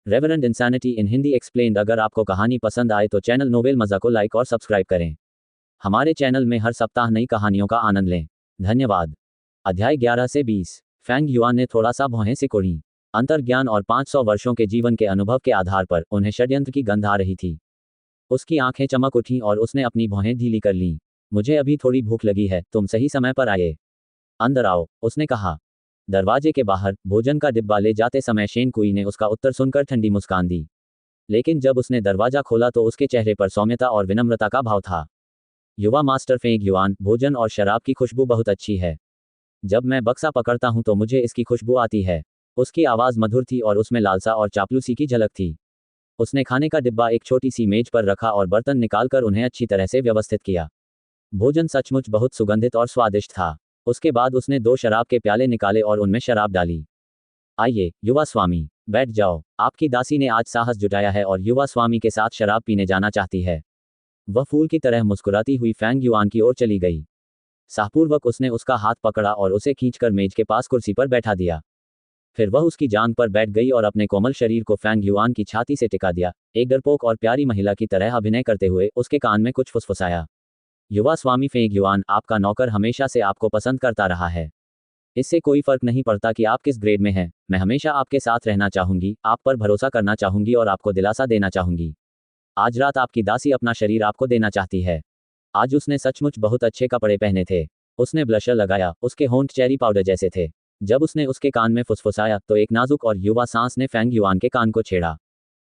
Reverend insanity इन Hindi explained. अगर आपको कहानी पसंद आए तो चैनल नोवेल मज़ा को लाइक और सब्सक्राइब करें। हमारे चैनल में हर सप्ताह नई कहानियों का आनंद लें। धन्यवाद। अध्याय 11 से 20। फैंग युआन ने थोड़ा सा भौहें सिकोड़ी। अंतर्ज्ञान और 500 वर्षों के जीवन के अनुभव के आधार पर उन्हें षड्यंत्र की गंध आ रही थी। उसकी आंखें चमक उठीं और उसने अपनी भौहें ढीली कर लीं। मुझे अभी थोड़ी भूख लगी है, तुम सही समय पर आए। अंदर आओ, उसने कहा। दरवाजे के बाहर भोजन का डिब्बा ले जाते समय शेन कुई ने उसका उत्तर सुनकर ठंडी मुस्कान दी। लेकिन जब उसने दरवाजा खोला तो उसके चेहरे पर सौम्यता और विनम्रता का भाव था। युवा मास्टर फेंग युआन, भोजन और शराब की खुशबू बहुत अच्छी है। जब मैं बक्सा पकड़ता हूं तो मुझे इसकी खुशबू आती है। उसकी आवाज़ मधुर थी और उसमें लालसा और चापलूसी की झलक थी। उसने खाने का डिब्बा एक छोटी सी मेज पर रखा और बर्तन निकालकर उन्हें अच्छी तरह से व्यवस्थित किया। भोजन सचमुच बहुत सुगंधित और स्वादिष्ट था। उसके बाद उसने 2 शराब के प्याले निकाले और उनमें शराब डाली। आइए, युवा स्वामी, बैठ जाओ। आपकी दासी ने आज साहस जुटाया है और युवा स्वामी के साथ शराब पीने जाना चाहती है। वह फूल की तरह मुस्कुराती हुई फैंग युआन की ओर चली गई। साहपूर्वक उसने उसका हाथ पकड़ा और उसे खींचकर मेज के पास कुर्सी पर बैठा दिया। फिर वह उसकी जांघ पर बैठ गई और अपने कोमल शरीर को फैंग युआन की छाती से टिका दिया। एक डरपोक और प्यारी महिला की तरह अभिनय करते हुए उसके कान में कुछ फुसफुसाया। युवा स्वामी फेंग युआन, आपका नौकर हमेशा से आपको पसंद करता रहा है। इससे कोई फर्क नहीं पड़ता कि आप किस ग्रेड में हैं, मैं हमेशा आपके साथ रहना चाहूंगी, आप पर भरोसा करना चाहूंगी और आपको दिलासा देना चाहूंगी। आज रात आपकी दासी अपना शरीर आपको देना चाहती है। आज उसने सचमुच बहुत अच्छे कपड़े पहने थे। उसने ब्लशर लगाया, उसके होंठ चेरी पाउडर जैसे थे। जब उसने उसके कान में फुसफुसाया तो एक नाजुक और युवा सांस ने फैंग युआन के कान को छेड़ा।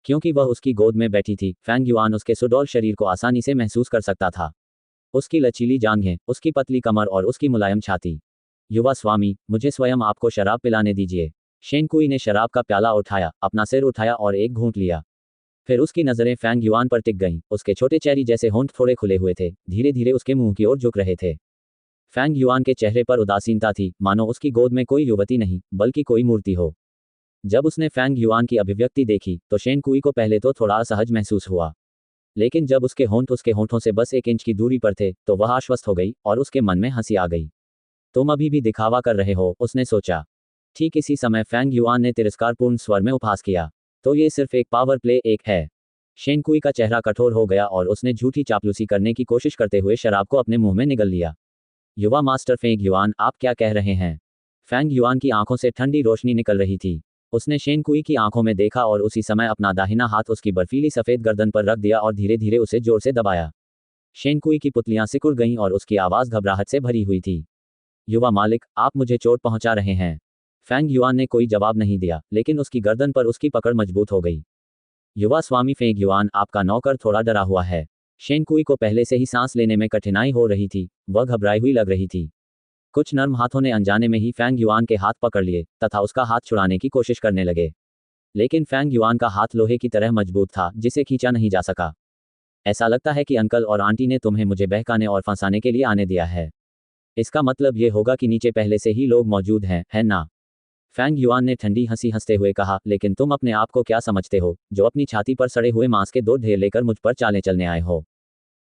क्योंकि वह उसकी गोद में बैठी थी, फैंग युआन उसके सुडौल शरीर को आसानी से महसूस कर सकता था। उसकी लचीली जांघें, उसकी पतली कमर और उसकी मुलायम छाती। युवा स्वामी, मुझे स्वयं आपको शराब पिलाने दीजिए। शेन कुई ने शराब का प्याला उठाया, अपना सिर उठाया और एक घूंट लिया। फिर उसकी नज़रें फैंग युआन पर टिक गईं। उसके छोटे चेरी जैसे होंठ थोड़े खुले हुए थे, धीरे धीरे उसके मुंह की ओर झुक रहे थे। फैंग युआन के चेहरे पर उदासीनता थी, मानो उसकी गोद में कोई युवती नहीं बल्कि कोई मूर्ति हो। जब उसने फैंग युआन की अभिव्यक्ति देखी तो शेन कुई को पहले तो थोड़ा असहज महसूस हुआ। लेकिन जब उसके होंठ उसके होंठों से बस 1 इंच की दूरी पर थे तो वह आश्वस्त हो गई और उसके मन में हंसी आ गई। तुम अभी भी दिखावा कर रहे हो, उसने सोचा। ठीक इसी समय फैंग युआन ने तिरस्कारपूर्ण स्वर में उपहास किया। तो ये सिर्फ एक पावर प्ले एक है। शेन कुई का चेहरा कठोर हो गया और उसने झूठी चापलूसी करने की कोशिश करते हुए शराब को अपने मुंह में निगल लिया। युवा मास्टर फेंग युआन, आप क्या कह रहे हैं? फैंग युआन की आंखों से ठंडी रोशनी निकल रही थी। उसने शेन कुई की आंखों में देखा और उसी समय अपना दाहिना हाथ उसकी बर्फीली सफेद गर्दन पर रख दिया और धीरे धीरे उसे जोर से दबाया। शेन कुई की पुतलियां सिकुड़ गईं और उसकी आवाज़ घबराहट से भरी हुई थी। युवा मालिक, आप मुझे चोट पहुंचा रहे हैं। फैंग युआन ने कोई जवाब नहीं दिया, लेकिन उसकी गर्दन पर उसकी पकड़ मजबूत हो गई। युवा स्वामी फेंग युआन, आपका नौकर थोड़ा डरा हुआ है। शेन कुई को पहले से ही सांस लेने में कठिनाई हो रही थी, वह घबराई हुई लग रही थी। कुछ नर्म हाथों ने अनजाने में ही फैंग युआन के हाथ पकड़ लिए तथा उसका हाथ छुड़ाने की कोशिश करने लगे। लेकिन फैंग युआन का हाथ लोहे की तरह मजबूत था, जिसे खींचा नहीं जा सका। ऐसा लगता है कि अंकल और आंटी ने तुम्हें मुझे बहकाने और फंसाने के लिए आने दिया है। इसका मतलब ये होगा कि नीचे पहले से ही लोग मौजूद हैं, है ना? फैंग युआन ने ठंडी हंसी हंसते हुए कहा, लेकिन तुम अपने आप को क्या समझते हो, जो अपनी छाती पर सड़े हुए मांस के 2 ढेर लेकर मुझ पर चालें चलने आए हो?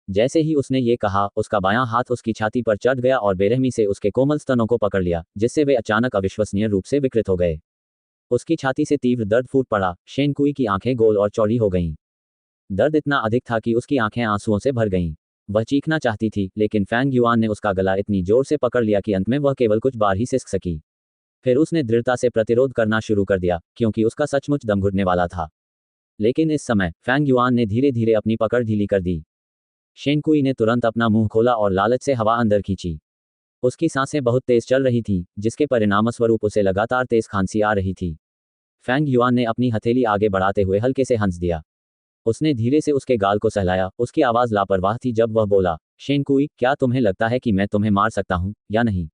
जैसे ही उसने ये कहा, उसका बायां हाथ उसकी छाती पर चढ़ गया और बेरहमी से उसके कोमल स्तनों को पकड़ लिया, जिससे वे अचानक अविश्वसनीय रूप से विकृत हो गए। उसकी छाती से तीव्र दर्द फूट पड़ा। शेन कुई की आंखें गोल और चौड़ी हो गईं। दर्द इतना अधिक था कि उसकी आंखें आंसुओं से भर गईं। वह चीखना चाहती थी, लेकिन फैंग युआन ने उसका गला इतनी जोर से पकड़ लिया कि अंत में वह केवल कुछ बार ही सिसक सकी। फिर उसने दृढ़ता से प्रतिरोध करना शुरू कर दिया, क्योंकि उसका सचमुच दम घुटने वाला था। लेकिन इस समय फैंग युआन ने धीरे धीरे अपनी पकड़ ढीली कर दी। शेन कुई ने तुरंत अपना मुंह खोला और लालच से हवा अंदर खींची। उसकी सांसें बहुत तेज चल रही थीं, जिसके परिणामस्वरूप उसे लगातार तेज खांसी आ रही थी। फैंग युआन ने अपनी हथेली आगे बढ़ाते हुए हल्के से हंस दिया। उसने धीरे से उसके गाल को सहलाया। उसकी आवाज़ लापरवाह थी जब वह बोला, शेन कुई, क्या तुम्हें लगता है कि मैं तुम्हें मार सकता हूं या नहीं?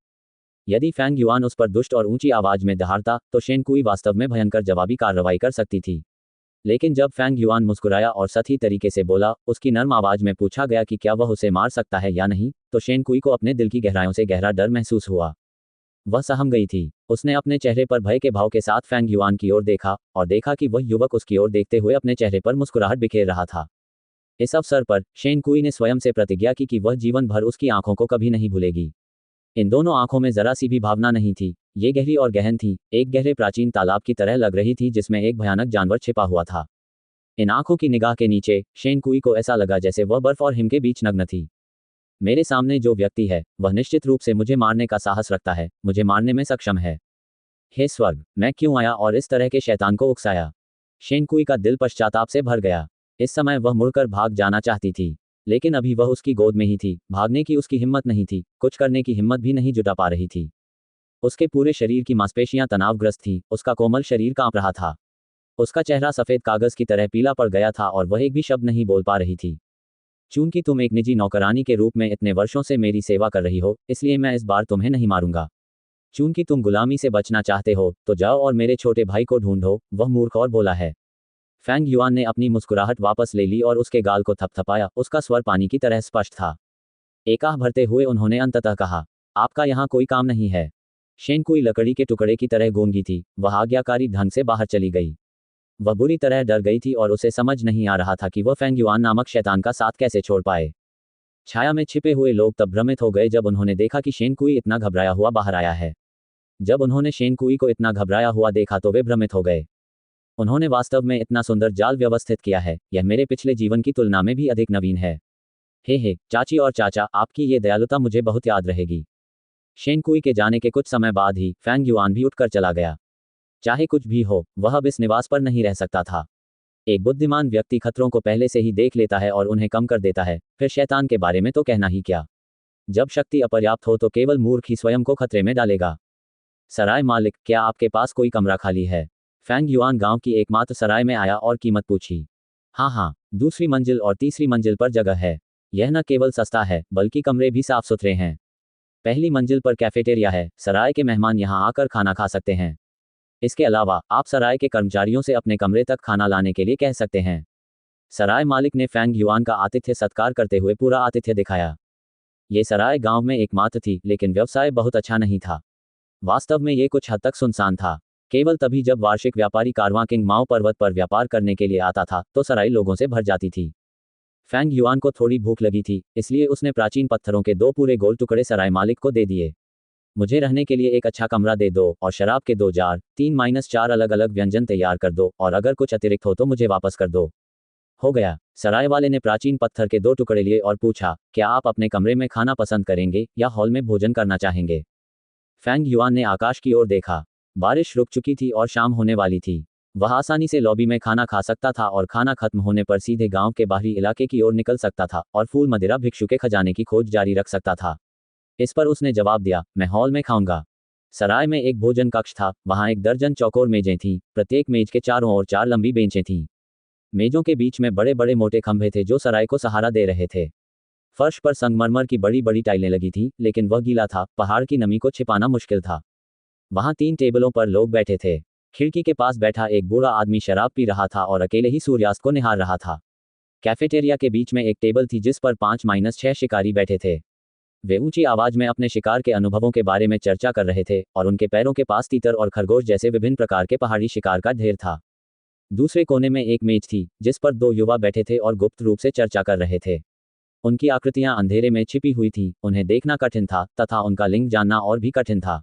यदि फैंग युआन उस पर दुष्ट और ऊंची आवाज में दहाड़ता तो शेन कुई वास्तव में भयंकर जवाबी कार्रवाई कर सकती थी। लेकिन जब फैंग युआन मुस्कुराया और सही तरीके से बोला, उसकी नर्म आवाज में पूछा गया कि क्या वह उसे मार सकता है या नहीं, तो शेन कुई को अपने दिल की गहराइयों से गहरा डर महसूस हुआ। वह सहम गई थी। उसने अपने चेहरे पर भय के भाव के साथ फैंग युआन की ओर देखा और देखा कि वह युवक उसकी ओर देखते हुए अपने चेहरे पर मुस्कुराहट बिखेर रहा था। इस अवसर पर शेन कुई ने स्वयं से प्रतिज्ञा की कि वह जीवन भर उसकी आंखों को कभी नहीं भूलेगी। इन दोनों आंखों में जरा सी भी भावना नहीं थी, ये गहरी और गहन थी, एक गहरे प्राचीन तालाब की तरह लग रही थी जिसमें एक भयानक जानवर छिपा हुआ था। इन आंखों की निगाह के नीचे शेन कुई को ऐसा लगा जैसे वह बर्फ और हिम के बीच नग्न थी। मेरे सामने जो व्यक्ति है वह निश्चित रूप से मुझे मारने का साहस रखता है, मुझे मारने में सक्षम है। हे स्वर्ग, मैं क्यों आया और इस तरह के शैतान को उकसाया। शेन कुई का दिल पश्चाताप से भर गया। इस समय वह मुड़कर भाग जाना चाहती थी, लेकिन अभी वह उसकी गोद में ही थी। भागने की उसकी हिम्मत नहीं थी, कुछ करने की हिम्मत भी नहीं जुटा पा रही थी। उसके पूरे शरीर की मांसपेशियां तनावग्रस्त थीं, उसका कोमल शरीर कांप रहा था। उसका चेहरा सफेद कागज की तरह पीला पड़ गया था और वह एक भी शब्द नहीं बोल पा रही थी। चूंकि तुम एक निजी नौकरानी के रूप में इतने वर्षों से मेरी सेवा कर रही हो, इसलिए मैं इस बार तुम्हें नहीं मारूंगा। चूंकि तुम गुलामी से बचना चाहते हो, तो जाओ और मेरे छोटे भाई को ढूंढो, वह मूर्ख और बोला है। फैंग युआन ने अपनी मुस्कुराहट वापस ले ली और उसके गाल को थपथपाया, उसका स्वर पानी की तरह स्पष्ट था। एक आह भरते हुए उन्होंने अंततः कहा, आपका यहाँ कोई काम नहीं है। शेन कुई लकड़ी के टुकड़े की तरह गूंगी थी, वह आज्ञाकारी ढंग से बाहर चली गई। वह बुरी तरह डर गई थी और उसे समझ नहीं आ रहा था कि वह फेंग युआन नामक शैतान का साथ कैसे छोड़ पाए। छाया में छिपे हुए लोग तब भ्रमित हो गए जब उन्होंने देखा कि शेन कुई इतना घबराया हुआ बाहर आया है। जब उन्होंने शेन कुई को इतना घबराया हुआ देखा तो वे भ्रमित हो गए। उन्होंने वास्तव में इतना सुंदर जाल व्यवस्थित किया है, यह मेरे पिछले जीवन की तुलना में भी अधिक नवीन है। हे चाची और चाचा, आपकी ये दयालुता मुझे बहुत याद रहेगी। शेन कुई के जाने के कुछ समय बाद ही फैंग युआन भी उठकर चला गया। चाहे कुछ भी हो, वह अब इस निवास पर नहीं रह सकता था। एक बुद्धिमान व्यक्ति खतरों को पहले से ही देख लेता है और उन्हें कम कर देता है, फिर शैतान के बारे में तो कहना ही क्या। जब शक्ति अपर्याप्त हो तो केवल मूर्ख ही स्वयं को खतरे में डालेगा। सराय मालिक, क्या आपके पास कोई कमरा खाली है? फैंग युआन गांव की एकमात्र सराय में आया और कीमत पूछी। हाँ, दूसरी मंजिल और तीसरी मंजिल पर जगह है। यह न केवल सस्ता है, बल्कि कमरे भी साफ सुथरे हैं। पहली मंजिल पर कैफेटेरिया है, सराय के मेहमान यहां आकर खाना खा सकते हैं। इसके अलावा आप सराय के कर्मचारियों से अपने कमरे तक खाना लाने के लिए कह सकते हैं। सराय मालिक ने फैंग युआन का आतिथ्य सत्कार करते हुए पूरा आतिथ्य दिखाया। ये सराय गांव में एकमात्र थी, लेकिन व्यवसाय बहुत अच्छा नहीं था। वास्तव में ये कुछ हद तक सुनसान था। केवल तभी जब वार्षिक व्यापारी कारवां किंग माओ पर्वत पर व्यापार करने के लिए आता था तो सराय लोगों से भर जाती थी। फैंग युआन को थोड़ी भूख लगी थी, इसलिए उसने प्राचीन पत्थरों के 2 पूरे गोल टुकड़े सराय मालिक को दे दिए। मुझे रहने के लिए एक अच्छा कमरा दे दो और शराब के 2 जार, 3-4 अलग अलग व्यंजन तैयार कर दो, और अगर कुछ अतिरिक्त हो तो मुझे वापस कर दो। हो गया। सराय वाले ने प्राचीन पत्थर के 2 टुकड़े लिए और पूछा, क्या आप अपने कमरे में खाना पसंद करेंगे या हॉल में भोजन करना चाहेंगे? फैंग युआन ने आकाश की ओर देखा। बारिश रुक चुकी थी और शाम होने वाली थी। वह आसानी से लॉबी में खाना खा सकता था और खाना खत्म होने पर सीधे गांव के बाहरी इलाके की ओर निकल सकता था और फूल मदिरा भिक्षु के खजाने की खोज जारी रख सकता था। इस पर उसने जवाब दिया, मैं हॉल में खाऊंगा। सराय में एक भोजन कक्ष था, वहां 1 दर्जन चौकोर मेजें थीं, प्रत्येक मेज के चारों ओर 4 लंबी बेंचें थीं। मेजों के बीच में बड़े बड़े मोटे खंभे थे जो सराय को सहारा दे रहे थे। फर्श पर संगमरमर की बड़ी बड़ी टाइलें लगी थीं, लेकिन वह गीला था, पहाड़ की नमी को छिपाना मुश्किल था। वहां 3 टेबलों पर लोग बैठे थे। खिड़की के पास बैठा एक बूढ़ा आदमी शराब पी रहा था और अकेले ही सूर्यास्त को निहार रहा था। कैफेटेरिया के बीच में एक टेबल थी जिस पर 5-6 शिकारी बैठे थे। वे ऊंची आवाज में अपने शिकार के अनुभवों के बारे में चर्चा कर रहे थे और उनके पैरों के पास तीतर और खरगोश जैसे विभिन्न प्रकार के पहाड़ी शिकार का ढेर था। दूसरे कोने में एक मेज थी जिस पर 2 युवा बैठे थे और गुप्त रूप से चर्चा कर रहे थे। उनकी आकृतियां अंधेरे में छिपी हुई थीं, उन्हें देखना कठिन था तथा उनका लिंग जानना और भी कठिन था।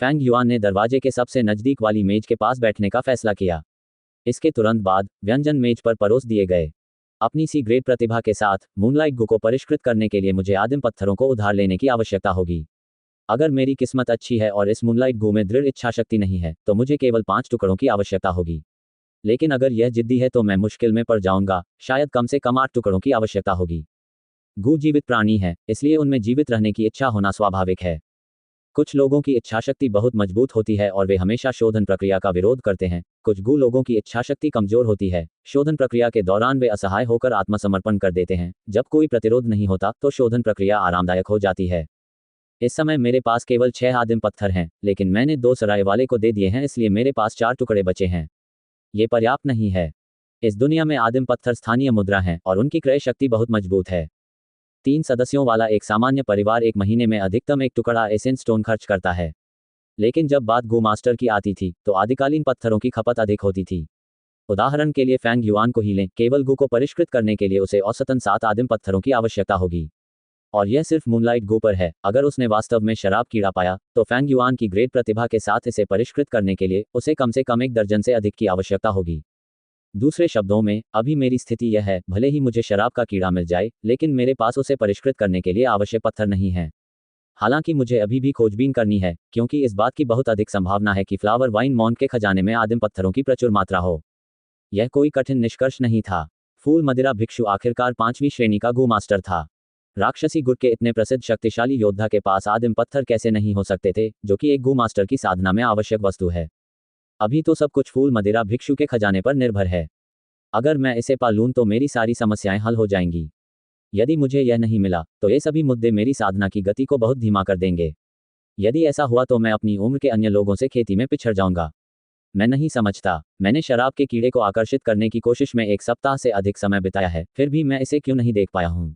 फैंग युआन ने दरवाजे के सबसे नजदीक वाली मेज के पास बैठने का फैसला किया। इसके तुरंत बाद व्यंजन मेज पर परोस दिए गए। अपनी सी ग्रेट प्रतिभा के साथ मूनलाइट गू को परिष्कृत करने के लिए मुझे आदिम पत्थरों को उधार लेने की आवश्यकता होगी। अगर मेरी किस्मत अच्छी है और इस मूनलाइट गू में दृढ़ इच्छा शक्ति नहीं है तो मुझे केवल 5 टुकड़ों की आवश्यकता होगी। लेकिन अगर यह जिद्दी है तो मैं मुश्किल में पड़ जाऊंगा, शायद कम से कम 8 टुकड़ों की आवश्यकता होगी। गू जीवित प्राणी है, इसलिए उनमें जीवित रहने की इच्छा होना स्वाभाविक है। कुछ लोगों की इच्छाशक्ति बहुत मजबूत होती है और वे हमेशा शोधन प्रक्रिया का विरोध करते हैं। कुछ गू लोगों की इच्छाशक्ति कमजोर होती है। शोधन प्रक्रिया के दौरान वे असहाय होकर आत्मसमर्पण कर देते हैं। जब कोई प्रतिरोध नहीं होता तो शोधन प्रक्रिया आरामदायक हो जाती है। इस समय मेरे पास केवल 6 आदिम पत्थर हैं, लेकिन मैंने 2 सराय वाले को दे दिए हैं, इसलिए मेरे पास 4 टुकड़े बचे हैं। ये पर्याप्त नहीं है। इस दुनिया में आदिम पत्थर स्थानीय मुद्रा हैं और उनकी क्रय शक्ति बहुत मजबूत है। 3 सदस्यों वाला एक सामान्य परिवार 1 महीने में अधिकतम 1 टुकड़ा एसेंट स्टोन खर्च करता है। लेकिन जब बात गू मास्टर की आती थी तो आदिकालीन पत्थरों की खपत अधिक होती थी। उदाहरण के लिए फैंग युआन को ही लें, केवल गू को परिष्कृत करने के लिए उसे औसतन 7 आदिम पत्थरों की आवश्यकता होगी। और यह सिर्फ मूनलाइट गो पर है। अगर उसने वास्तव में शराब कीड़ा पाया तो फैंग युआन की ग्रेट प्रतिभा के साथ इसे परिष्कृत करने के लिए उसे कम से कम 1 दर्जन से अधिक की आवश्यकता होगी। दूसरे शब्दों में, अभी मेरी स्थिति यह है, भले ही मुझे शराब का कीड़ा मिल जाए, लेकिन मेरे पास उसे परिष्कृत करने के लिए आवश्यक पत्थर नहीं है। हालांकि मुझे अभी भी खोजबीन करनी है, क्योंकि इस बात की बहुत अधिक संभावना है कि फ्लावर वाइन मॉन्ट के खजाने में आदिम पत्थरों की प्रचुर मात्रा हो। यह कोई कठिन निष्कर्ष नहीं था। फूल मदिरा भिक्षु आखिरकार 5वीं श्रेणी का गो मास्टर था। राक्षसी गुट के इतने प्रसिद्ध शक्तिशाली योद्धा के पास आदिम पत्थर कैसे नहीं हो सकते थे, जो कि एक गो मास्टर की साधना में आवश्यक वस्तु है। अभी तो सब कुछ फूल मदिरा भिक्षु के खजाने पर निर्भर है। अगर मैं इसे पा लूं तो मेरी सारी समस्याएं हल हो जाएंगी। यदि मुझे यह नहीं मिला तो ये सभी मुद्दे मेरी साधना की गति को बहुत धीमा कर देंगे। यदि ऐसा हुआ तो मैं अपनी उम्र के अन्य लोगों से खेती में पिछड़ जाऊंगा। मैं नहीं समझता, मैंने शराब के कीड़े को आकर्षित करने की कोशिश में 1 सप्ताह से अधिक समय बिताया है, फिर भी मैं इसे क्यों नहीं देख पाया हूं।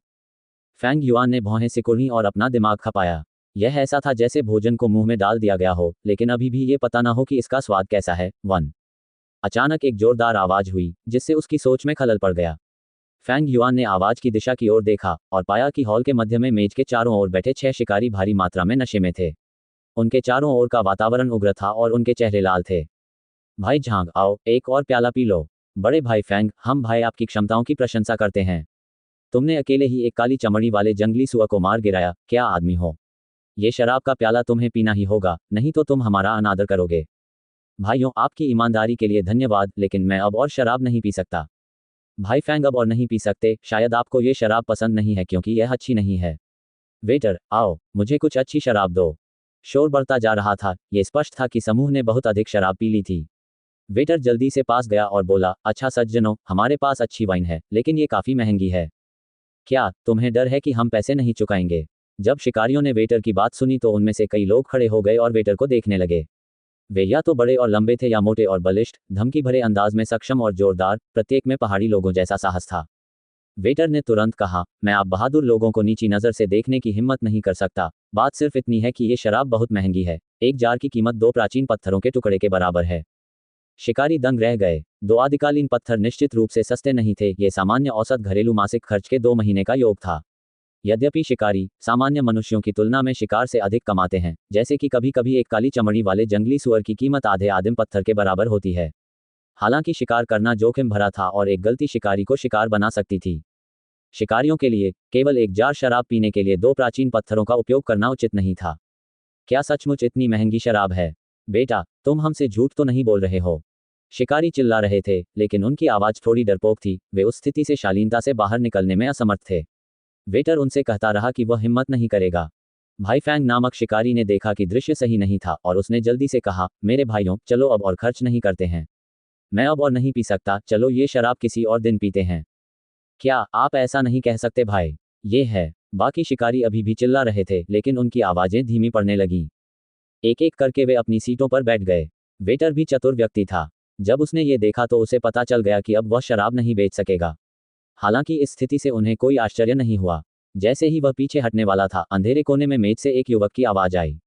फैंग युआन ने भौहें सिकुड़ी और अपना दिमाग खपाया। यह ऐसा था जैसे भोजन को मुंह में डाल दिया गया हो, लेकिन अभी भी ये पता ना हो कि इसका स्वाद कैसा है। 1 अचानक एक जोरदार आवाज हुई, जिससे उसकी सोच में खलल पड़ गया। फैंग युआन ने आवाज की दिशा की ओर देखा और पाया कि हॉल के मध्य में मेज के चारों ओर बैठे 6 शिकारी भारी मात्रा में नशे में थे। उनके चारों ओर का वातावरण उग्र था और उनके चेहरे लाल थे। भाई झांग, आओ, एक और प्याला पी लो। बड़े भाई फैंग, हम भाई आपकी क्षमताओं की प्रशंसा करते हैं। तुमने अकेले ही एक काली चमड़ी वाले जंगली सुअर को मार गिराया, क्या आदमी हो। ये शराब का प्याला तुम्हें पीना ही होगा, नहीं तो तुम हमारा अनादर करोगे। भाइयों, आपकी ईमानदारी के लिए धन्यवाद, लेकिन मैं अब और शराब नहीं पी सकता। भाई फैंग, अब और नहीं पी सकते, शायद आपको ये शराब पसंद नहीं है क्योंकि यह अच्छी नहीं है। वेटर, आओ, मुझे कुछ अच्छी शराब दो। शोर बढ़ता जा रहा था, ये स्पष्ट था कि समूह ने बहुत अधिक शराब पी ली थी। वेटर जल्दी से पास गया और बोला, अच्छा सज्जनों, हमारे पास अच्छी वाइन है, लेकिन ये काफी महंगी है। क्या तुम्हें डर है कि हम पैसे नहीं चुकाएंगे? जब शिकारियों ने वेटर की बात सुनी तो उनमें से कई लोग खड़े हो गए और वेटर को देखने लगे। वे या तो बड़े और लंबे थे या मोटे और बलिष्ठ, धमकी भरे अंदाज में सक्षम और जोरदार, प्रत्येक में पहाड़ी लोगों जैसा साहस था। वेटर ने तुरंत कहा, मैं आप बहादुर लोगों को नीची नज़र से देखने की हिम्मत नहीं कर सकता। बात सिर्फ इतनी है कि ये शराब बहुत महंगी है। एक जार की कीमत 2 प्राचीन पत्थरों के टुकड़े के बराबर है। शिकारी दंग रह गए। 2 आदिकालीन पत्थर निश्चित रूप से सस्ते नहीं थे, ये सामान्य औसत घरेलू मासिक खर्च के 2 महीने का योग था। यद्यपि शिकारी सामान्य मनुष्यों की तुलना में शिकार से अधिक कमाते हैं, जैसे कि कभी कभी एक काली चमड़ी वाले जंगली सुअर की कीमत आधे आदिम पत्थर के बराबर होती है। हालांकि शिकार करना जोखिम भरा था और एक गलती शिकारी को शिकार बना सकती थी। शिकारियों के लिए केवल एक जार शराब पीने के लिए 2 प्राचीन पत्थरों का उपयोग करना उचित नहीं था। क्या सचमुच इतनी महंगी शराब है? बेटा, तुम हमसे झूठ तो नहीं बोल रहे हो? शिकारी चिल्ला रहे थे, लेकिन उनकी आवाज थोड़ी डरपोक थी। वे उस स्थिति से शालीनता से बाहर निकलने में असमर्थ थे। वेटर उनसे कहता रहा कि वह हिम्मत नहीं करेगा। भाई फैंग नामक शिकारी ने देखा कि दृश्य सही नहीं था और उसने जल्दी से कहा, मेरे भाइयों, चलो अब और खर्च नहीं करते हैं। मैं अब और नहीं पी सकता, चलो ये शराब किसी और दिन पीते हैं। क्या आप ऐसा नहीं कह सकते भाई? ये है। बाकी शिकारी अभी भी चिल्ला रहे थे, लेकिन उनकी आवाजें धीमी पड़ने लगीं। एक एक करके वे अपनी सीटों पर बैठ गए। वेटर भी चतुर व्यक्ति था। जब उसने ये देखा तो उसे पता चल गया कि अब वह शराब नहीं बेच सकेगा। हालांकि इस स्थिति से उन्हें कोई आश्चर्य नहीं हुआ। जैसे ही वह पीछे हटने वाला था, अंधेरे कोने में मेज से एक युवक की आवाज आई।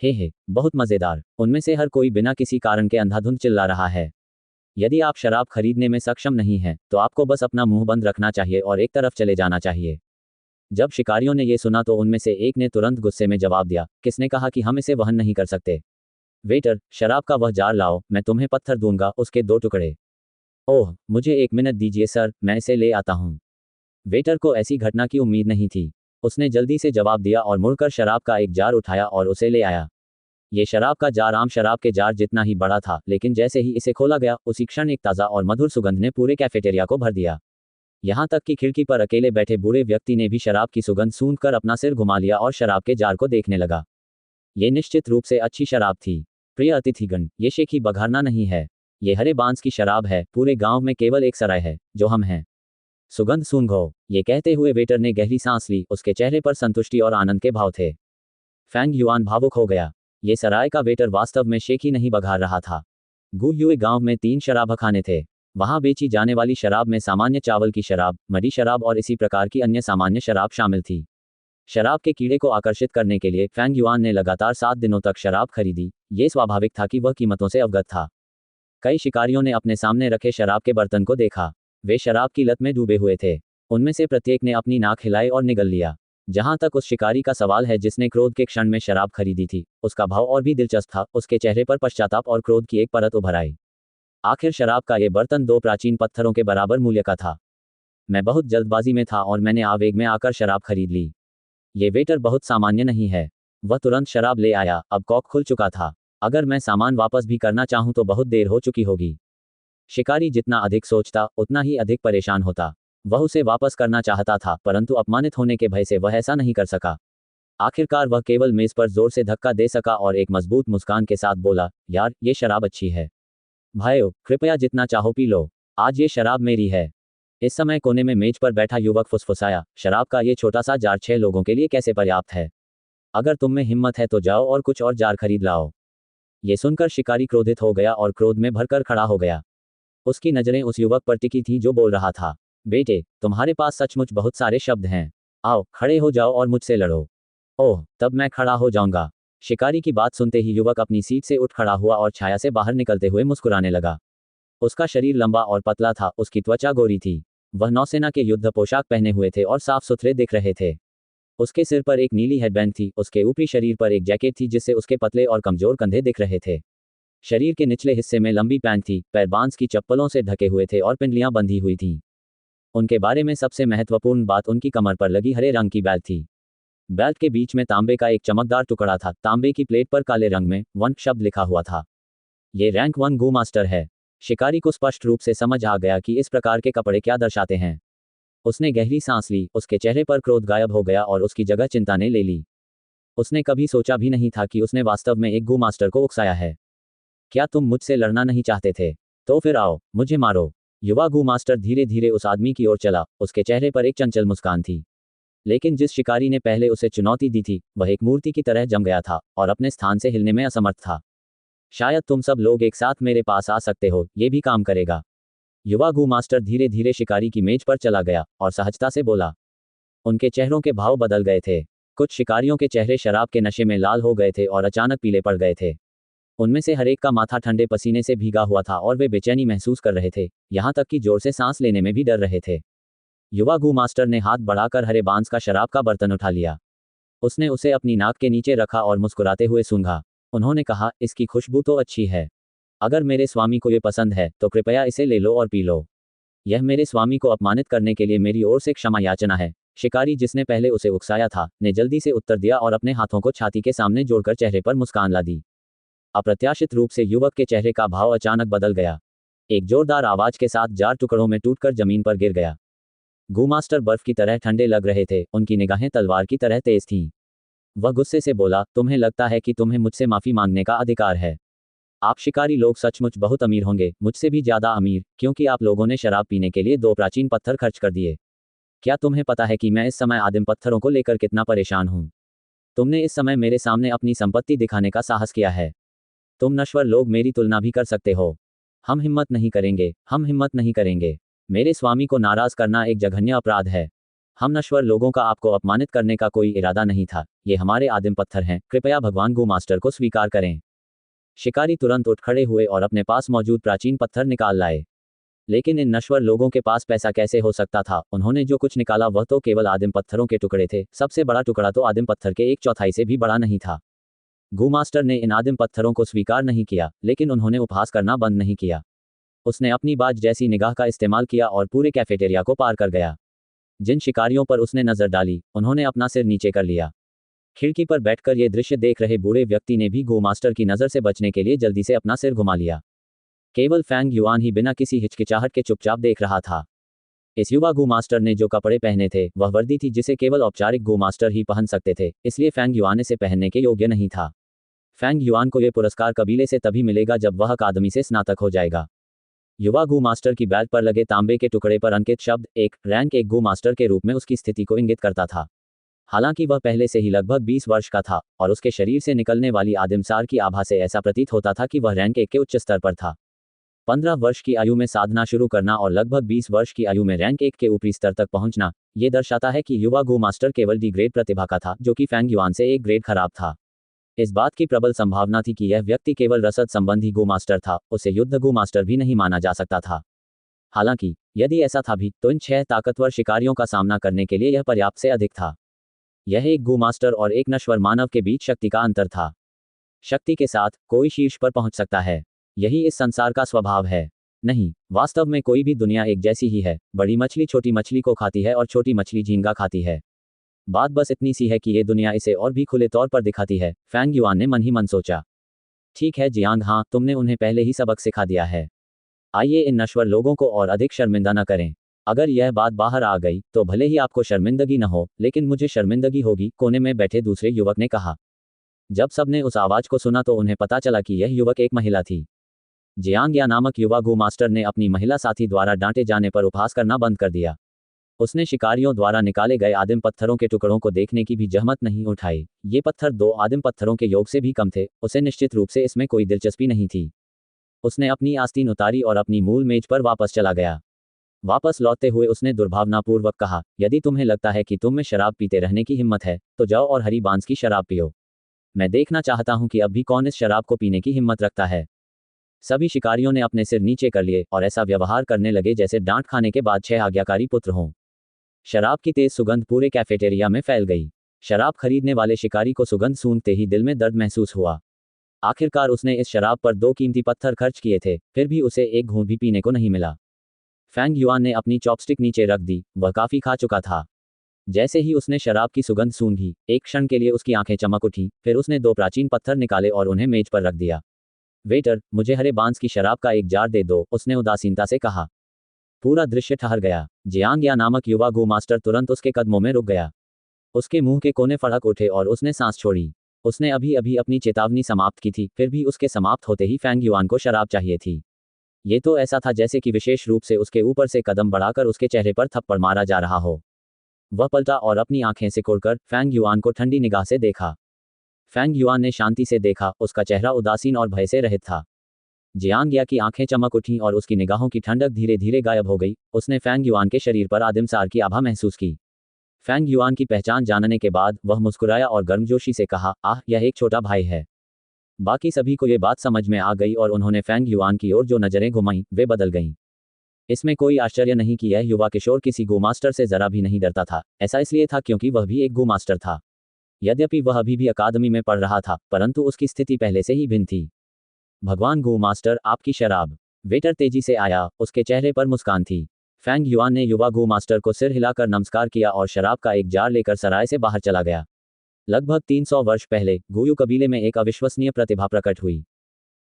हे, बहुत मजेदार। उनमें से हर कोई बिना किसी कारण के अंधाधुंध चिल्ला रहा है। यदि आप शराब खरीदने में सक्षम नहीं हैं, तो आपको बस अपना मुंह बंद रखना चाहिए और एक तरफ चले जाना चाहिए। जब शिकारियों ने यह सुना तो उनमें से एक ने तुरंत गुस्से में जवाब दिया, किसने कहा कि हम इसे वहन नहीं कर सकते? वेटर, शराब का वह जार लाओ, मैं तुम्हें पत्थर दूंगा, उसके 2 टुकड़े। ओह, मुझे 1 मिनट दीजिए सर, मैं इसे ले आता हूँ। वेटर को ऐसी घटना की उम्मीद नहीं थी। उसने जल्दी से जवाब दिया और मुड़कर शराब का एक जार उठाया और उसे ले आया। ये शराब का जार आम शराब के जार जितना ही बड़ा था, लेकिन जैसे ही इसे खोला गया, उसी क्षण एक ताज़ा और मधुर सुगंध ने पूरे कैफेटेरिया को भर दिया। यहाँ तक कि खिड़की पर अकेले बैठे बूढ़े व्यक्ति ने भी शराब की सुगंध सूंघकर अपना सिर घुमा लिया और शराब के जार को देखने लगा। ये निश्चित रूप से अच्छी शराब थी। प्रिय अतिथिगण, ये शेखी बघारना नहीं है। ये हरे बांस की शराब है। पूरे गांव में केवल एक सराय है, जो हम हैं। सुगंध सूंघो। ये कहते हुए वेटर ने गहरी सांस ली। उसके चेहरे पर संतुष्टि और आनंद के भाव थे। फैंग युआन भावुक हो गया। ये सराय का वेटर वास्तव में शेखी नहीं बघार रहा था। गुयुए गांव में 3 शराबखाने थे। वहां बेची जाने वाली शराब में सामान्य चावल की शराब, मडी शराब और इसी प्रकार की अन्य सामान्य शराब शामिल थी। शराब के कीड़े को आकर्षित करने के लिए फैंग युआन ने लगातार 7 दिनों तक शराब खरीदी। ये स्वाभाविक था कि वह कीमतों से अवगत था। कई शिकारियों ने अपने सामने रखे शराब के बर्तन को देखा। वे शराब की लत में डूबे हुए थे। उनमें से प्रत्येक ने अपनी नाक हिलाई और निगल लिया। जहां तक उस शिकारी का सवाल है जिसने क्रोध के क्षण में शराब खरीदी थी, उसका भाव और भी दिलचस्प था। उसके चेहरे पर पश्चाताप और क्रोध की एक परत उभर आई। आखिर शराब का ये बर्तन 2 प्राचीन पत्थरों के बराबर मूल्य का था। मैं बहुत जल्दबाजी में था और मैंने आवेग में आकर शराब खरीद ली। ये वेटर बहुत सामान्य नहीं है। वह तुरंत शराब ले आया। अब कॉक खुल चुका था। अगर मैं सामान वापस भी करना चाहूं तो बहुत देर हो चुकी होगी। शिकारी जितना अधिक सोचता उतना ही अधिक परेशान होता। वह उसे वापस करना चाहता था, परंतु अपमानित होने के भय से वह ऐसा नहीं कर सका। आखिरकार वह केवल मेज पर जोर से धक्का दे सका और एक मजबूत मुस्कान के साथ बोला, यार ये शराब अच्छी है। भाइयों, कृपया जितना चाहो पी लो। आज ये शराब मेरी है। इस समय कोने में मेज पर बैठा युवक फुसफुसाया, शराब का ये छोटा सा जार 6 लोगों के लिए कैसे पर्याप्त है। अगर तुम में हिम्मत है तो जाओ और कुछ और जार खरीद लाओ। ये सुनकर शिकारी क्रोधित हो गया और क्रोध में भरकर खड़ा हो गया। उसकी नजरें उस युवक पर टिकी थी जो बोल रहा था, बेटे तुम्हारे पास सचमुच बहुत सारे शब्द हैं। आओ खड़े हो जाओ और मुझसे लड़ो। ओह, तब मैं खड़ा हो जाऊंगा। शिकारी की बात सुनते ही युवक अपनी सीट से उठ खड़ा हुआ और छाया से बाहर निकलते हुए मुस्कुराने लगा। उसका शरीर लंबा और पतला था, उसकी त्वचा गोरी थी। वह नौसेना के युद्ध पोशाक पहने हुए थे और साफ सुथरे दिख रहे थे। उसके सिर पर एक नीली हेडबैंड थी। उसके ऊपरी शरीर पर एक जैकेट थी जिससे उसके पतले और कमजोर कंधे दिख रहे थे। शरीर के निचले हिस्से में लंबी पैंट थी, पैर बांस की चप्पलों से ढके हुए थे और पिंडलियां बंधी हुई थीं। उनके बारे में सबसे महत्वपूर्ण बात उनकी कमर पर लगी हरे रंग की बेल्ट थी। बेल्ट के बीच में तांबे का एक चमकदार टुकड़ा था। तांबे की प्लेट पर काले रंग में 1 शब्द लिखा हुआ था। ये रैंक 1 गू मास्टर है। शिकारी को स्पष्ट रूप से समझ आ गया कि इस प्रकार के कपड़े क्या दर्शाते हैं। उसने गहरी सांस ली। उसके चेहरे पर क्रोध गायब हो गया और उसकी जगह चिंता ने ले ली। उसने कभी सोचा भी नहीं था कि उसने वास्तव में एक गू मास्टर को उकसाया है। क्या तुम मुझसे लड़ना नहीं चाहते थे? तो फिर आओ, मुझे मारो। युवा गू मास्टर धीरे धीरे उस आदमी की ओर चला। उसके चेहरे पर एक चंचल मुस्कान थी। लेकिन जिस शिकारी ने पहले उसे चुनौती दी थी, वह एक मूर्ति की तरह जम गया था और अपने स्थान से हिलने में असमर्थ था। शायद तुम सब लोग एक साथ मेरे पास आ सकते हो, ये भी काम करेगा। युवा गू मास्टर धीरे धीरे शिकारी की मेज पर चला गया और सहजता से बोला। उनके चेहरों के भाव बदल गए थे। कुछ शिकारियों के चेहरे शराब के नशे में लाल हो गए थे और अचानक पीले पड़ गए थे। उनमें से हर एक का माथा ठंडे पसीने से भीगा हुआ था और वे बेचैनी महसूस कर रहे थे, यहाँ तक कि जोर से सांस लेने में भी डर रहे थे। युवा गू मास्टर ने हाथ बढ़ाकर हरे बांस का शराब का बर्तन उठा लिया। उसने उसे अपनी नाक के नीचे रखा और मुस्कुराते हुए सूंघा। उन्होंने कहा, इसकी खुशबू तो अच्छी है। अगर मेरे स्वामी को ये पसंद है तो कृपया इसे ले लो और पी लो। यह मेरे स्वामी को अपमानित करने के लिए मेरी ओर से क्षमा याचना है। शिकारी जिसने पहले उसे उकसाया था, ने जल्दी से उत्तर दिया और अपने हाथों को छाती के सामने जोड़कर चेहरे पर मुस्कान ला दी। अप्रत्याशित रूप से युवक के चेहरे का भाव अचानक बदल गया। एक जोरदार आवाज के साथ जार टुकड़ों में टूटकर जमीन पर गिर गया। गू मास्टर बर्फ की तरह ठंडे लग रहे थे। उनकी निगाहें तलवार की तरह तेज थीं। वह गुस्से से बोला, तुम्हें लगता है कि तुम्हें मुझसे माफी मांगने का अधिकार है? आप शिकारी लोग सचमुच बहुत अमीर होंगे, मुझसे भी ज्यादा अमीर, क्योंकि आप लोगों ने शराब पीने के लिए 2 प्राचीन पत्थर खर्च कर दिए। क्या तुम्हें पता है कि मैं इस समय आदिम पत्थरों को लेकर कितना परेशान हूं? तुमने इस समय मेरे सामने अपनी संपत्ति दिखाने का साहस किया है। तुम नश्वर लोग मेरी तुलना भी कर सकते हो। हम हिम्मत नहीं करेंगे, हम हिम्मत नहीं करेंगे। मेरे स्वामी को नाराज करना एक जघन्य अपराध है। हम नश्वर लोगों का आपको अपमानित करने का कोई इरादा नहीं था। ये हमारे आदिम पत्थर हैं, कृपया भगवान गू मास्टर को स्वीकार करें। शिकारी तुरंत उठ खड़े हुए और अपने पास मौजूद प्राचीन पत्थर निकाल लाए। लेकिन इन नश्वर लोगों के पास पैसा कैसे हो सकता था? उन्होंने जो कुछ निकाला वह तो केवल आदिम पत्थरों के टुकड़े थे। सबसे बड़ा टुकड़ा तो आदिम पत्थर के 1/4 से भी बड़ा नहीं था। गू मास्टर ने इन आदिम पत्थरों को स्वीकार नहीं किया, लेकिन उन्होंने उपहास करना बंद नहीं किया। उसने अपनी बाज जैसी निगाह का इस्तेमाल किया और पूरे कैफेटेरिया को पार कर गया। जिन शिकारियों पर उसने नजर डाली, उन्होंने अपना सिर नीचे कर लिया। खिड़की पर बैठकर ये दृश्य देख रहे बूढ़े व्यक्ति ने भी गू मास्टर की नजर से बचने के लिए जल्दी से अपना सिर घुमा लिया। केवल फैंग युआन ही बिना किसी हिचकिचाहट के चुपचाप देख रहा था। इस युवा गू मास्टर ने जो कपड़े पहने थे वह वर्दी थी जिसे केवल औपचारिक गू मास्टर ही पहन सकते थे, इसलिए फैंग युआन इसे पहनने के योग्य नहीं था। फैंग युआन को यह पुरस्कार कबीले से तभी मिलेगा जब वह अकादमी से स्नातक हो जाएगा। युवा गू मास्टर की बेल्ट पर लगे तांबे के टुकड़े पर अंकित शब्द एक रैंक 1 गू मास्टर के रूप में उसकी स्थिति को इंगित करता था। हालांकि वह पहले से ही लगभग 20 वर्ष का था और उसके शरीर से निकलने वाली आदिमसार की आभा से ऐसा प्रतीत होता था कि वह रैंक 1 के उच्च स्तर पर था। 15 वर्ष की आयु में साधना शुरू करना और लगभग 20 वर्ष की आयु में रैंक 1 के ऊपरी स्तर तक पहुंचना, ये दर्शाता है कि युवा गू मास्टर केवल डी ग्रेड प्रतिभा का था, जो कि फैंग युआन से 1 ग्रेड खराब था। इस बात की प्रबल संभावना थी कि यह व्यक्ति केवल रसद संबंधी गू मास्टर था, उसे युद्ध गू मास्टर भी नहीं माना जा सकता था। हालांकि यदि ऐसा था भी तो इन 6 ताकतवर शिकारियों का सामना करने के लिए यह पर्याप्त से अधिक था। यह एक गूमास्टर और एक नश्वर मानव के बीच शक्ति का अंतर था। शक्ति के साथ कोई शीर्ष पर पहुंच सकता है, यही इस संसार का स्वभाव है। नहीं, वास्तव में कोई भी दुनिया एक जैसी ही है। बड़ी मछली छोटी मछली को खाती है और छोटी मछली झींगा खाती है। बात बस इतनी सी है कि ये दुनिया इसे और भी खुले तौर पर दिखाती है, फैंग युआन ने मन ही मन सोचा। ठीक है जियांग, हाँ, तुमने उन्हें पहले ही सबक सिखा दिया है। आइए इन नश्वर लोगों को और अधिक शर्मिंदा न करें। अगर यह बात बाहर आ गई तो भले ही आपको शर्मिंदगी न हो, लेकिन मुझे शर्मिंदगी होगी, कोने में बैठे दूसरे युवक ने कहा। जब सबने उस आवाज को सुना तो उन्हें पता चला कि यह युवक एक महिला थी। जियांग या नामक युवा गो मास्टर ने अपनी महिला साथी द्वारा डांटे जाने पर उपहास करना बंद कर दिया। उसने शिकारियों द्वारा निकाले गए आदिम पत्थरों के टुकड़ों को देखने की भी जहमत नहीं उठाई। ये पत्थर 2 आदिम पत्थरों के योग से भी कम थे। उसे निश्चित रूप से इसमें कोई दिलचस्पी नहीं थी। उसने अपनी आस्तीन उतारी और अपनी मूल मेज पर वापस चला गया। वापस लौटते हुए उसने दुर्भावनापूर्वक कहा, यदि तुम्हें लगता है कि तुम में शराब पीते रहने की हिम्मत है तो जाओ और हरी बांस की शराब पियो। मैं देखना चाहता हूं कि अब भी कौन इस शराब को पीने की हिम्मत रखता है। सभी शिकारियों ने अपने सिर नीचे कर लिए और ऐसा व्यवहार करने लगे जैसे डांट खाने के बाद 6 आज्ञाकारी पुत्र हों। शराब की तेज सुगंध पूरे कैफेटेरिया में फैल गई। शराब खरीदने वाले शिकारी को सुगंध सूंघते ही दिल में दर्द महसूस हुआ। आखिरकार उसने इस शराब पर 2 कीमती पत्थर खर्च किए थे, फिर भी उसे एक घूंट भी पीने को नहीं मिला। फैंग युआन ने अपनी चॉपस्टिक नीचे रख दी, वह काफी खा चुका था। जैसे ही उसने शराब की सुगंध सूंघी, एक क्षण के लिए उसकी आंखें चमक उठीं, फिर उसने 2 प्राचीन पत्थर निकाले और उन्हें मेज पर रख दिया। वेटर, मुझे हरे बांस की शराब का एक जार दे दो, उसने उदासीनता से कहा। पूरा दृश्य ठहर गया। जियांग या नामक युवा गो मास्टर तुरंत उसके कदमों में रुक गया। उसके मुंह के कोने फड़क उठे और उसने सांस छोड़ी। उसने अभी अभी अपनी चेतावनी समाप्त की थी, फिर भी उसके समाप्त होते ही फैंग युआन को शराब चाहिए थी। ये तो ऐसा था जैसे कि विशेष रूप से उसके ऊपर से कदम बढ़ाकर उसके चेहरे पर थप्पड़ मारा जा रहा हो। वह पलटा और अपनी आंखें सिकोड़कर फैंग युआन को ठंडी निगाह से देखा। फैंग युआन ने शांति से देखा, उसका चेहरा उदासीन और भय से रहित था। जियांग या की आंखें चमक उठीं और उसकी निगाहों की ठंडक धीरे धीरे गायब हो गई। उसने फैंग युआन के शरीर पर आदिमसार की आभा महसूस की। फैंग युआन की पहचान जानने के बाद वह मुस्कुराया और गर्मजोशी से कहा, आह, यह एक छोटा भाई है। बाकी सभी को ये बात समझ में आ गई और उन्होंने फैंग युआन की ओर जो नजरें घुमाईं, वे बदल गईं। इसमें कोई आश्चर्य नहीं कि यह युवा किशोर किसी गोमास्टर से जरा भी नहीं डरता था। ऐसा इसलिए था क्योंकि वह भी एक गोमास्टर था। यद्यपि वह अभी भी अकादमी में पढ़ रहा था, परंतु उसकी स्थिति पहले से ही भिन्न थी। भगवान गो मास्टर, आपकी शराब। वेटर तेजी से आया, उसके चेहरे पर मुस्कान थी। फैंग युआन ने युवा गो मास्टर को सिर हिलाकर नमस्कार किया और शराब का एक जार लेकर सराय से बाहर चला गया। लगभग 300 वर्ष पहले गुयू कबीले में एक अविश्वसनीय प्रतिभा प्रकट हुई।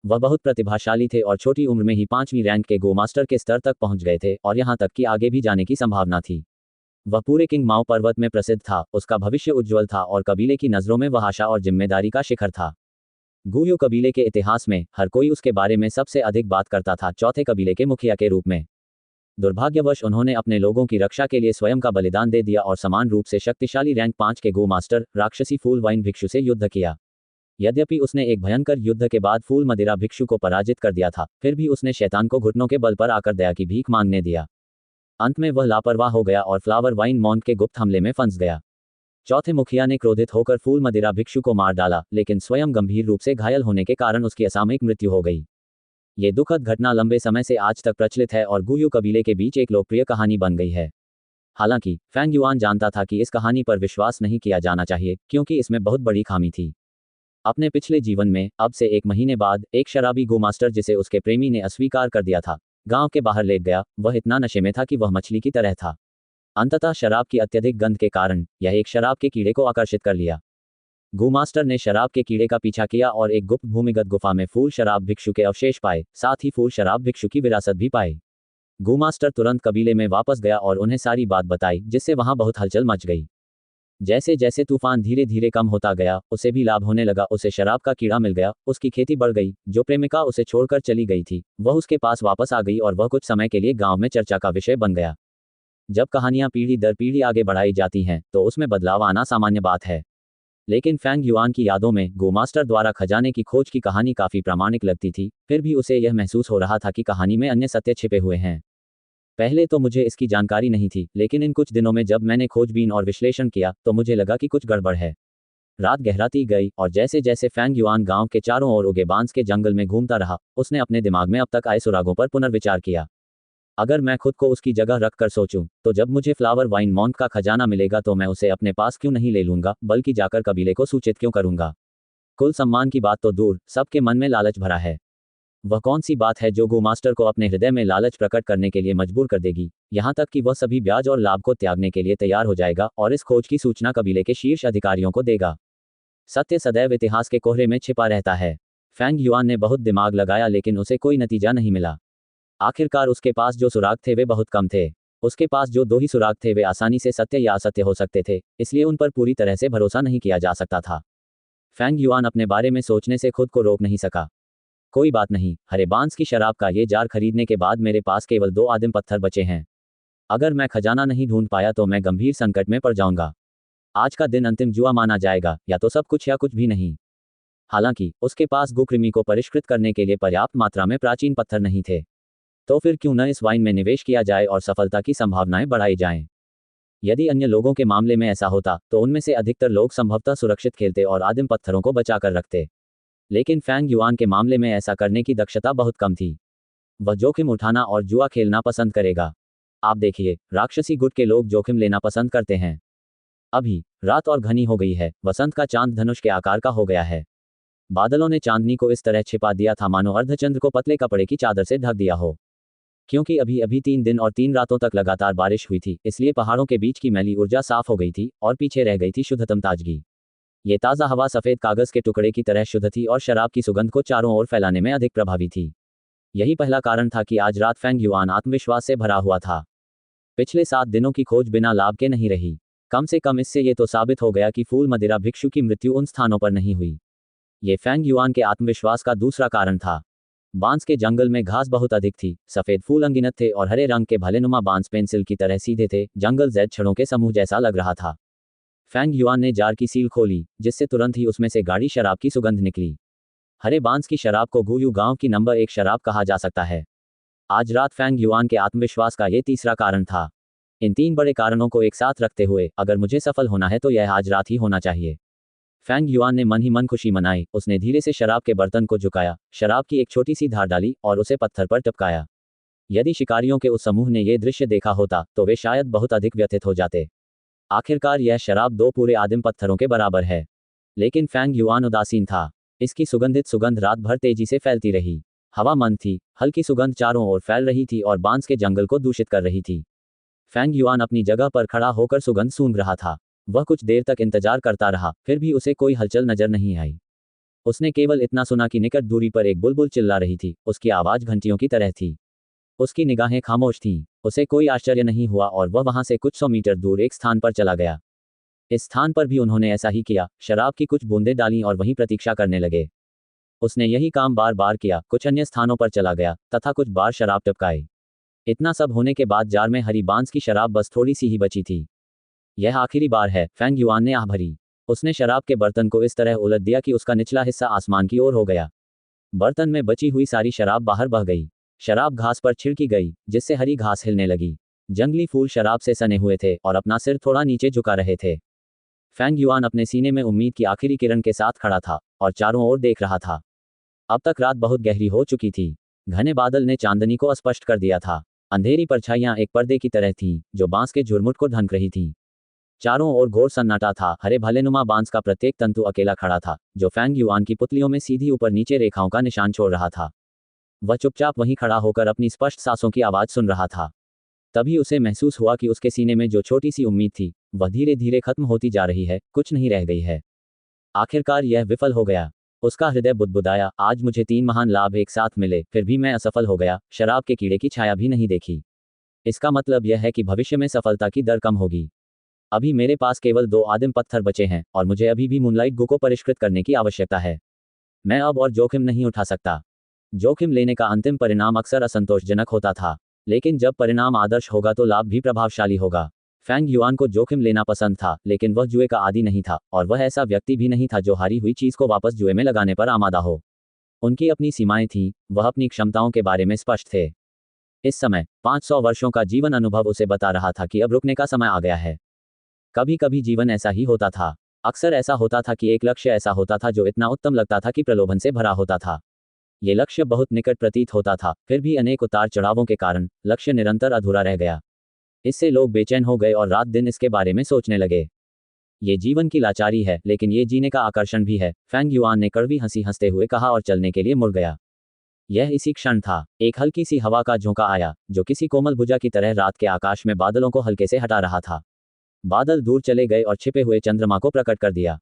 वह बहुत प्रतिभाशाली थे और छोटी उम्र में ही 5वीं रैंक के गो मास्टर के स्तर तक पहुंच गए थे और यहां तक कि आगे भी जाने की संभावना थी। वह पूरे किंग माओ पर्वत में प्रसिद्ध था, उसका भविष्य उज्ज्वल था और कबीले की नजरों में वह आशा और जिम्मेदारी का शिखर था। गुयू कबीले के इतिहास में हर कोई उसके बारे में सबसे अधिक बात करता था, चौथे कबीले के मुखिया के रूप में। दुर्भाग्यवश उन्होंने अपने लोगों की रक्षा के लिए स्वयं का बलिदान दे दिया और समान रूप से शक्तिशाली रैंक 5 के गो मास्टर राक्षसी फूल वाइन भिक्षु से युद्ध किया। यद्यपि उसने एक भयंकर युद्ध के बाद फूल मदिरा भिक्षु को पराजित कर दिया था, फिर भी उसने शैतान को घुटनों के बल पर आकर दया की भीख मांगने दिया। अंत में वह लापरवाह हो गया और फ्लावर वाइन मॉन्ट के गुप्त हमले में फंस गया। चौथे मुखिया ने क्रोधित होकर फूल मदिरा भिक्षु को मार डाला, लेकिन स्वयं गंभीर रूप से घायल होने के कारण उसकी असामयिक मृत्यु हो गई। ये दुखद घटना लंबे समय से आज तक प्रचलित है और गुयू कबीले के बीच एक लोकप्रिय कहानी बन गई है। हालांकि फैंग युआन जानता था कि इस कहानी पर विश्वास नहीं किया जाना चाहिए, क्योंकि इसमें बहुत बड़ी खामी थी। अपने पिछले जीवन में अब से 1 महीने बाद एक शराबी गोमास्टर जिसे उसके प्रेमी ने अस्वीकार कर दिया था, गांव के बाहर लेट गया। वह इतना नशे में था कि वह मछली की तरह था। अंततः शराब की अत्यधिक गंध के कारण यह एक शराब के कीड़े को आकर्षित कर लिया। गोमास्टर ने शराब के कीड़े का पीछा किया और एक गुप्त भूमिगत गुफा में फूल शराब भिक्षु के अवशेष पाए, साथ ही फूल शराब भिक्षु की विरासत भी पाई। गोमास्टर तुरंत कबीले में वापस गया और उन्हें सारी बात बताई, जिससे वहां बहुत हलचल मच गई। जैसे जैसे तूफान धीरे धीरे कम होता गया, उसे भी लाभ होने लगा। उसे शराब का कीड़ा मिल गया, उसकी खेती बढ़ गई। जो प्रेमिका उसे छोड़कर चली गई थी, वह उसके पास वापस आ गई और वह कुछ समय के लिए गांव में चर्चा का विषय बन गया। जब कहानियां पीढ़ी दर पीढ़ी आगे बढ़ाई जाती हैं, तो उसमें बदलाव आना सामान्य बात है। लेकिन फैंग युआन की यादों में गोमास्टर द्वारा खजाने की खोज की कहानी काफी प्रामाणिक लगती थी। फिर भी उसे यह महसूस हो रहा था कि कहानी में अन्य सत्य छिपे हुए हैं। पहले तो मुझे इसकी जानकारी नहीं थी, लेकिन इन कुछ दिनों में जब मैंने खोजबीन और विश्लेषण किया तो मुझे लगा कि कुछ गड़बड़ है। रात गहराती गई और जैसे जैसे फैंग युआन गांव के चारों ओर उगे बांस के जंगल में घूमता रहा, उसने अपने दिमाग में अब तक आए सुरागों पर पुनर्विचार किया। अगर मैं खुद को उसकी जगह रख कर सोचूं, तो जब मुझे फ्लावर वाइन मॉन्ट का खजाना मिलेगा तो मैं उसे अपने पास क्यों नहीं ले लूंगा, बल्कि जाकर कबीले को सूचित क्यों करूंगा। कुल सम्मान की बात तो दूर, सबके मन में लालच भरा है। वह कौन सी बात है जो गो मास्टर को अपने हृदय में लालच प्रकट करने के लिए मजबूर कर देगी, यहाँ तक कि वह सभी ब्याज और लाभ को त्यागने के लिए तैयार हो जाएगा और इस खोज की सूचना कबीले के शीर्ष अधिकारियों को देगा। सत्य सदैव इतिहास के कोहरे में छिपा रहता है। फैंग युआन ने बहुत दिमाग लगाया लेकिन उसे कोई नतीजा नहीं मिला। आखिरकार उसके पास जो सुराग थे वे बहुत कम थे। उसके पास जो दो ही सुराग थे वे आसानी से सत्य या असत्य हो सकते थे, इसलिए उन पर पूरी तरह से भरोसा नहीं किया जा सकता था। फैंग युआन अपने बारे में सोचने से खुद को रोक नहीं सका। कोई बात नहीं, हरे बांस की शराब का ये जार खरीदने के बाद मेरे पास केवल 2 आदिम पत्थर बचे हैं। अगर मैं खजाना नहीं ढूंढ पाया तो मैं गंभीर संकट में पड़ जाऊंगा। आज का दिन अंतिम जुआ माना जाएगा, या तो सब कुछ या कुछ भी नहीं। हालांकि उसके पास गुकृमि को परिष्कृत करने के लिए पर्याप्त मात्रा में प्राचीन पत्थर नहीं थे। तो फिर क्यों न इस वाइन में निवेश किया जाए और सफलता की संभावनाएं बढ़ाई जाएं। यदि अन्य लोगों के मामले में ऐसा होता तो उनमें से अधिकतर लोग संभवतः सुरक्षित खेलते और आदिम पत्थरों को बचाकर रखते। लेकिन फैंग युआन के मामले में ऐसा करने की दक्षता बहुत कम थी। वह जोखिम उठाना और जुआ खेलना पसंद करेगा। आप देखिए, राक्षसी गुट के लोग जोखिम लेना पसंद करते हैं। अभी रात और घनी हो गई है। वसंत का चांद धनुष के आकार का हो गया है। बादलों ने चांदनी को इस तरह छिपा दिया था मानो अर्धचंद्र को पतले कपड़े की चादर से ढक दिया हो। क्योंकि अभी अभी 3 दिन और 3 रातों तक लगातार बारिश हुई थी, इसलिए पहाड़ों के बीच की मैली ऊर्जा साफ हो गई थी और पीछे रह गई थी शुद्धतम ताजगी। ये ताज़ा हवा सफ़ेद कागज़ के टुकड़े की तरह शुद्ध थी और शराब की सुगंध को चारों ओर फैलाने में अधिक प्रभावी थी। यही पहला कारण था कि आज रात फैंग युआन आत्मविश्वास से भरा हुआ था। पिछले 7 दिनों की खोज बिना लाभ के नहीं रही। कम से कम इससे ये तो साबित हो गया कि फूल मदिरा भिक्षु की मृत्यु उन स्थानों पर नहीं हुई। ये फैंग युआन के आत्मविश्वास का दूसरा कारण था। बांस के जंगल में घास बहुत अधिक थी, सफ़ेद फूल अनगिनत थे और हरे रंग के भलेनुमा बांस पेंसिल की तरह सीधे थे। जंगल जैद छड़ों के समूह जैसा लग रहा था। फैंग युआन ने जार की सील खोली, जिससे तुरंत ही उसमें से गाढ़ी शराब की सुगंध निकली। हरे बांस की शराब को गुयू गांव की नंबर 1 शराब कहा जा सकता है। आज रात फैंग युआन के आत्मविश्वास का ये तीसरा कारण था। इन 3 बड़े कारणों को एक साथ रखते हुए अगर मुझे सफल होना है तो यह आज रात ही होना चाहिए। फैंग युआन ने मन ही मन खुशी मनाई। उसने धीरे से शराब के बर्तन को झुकाया, शराब की एक छोटी सी धार डाली और उसे पत्थर पर टपकाया। यदि शिकारियों के उस समूह ने यह दृश्य देखा होता तो वे शायद बहुत अधिक व्यथित हो जाते। आखिरकार यह शराब 2 पूरे आदिम पत्थरों के बराबर है। लेकिन फैंग युआन उदासीन था। इसकी सुगंधित सुगंध रात भर तेजी से फैलती रही। हवा मंद थी, हल्की सुगंध चारों ओर फैल रही थी और बांस के जंगल को दूषित कर रही थी। फैंग युआन अपनी जगह पर खड़ा होकर सुगंध सूंघ रहा था। वह कुछ देर तक इंतजार करता रहा, फिर भी उसे कोई हलचल नजर नहीं आई। उसने केवल इतना सुना कि निकट दूरी पर एक बुलबुल चिल्ला रही थी। उसकी आवाज घंटियों की तरह थी। उसकी निगाहें खामोश थीं। उसे कोई आश्चर्य नहीं हुआ और वह वहां से कुछ 100 मीटर दूर एक स्थान पर चला गया। इस स्थान पर भी उन्होंने ऐसा ही किया। शराब की कुछ बूंदें डालीं और वहीं प्रतीक्षा करने लगे। उसने यही काम बार बार किया। कुछ अन्य स्थानों पर चला गया तथा कुछ बार शराब टपकाई। इतना सब होने के बाद जार में हरी बांस की शराब बस थोड़ी सी ही बची थी। यह आखिरी बार है, फैंग युआन ने आह भरी। उसने शराब के बर्तन को इस तरह उलट दिया कि उसका निचला हिस्सा आसमान की ओर हो गया। बर्तन में बची हुई सारी शराब बाहर बह गई। शराब घास पर छिड़की गई, जिससे हरी घास हिलने लगी। जंगली फूल शराब से सने हुए थे और अपना सिर थोड़ा नीचे झुका रहे थे। फैंग युआन अपने सीने में उम्मीद की आखिरी किरण के साथ खड़ा था और चारों ओर देख रहा था। अब तक रात बहुत गहरी हो चुकी थी। घने बादल ने चांदनी को अस्पष्ट कर दिया था। अंधेरी परछाइयां एक पर्दे की तरह थीं, जो बांस के झुरमुट को ढंक रही थीं। चारों ओर घोर सन्नाटा था। हरे भलेनुमा बांस का प्रत्येक तंतु अकेला खड़ा था, जो फैंग युआन की पुतलियों में सीधी ऊपर नीचे रेखाओं का निशान छोड़ रहा था। वह चुपचाप वहीं खड़ा होकर अपनी स्पष्ट सांसों की आवाज सुन रहा था। तभी उसे महसूस हुआ कि उसके सीने में जो छोटी सी उम्मीद थी, वह धीरे धीरे खत्म होती जा रही है। कुछ नहीं रह गई है। आखिरकार यह विफल हो गया। उसका हृदय बुदबुदाया, आज मुझे 3 महान लाभ एक साथ मिले, फिर भी मैं असफल हो गया। शराब के कीड़े की छाया भी नहीं देखी। इसका मतलब यह है कि भविष्य में सफलता की दर कम होगी। अभी मेरे पास केवल 2 आदिम पत्थर बचे हैं और मुझे अभी भी मूनलाइट गु को परिष्कृत करने की आवश्यकता है। मैं अब और जोखिम नहीं उठा सकता। जोखिम लेने का अंतिम परिणाम अक्सर असंतोषजनक होता था, लेकिन जब परिणाम आदर्श होगा तो लाभ भी प्रभावशाली होगा। फैंग युआन को जोखिम लेना पसंद था, लेकिन वह जुए का आदी नहीं था और वह ऐसा व्यक्ति भी नहीं था जो हारी हुई चीज को वापस जुए में लगाने पर आमादा हो। उनकी अपनी सीमाएं थीं, वह अपनी क्षमताओं के बारे में स्पष्ट थे। इस समय 500 वर्षों का जीवन अनुभव उसे बता रहा था कि अब रुकने का समय आ गया है। कभी कभी जीवन ऐसा ही होता था। अक्सर ऐसा होता था कि एक लक्ष्य ऐसा होता था जो इतना उत्तम लगता था कि प्रलोभन से भरा होता था। ये लक्ष्य बहुत निकट प्रतीत होता था, फिर भी अनेक उतार चढ़ावों के कारण लक्ष्य निरंतर अधूरा रह गया। इससे लोग बेचैन हो गए और रात दिन इसके बारे में सोचने लगे। ये जीवन की लाचारी है, लेकिन ये जीने का आकर्षण भी है, फेंग युआन ने कड़वी हंसी हंसते हुए कहा और चलने के लिए मुड़ गया। यह इसी क्षण था। एक हल्की सी हवा का झोंका आया, जो किसी कोमल भुजा की तरह रात के आकाश में बादलों को हल्के से हटा रहा था। बादल दूर चले गए और छिपे हुए चंद्रमा को प्रकट कर दिया।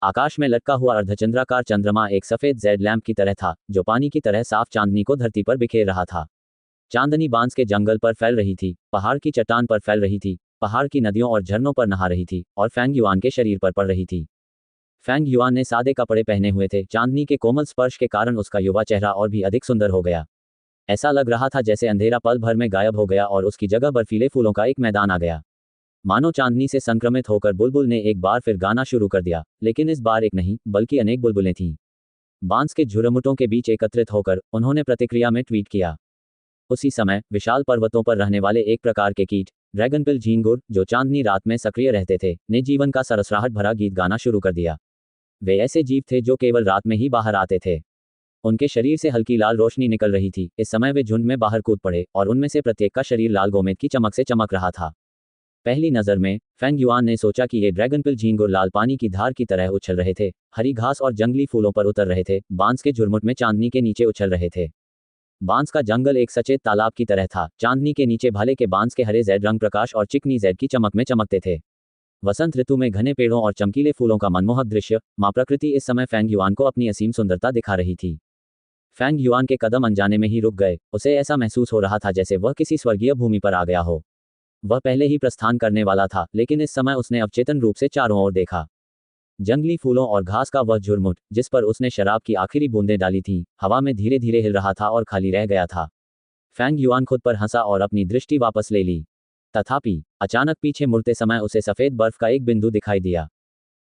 आकाश में लटका हुआ अर्धचंद्राकार चंद्रमा एक सफेद जेड लैंप की तरह था, जो पानी की तरह साफ चांदनी को धरती पर बिखेर रहा था। चांदनी बांस के जंगल पर फैल रही थी, पहाड़ की चट्टान पर फैल रही थी, पहाड़ की नदियों और झरनों पर नहा रही थी, और फेंग युआन के शरीर पर पड़ रही थी। फेंग युआन ने सादे कपड़े पहने हुए थे। चांदनी के कोमल स्पर्श के कारण उसका युवा चेहरा और भी अधिक सुंदर हो गया। ऐसा लग रहा था जैसे अंधेरा पल भर में गायब हो गया और उसकी जगह बर्फीले फूलों का एक मैदान आ गया। मानो चांदनी से संक्रमित होकर बुलबुल ने एक बार फिर गाना शुरू कर दिया, लेकिन इस बार एक नहीं बल्कि अनेक बुलबुलें थीं। बांस के झुरमुटों के बीच एकत्रित होकर उन्होंने प्रतिक्रिया में ट्वीट किया। उसी समय विशाल पर्वतों पर रहने वाले एक प्रकार के कीट, ड्रैगनबिल झींगुर, जो चांदनी रात में सक्रिय रहते थे, ने जीवन का सरसराहट भरा गीत गाना शुरू कर दिया। वे ऐसे जीव थे जो केवल रात में ही बाहर आते थे। उनके शरीर से हल्की लाल रोशनी निकल रही थी। इस समय वे झुंड में बाहर कूद पड़े और उनमें से प्रत्येक का शरीर लाल गोमेद की चमक से चमक रहा था। पहली नज़र में फेंग युआन ने सोचा कि ये ड्रैगनबिल झींगुर लाल पानी की धार की तरह उछल रहे थे, हरी घास और जंगली फूलों पर उतर रहे थे, बांस के झुरमुट में चांदनी के नीचे उछल रहे थे। बांस का जंगल एक सचेत तालाब की तरह था। चांदनी के नीचे भाले के बांस के हरे जेड रंग प्रकाश और चिकनी जेड की चमक में चमकते थे। वसंत ऋतु में घने पेड़ों और चमकीले फूलों का मनमोहक दृश्य। माँ प्रकृति इस समय फेंग युआन को अपनी असीम सुंदरता दिखा रही थी। फेंग युआन के कदम अनजाने में ही रुक गए। उसे ऐसा महसूस हो रहा था जैसे वह किसी स्वर्गीय भूमि पर आ गया हो। वह पहले ही प्रस्थान करने वाला था, लेकिन इस समय उसने अवचेतन रूप से चारों ओर देखा। जंगली फूलों और घास का वह झुरमुट, जिस पर उसने शराब की आखिरी बूंदें डाली थीं, हवा में धीरे धीरे हिल रहा था और खाली रह गया था। फेंग युआन खुद पर हंसा और अपनी दृष्टि वापस ले ली। तथापि अचानक पीछे मुड़ते समय उसे सफेद बर्फ का एक बिंदु दिखाई दिया।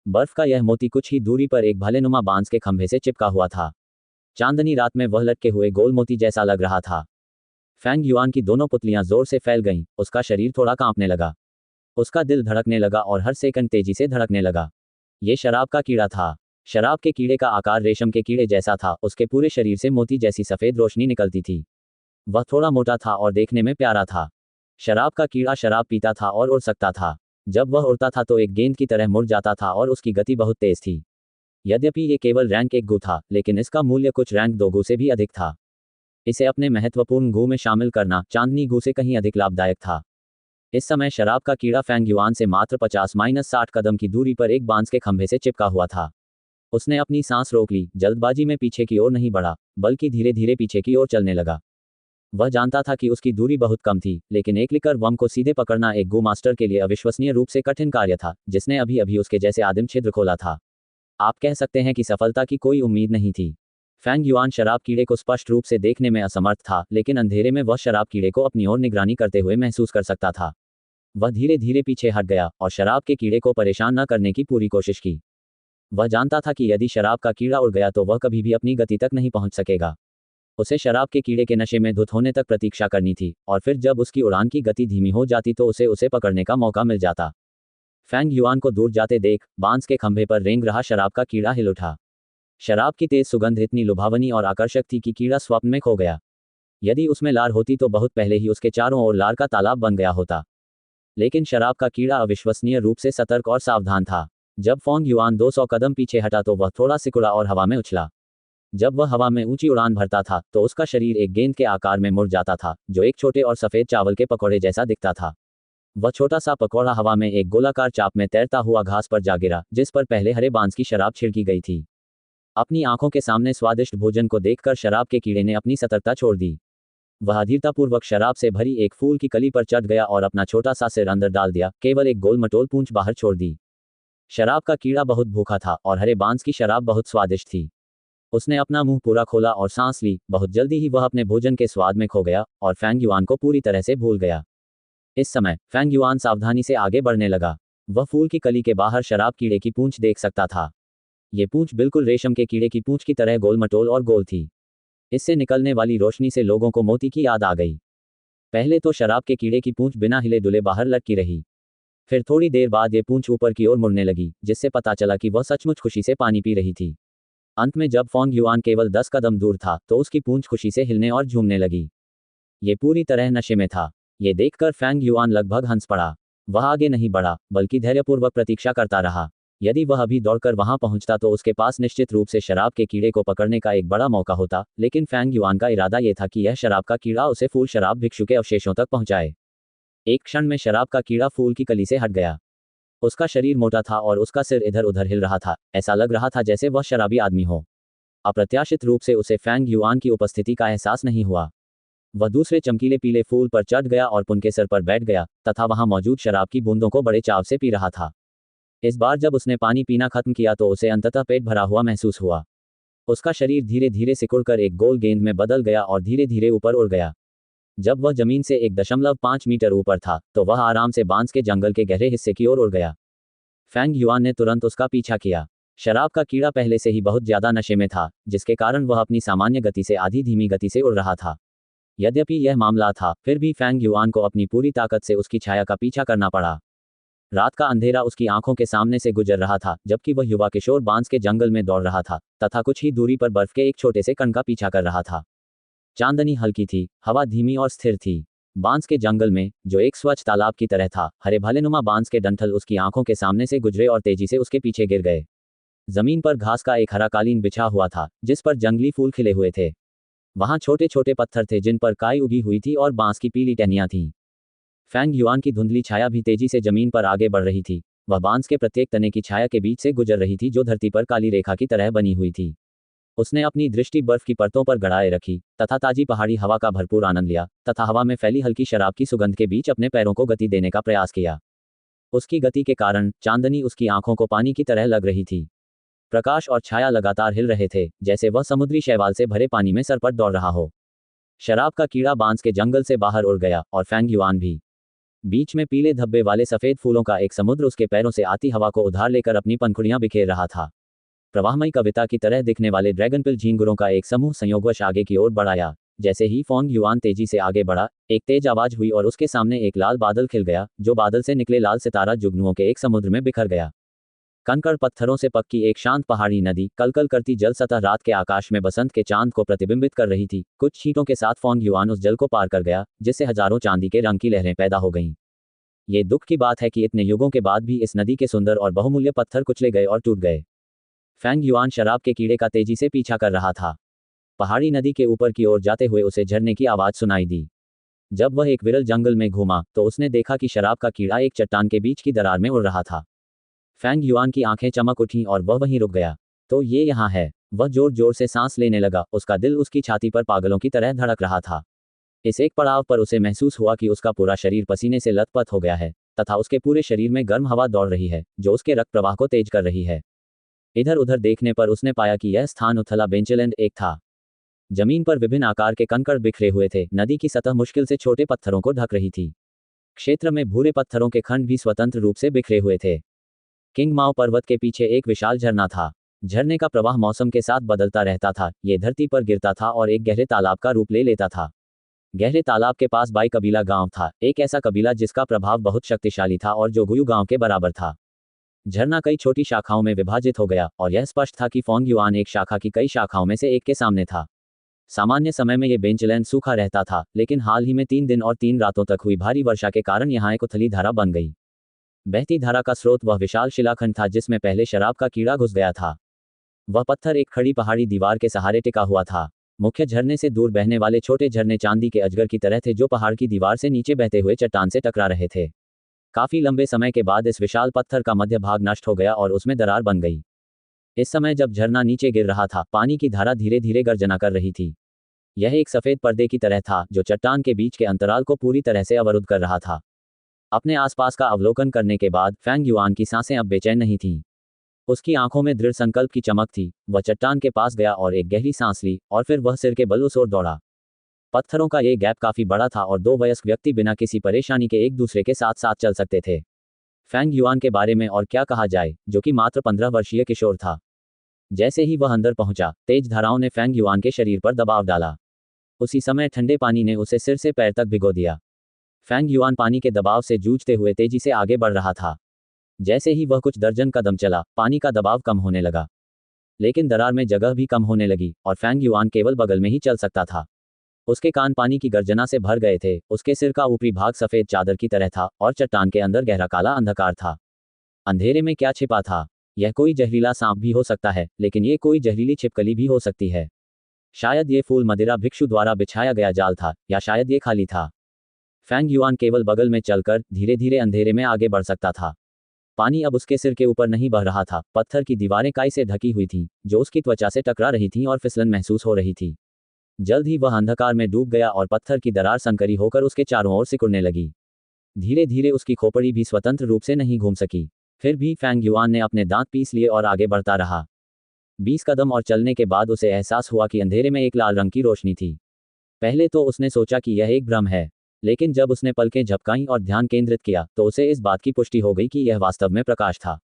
बर्फ का यह मोती कुछ ही दूरी पर एक भालेनुमा बांस के खंभे से चिपका हुआ था। चांदनी रात में वह लटके हुए गोल मोती जैसा लग रहा था। फेंग युआन की दोनों पुतलियां जोर से फैल गईं। उसका शरीर थोड़ा कांपने लगा। उसका दिल धड़कने लगा और हर सेकंड तेजी से धड़कने लगा। ये शराब का कीड़ा था। शराब के कीड़े का आकार रेशम के कीड़े जैसा था। उसके पूरे शरीर से मोती जैसी सफेद रोशनी निकलती थी। वह थोड़ा मोटा था और देखने में प्यारा था। शराब का कीड़ा शराब पीता था और उड़ सकता था। जब वह उड़ता था तो एक गेंद की तरह मुड़ जाता था और उसकी गति बहुत तेज थी। यद्यपि ये केवल रैंक 1 गू था, लेकिन इसका मूल्य कुछ रैंक 2 गू से भी अधिक था। इसे अपने महत्वपूर्ण गू में शामिल करना चांदनी गू से कहीं अधिक लाभदायक था। इस समय शराब का कीड़ा फेंग युआन से मात्र 50-60 कदम की दूरी पर एक बांस के खंभे से चिपका हुआ था। उसने अपनी सांस रोक ली, जल्दबाजी में पीछे की ओर नहीं बढ़ा, बल्कि धीरे धीरे पीछे की ओर चलने लगा। वह जानता था कि उसकी दूरी बहुत कम थी, लेकिन एक लिकर वर्म को सीधे पकड़ना एक गू मास्टर के लिए अविश्वसनीय रूप से कठिन कार्य था, जिसने अभी अभी उसके जैसे आदिम छिद्र खोला था। आप कह सकते हैं कि सफलता की कोई उम्मीद नहीं थी। फेंग युआन शराब कीड़े को स्पष्ट रूप से देखने में असमर्थ था, लेकिन अंधेरे में वह शराब कीड़े को अपनी ओर निगरानी करते हुए महसूस कर सकता था। वह धीरे धीरे पीछे हट गया और शराब के कीड़े को परेशान न करने की पूरी कोशिश की। वह जानता था कि यदि शराब का कीड़ा उड़ गया तो वह कभी भी अपनी गति तक नहीं पहुंच सकेगा। उसे शराब के कीड़े के नशे में धुत होने तक प्रतीक्षा करनी थी, और फिर जब उसकी उड़ान की गति धीमी हो जाती तो उसे पकड़ने का मौका मिल जाता। फेंग युआन को दूर जाते देख बांस के खंभे पर रेंग रहा शराब का कीड़ा हिल उठा। शराब की तेज सुगंध इतनी लुभावनी और आकर्षक थी कि कीड़ा स्वप्न में खो गया। यदि उसमें लार होती तो बहुत पहले ही उसके चारों ओर लार का तालाब बन गया होता। लेकिन शराब का कीड़ा अविश्वसनीय रूप से सतर्क और सावधान था। जब फेंग युआन 200 कदम पीछे हटा तो वह थोड़ा सिकुड़ा और हवा में उछला। जब वह हवा में ऊंची उड़ान भरता था तो उसका शरीर एक गेंद के आकार में मुड़ जाता था, जो एक छोटे और सफेद चावल के पकौड़े जैसा दिखता था। वह छोटा सा पकौड़ा हवा में एक गोलाकार चाप में तैरता हुआ घास पर जा गिरा, जिस पर पहले हरे बांस की शराब छिड़की गई थी। अपनी आंखों के सामने स्वादिष्ट भोजन को देखकर शराब के कीड़े ने अपनी सतर्कता छोड़ दी। वह अधीरतापूर्वक शराब से भरी एक फूल की कली पर चढ़ गया और अपना छोटा सा सिर अंदर डाल दिया, केवल एक गोल मटोल पूंछ बाहर छोड़ दी। शराब का कीड़ा बहुत भूखा था और हरे बांस की शराब बहुत स्वादिष्ट थी। उसने अपना मुंह पूरा खोला और सांस ली। बहुत जल्दी ही वह अपने भोजन के स्वाद में खो गया और फेंग युआन को पूरी तरह से भूल गया। इस समय फेंग युआन सावधानी से आगे बढ़ने लगा। वह फूल की कली के बाहर शराब कीड़े की पूंछ देख सकता था। ये पूंछ बिल्कुल रेशम के कीड़े की पूंछ की तरह गोल मटोल और गोल थी। इससे निकलने वाली रोशनी से लोगों को मोती की याद आ गई। पहले तो शराब के कीड़े की पूंछ बिना हिले डुले बाहर लटकी रही। फिर थोड़ी देर बाद ये पूंछ ऊपर की ओर मुड़ने लगी, जिससे पता चला कि वह सचमुच खुशी से पानी पी रही थी। अंत में जब फोंग युआन केवल 10 कदम दूर था तो उसकी पूंछ खुशी से हिलने और झूमने लगी। ये पूरी तरह नशे में था। ये देखकर फेंग युआन लगभग हंस पड़ा। वह आगे नहीं बढ़ा, बल्कि धैर्यपूर्वक प्रतीक्षा करता रहा। यदि वह अभी दौड़कर वहां पहुंचता तो उसके पास निश्चित रूप से शराब के कीड़े को पकड़ने का एक बड़ा मौका होता, लेकिन फेंग युआन का इरादा यह था कि यह शराब का कीड़ा उसे फूल शराब भिक्षु के अवशेषों तक पहुंचाए। एक क्षण में शराब का कीड़ा फूल की कली से हट गया। उसका शरीर मोटा था और उसका सिर इधर उधर हिल रहा था, ऐसा लग रहा था जैसे वह शराबी आदमी हो। अप्रत्याशित रूप से उसे फेंग युआन की उपस्थिति का एहसास नहीं हुआ। वह दूसरे चमकीले पीले फूल पर चढ़ गया और पुन के सिर पर बैठ गया तथा वहां मौजूद शराब की बूंदों को बड़े चाव से पी रहा था। इस बार जब उसने पानी पीना खत्म किया तो उसे अंततः पेट भरा हुआ महसूस हुआ। उसका शरीर धीरे धीरे सिकुड़कर एक गोल गेंद में बदल गया और धीरे धीरे ऊपर उड़ गया। जब वह जमीन से 1.5 मीटर ऊपर था तो वह आराम से बांस के जंगल के गहरे हिस्से की ओर उड़ गया। फेंग युआन ने तुरंत उसका पीछा किया। शराब का कीड़ा पहले से ही बहुत ज्यादा नशे में था, जिसके कारण वह अपनी सामान्य गति से आधी धीमी गति से उड़ रहा था। यद्यपि यह मामला था, फिर भी फेंग युआन को अपनी पूरी ताकत से उसकी छाया का पीछा करना पड़ा। रात का अंधेरा उसकी आंखों के सामने से गुजर रहा था, जबकि वह युवा किशोर बांस के जंगल में दौड़ रहा था तथा कुछ ही दूरी पर बर्फ के एक छोटे से कण का पीछा कर रहा था। चांदनी हल्की थी, हवा धीमी और स्थिर थी। बांस के जंगल में, जो एक स्वच्छ तालाब की तरह था, हरे भलेनुमा बांस के डंठल उसकी आंखों के सामने से गुजरे और तेजी से उसके पीछे गिर गए। जमीन पर घास का एक हरा कालीन बिछा हुआ था, जिस पर जंगली फूल खिले हुए थे। वहां छोटे छोटे पत्थर थे जिन पर काई उगी हुई थी और बांस की पीली टहनियां थीं। फेंग युआन की धुंधली छाया भी तेजी से जमीन पर आगे बढ़ रही थी। वह बांस के प्रत्येक तने की छाया के बीच से गुजर रही थी, जो धरती पर काली रेखा की तरह बनी हुई थी। उसने अपनी दृष्टि बर्फ की परतों पर गड़ाए रखी तथा ताजी पहाड़ी हवा का भरपूर आनंद लिया तथा हवा में फैली हल्की शराब की सुगंध के बीच अपने पैरों को गति देने का प्रयास किया। उसकी गति के कारण चांदनी उसकी आंखों को पानी की तरह लग रही थी। प्रकाश और छाया लगातार हिल रहे थे, जैसे वह समुद्री शैवाल से भरे पानी में सरपट दौड़ रहा हो। शराब का कीड़ा बांस के जंगल से बाहर उड़ गया और फेंग युआन भी। बीच में पीले धब्बे वाले सफेद फूलों का एक समुद्र उसके पैरों से आती हवा को उधार लेकर अपनी पंखुड़ियां बिखेर रहा था। प्रवाहमयी कविता की तरह दिखने वाले ड्रैगनपिल झींगुरों का एक समूह संयोगवश आगे की ओर बढ़ाया। जैसे ही फेंग युआन तेजी से आगे बढ़ा, एक तेज आवाज हुई और उसके सामने एक लाल बादल खिल गया, जो बादल से निकले लाल सितारा जुगनुओं के एक समुद्र में बिखर गया। कंकड़ पत्थरों से पक्की एक शांत पहाड़ी नदी कलकल करती जल सतह रात के आकाश में बसंत के चांद को प्रतिबिंबित कर रही थी। कुछ छींटों के साथ फेंग युआन उस जल को पार कर गया, जिससे हजारों चांदी के रंग की लहरें पैदा हो गईं। ये दुख की बात है कि इतने युगों के बाद भी इस नदी के सुंदर और बहुमूल्य पत्थर कुचले गए और टूट गए। फेंग युआन शराब के कीड़े का तेजी से पीछा कर रहा था। पहाड़ी नदी के ऊपर की ओर जाते हुए उसे झरने की आवाज सुनाई दी। जब वह एक विरल जंगल में घूमा तो उसने देखा कि शराब का कीड़ा एक चट्टान के बीच की दरार में उड़ रहा था। फेंग युआन की आंखें चमक उठीं और वह वहीं रुक गया। तो ये यहाँ है। वह जोर जोर से सांस लेने लगा, उसका दिल उसकी छाती पर पागलों की तरह धड़क रहा था। इस एक पड़ाव पर उसे महसूस हुआ कि उसका पूरा शरीर पसीने से लथपथ हो गया है तथा उसके पूरे शरीर में गर्म हवा दौड़ रही है, जो उसके रक्त प्रवाह को तेज कर रही है। इधर उधर देखने पर उसने पाया कि यह स्थान उथला बेंचलैंड एक था। जमीन पर विभिन्न आकार के कंकड़ बिखरे हुए थे। नदी की सतह मुश्किल से छोटे पत्थरों को ढक रही थी। क्षेत्र में भूरे पत्थरों के खंड भी स्वतंत्र रूप से बिखरे हुए थे। किंग माओ पर्वत के पीछे एक विशाल झरना था। झरने का प्रवाह मौसम के साथ बदलता रहता था, ये धरती पर गिरता था और एक गहरे तालाब का रूप ले लेता था। गहरे तालाब के पास बाई कबीला गांव था, एक ऐसा कबीला जिसका प्रभाव बहुत शक्तिशाली था और जो गुयू गांव के बराबर था। झरना कई छोटी शाखाओं में विभाजित हो गया और यह स्पष्ट था कि फेंग युआन एक शाखा की कई शाखाओं में से एक के सामने था। सामान्य समय में ये बेंचलैंड सूखा रहता था, लेकिन हाल ही में 3 दिन और 3 रातों तक हुई भारी वर्षा के कारण यहाँ एक उथली धारा बन गई। बहती धारा का स्रोत वह विशाल शिलाखंड था जिसमें पहले शराब का कीड़ा घुस गया था। वह पत्थर एक खड़ी पहाड़ी दीवार के सहारे टिका हुआ था। मुख्य झरने से दूर बहने वाले छोटे झरने चांदी के अजगर की तरह थे, जो पहाड़ की दीवार से नीचे बहते हुए चट्टान से टकरा रहे थे। काफी लंबे समय के बाद इस विशाल पत्थर का मध्य भाग नष्ट हो गया और उसमें दरार बन गई। इस समय जब झरना नीचे गिर रहा था, पानी की धारा धीरे धीरे गर्जना कर रही थी। यह एक सफेद पर्दे की तरह था जो चट्टान के बीच के अंतराल को पूरी तरह से अवरुद्ध कर रहा था। अपने आसपास का अवलोकन करने के बाद फेंग युआन की सांसें अब बेचैन नहीं थीं। उसकी आंखों में दृढ़ संकल्प की चमक थी। वह चट्टान के पास गया और एक गहरी सांस ली और फिर वह सिर के बल उस ओर दौड़ा। पत्थरों का ये गैप काफी बड़ा था और 2 वयस्क व्यक्ति बिना किसी परेशानी के एक दूसरे के साथ साथ चल सकते थे। फेंग युआन के बारे में और क्या कहा जाए, जो कि मात्र 15 वर्षीय किशोर था। जैसे ही वह अंदर पहुंचा, तेज धाराओं ने फेंग युआन के शरीर पर दबाव डाला। उसी समय ठंडे पानी ने उसे सिर से पैर तक भिगो दिया। फेंग युआन पानी के दबाव से जूझते हुए तेजी से आगे बढ़ रहा था। जैसे ही वह कुछ दर्जन कदम चला, पानी का दबाव कम होने लगा। लेकिन दरार में जगह भी कम होने लगी और फैंग युआन केवल बगल में ही चल सकता था। उसके कान पानी की गर्जना से भर गए थे, उसके सिर का ऊपरी भाग सफेद चादर की तरह था और चट्टान के अंदर गहरा काला अंधकार था। अंधेरे में क्या छिपा था? यह कोई जहरीला सांप भी हो सकता है, लेकिन ये कोई जहरीली छिपकली भी हो सकती है। शायद ये फूल मदिरा भिक्षु द्वारा बिछाया गया जाल था, या शायद ये खाली था। फैंग युआन केवल बगल में चलकर धीरे धीरे अंधेरे में आगे बढ़ सकता था। पानी अब उसके सिर के ऊपर नहीं बह रहा था, पत्थर की दीवारें काई से ढकी हुई थीं, जो उसकी त्वचा से टकरा रही थीं और फिसलन महसूस हो रही थी। जल्द ही वह अंधकार में डूब गया और पत्थर की दरार संकरी होकर उसके चारों ओर सिकुड़ने लगी। धीरे धीरे उसकी खोपड़ी भी स्वतंत्र रूप से नहीं घूम सकी। फिर भी फैंग युआन ने अपने दांत पीस लिए और आगे बढ़ता रहा। 20 कदम और चलने के बाद उसे एहसास हुआ कि अंधेरे में एक लाल रंग की रोशनी थी। पहले तो उसने सोचा कि यह एक भ्रम है, लेकिन जब उसने पलकें झपकाईं और ध्यान केंद्रित किया तो उसे इस बात की पुष्टि हो गई कि यह वास्तव में प्रकाश था।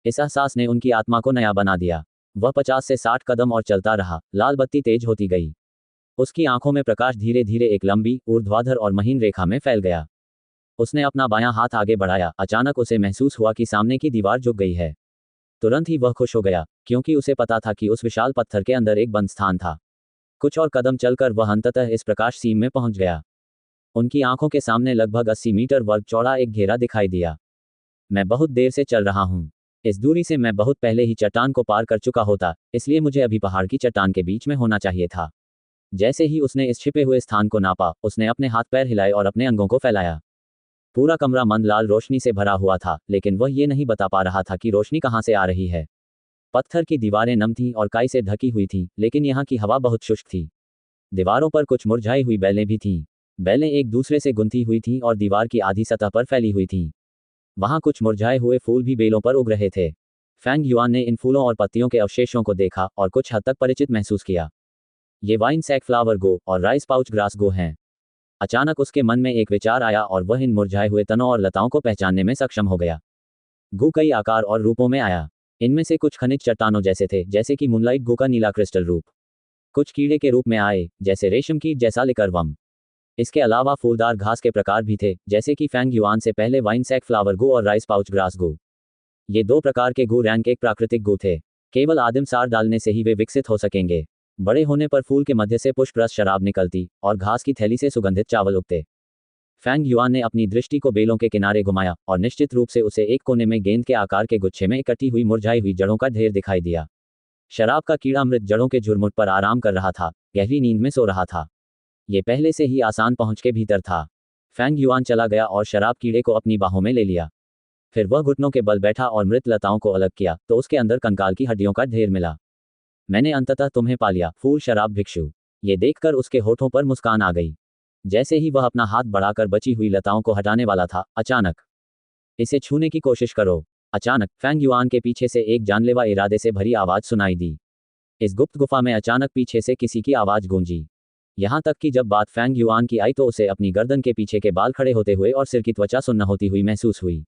इस एहसास ने उनकी आत्मा को नया बना दिया। वह 50 से 60 कदम और चलता रहा। लाल बत्ती तेज होती गई। उसकी आंखों में प्रकाश धीरे धीरे एक लंबी, ऊर्ध्वाधर और महीन रेखा में फैल गया। उसने अपना बायां हाथ आगे बढ़ाया। अचानक उसे महसूस हुआ कि सामने की दीवार झुक गई है। तुरंत ही वह खुश हो गया, क्योंकि उसे पता था कि उस विशाल पत्थर के अंदर एक बंद स्थान था। कुछ और कदम चलकर वह अंततः इस प्रकाश सीम में पहुंच गया। उनकी आंखों के सामने लगभग 80 मीटर वर्ग चौड़ा एक घेरा दिखाई दिया। मैं बहुत देर से चल रहा हूं। इस दूरी से मैं बहुत पहले ही चट्टान को पार कर चुका होता, इसलिए मुझे अभी पहाड़ की चट्टान के बीच में होना चाहिए था। जैसे ही उसने इस छिपे हुए स्थान को नापा, उसने अपने हाथ पैर हिलाए और अपने अंगों को फैलाया। पूरा कमरा मंद लाल रोशनी से भरा हुआ था, लेकिन वह ये नहीं बता पा रहा था कि रोशनी कहां से आ रही है। पत्थर की दीवारें नम थीं और काई से ढकी हुई थीं, लेकिन यहाँ की हवा बहुत शुष्क थी। दीवारों पर कुछ मुरझाई हुई बेलें भी थीं। बेलें एक दूसरे से गुंथी हुई थीं और दीवार की आधी सतह पर फैली हुई थीं। वहां कुछ मुरझाए हुए फूल भी बेलों पर उग रहे थे। फैंग युआन ने इन फूलों और पत्तियों के अवशेषों को देखा और कुछ हद तक परिचित महसूस किया। ये वाइन सैक फ्लावर गो और राइस पाउच ग्रास गो हैं। अचानक उसके मन में एक विचार आया और वह इन मुरझाए हुए तनों और लताओं को पहचानने में सक्षम हो गया। गू कई आकार और रूपों में आया। इनमें से कुछ खनिज चट्टानों जैसे थे, जैसे कि मूनलाइट गू का नीला क्रिस्टल रूप। कुछ कीड़े के रूप में आए, जैसे रेशम कीट जैसा लिकरवर्म। इसके अलावा फूलदार घास के प्रकार भी थे, जैसे कि फैंग युआन से पहले वाइन सैक फ्लावर गू और राइस पाउच ग्रास गू। ये दो प्रकार के गू रैंक एक प्राकृतिक गू थे। केवल आदिम सार डालने से ही वे विकसित हो सकेंगे। बड़े होने पर फूल के मध्य से पुष्प रस शराब निकलती और घास की थैली से सुगंधित चावल उगते। फैंग युआन ने अपनी दृष्टि को बेलों के किनारे घुमाया और निश्चित रूप से उसे एक कोने में गेंद के आकार के गुच्छे में इकट्ठी हुई मुरझाई हुई जड़ों का ढेर दिखाई दिया। शराब का कीड़ा मृत जड़ों के झुरमुट पर आराम कर रहा था, गहरी नींद में सो रहा था। ये पहले से ही आसान पहुंच के भीतर था। फैंग युआन चला गया और शराब कीड़े को अपनी बाहों में ले लिया। फिर वह घुटनों के बल बैठा और मृत लताओं को अलग किया तो उसके अंदर कंकाल की हड्डियों का ढेर मिला। मैंने अंततः तुम्हें पा लिया, फूल शराब भिक्षु। ये देखकर उसके होठों पर मुस्कान आ गई। जैसे ही वह अपना हाथ बढ़ाकर बची हुई लताओं को हटाने वाला था, अचानक इसे छूने की कोशिश करो। अचानक फैंग युआन के पीछे से एक जानलेवा इरादे से भरी आवाज सुनाई दी। इस गुप्त गुफा में अचानक पीछे से किसी की आवाज गूंजी। यहां तक कि जब बात फैंग युआन की आई तो उसे अपनी गर्दन के पीछे के बाल खड़े होते हुए और सिर की त्वचा सुन्न होती हुई महसूस हुई।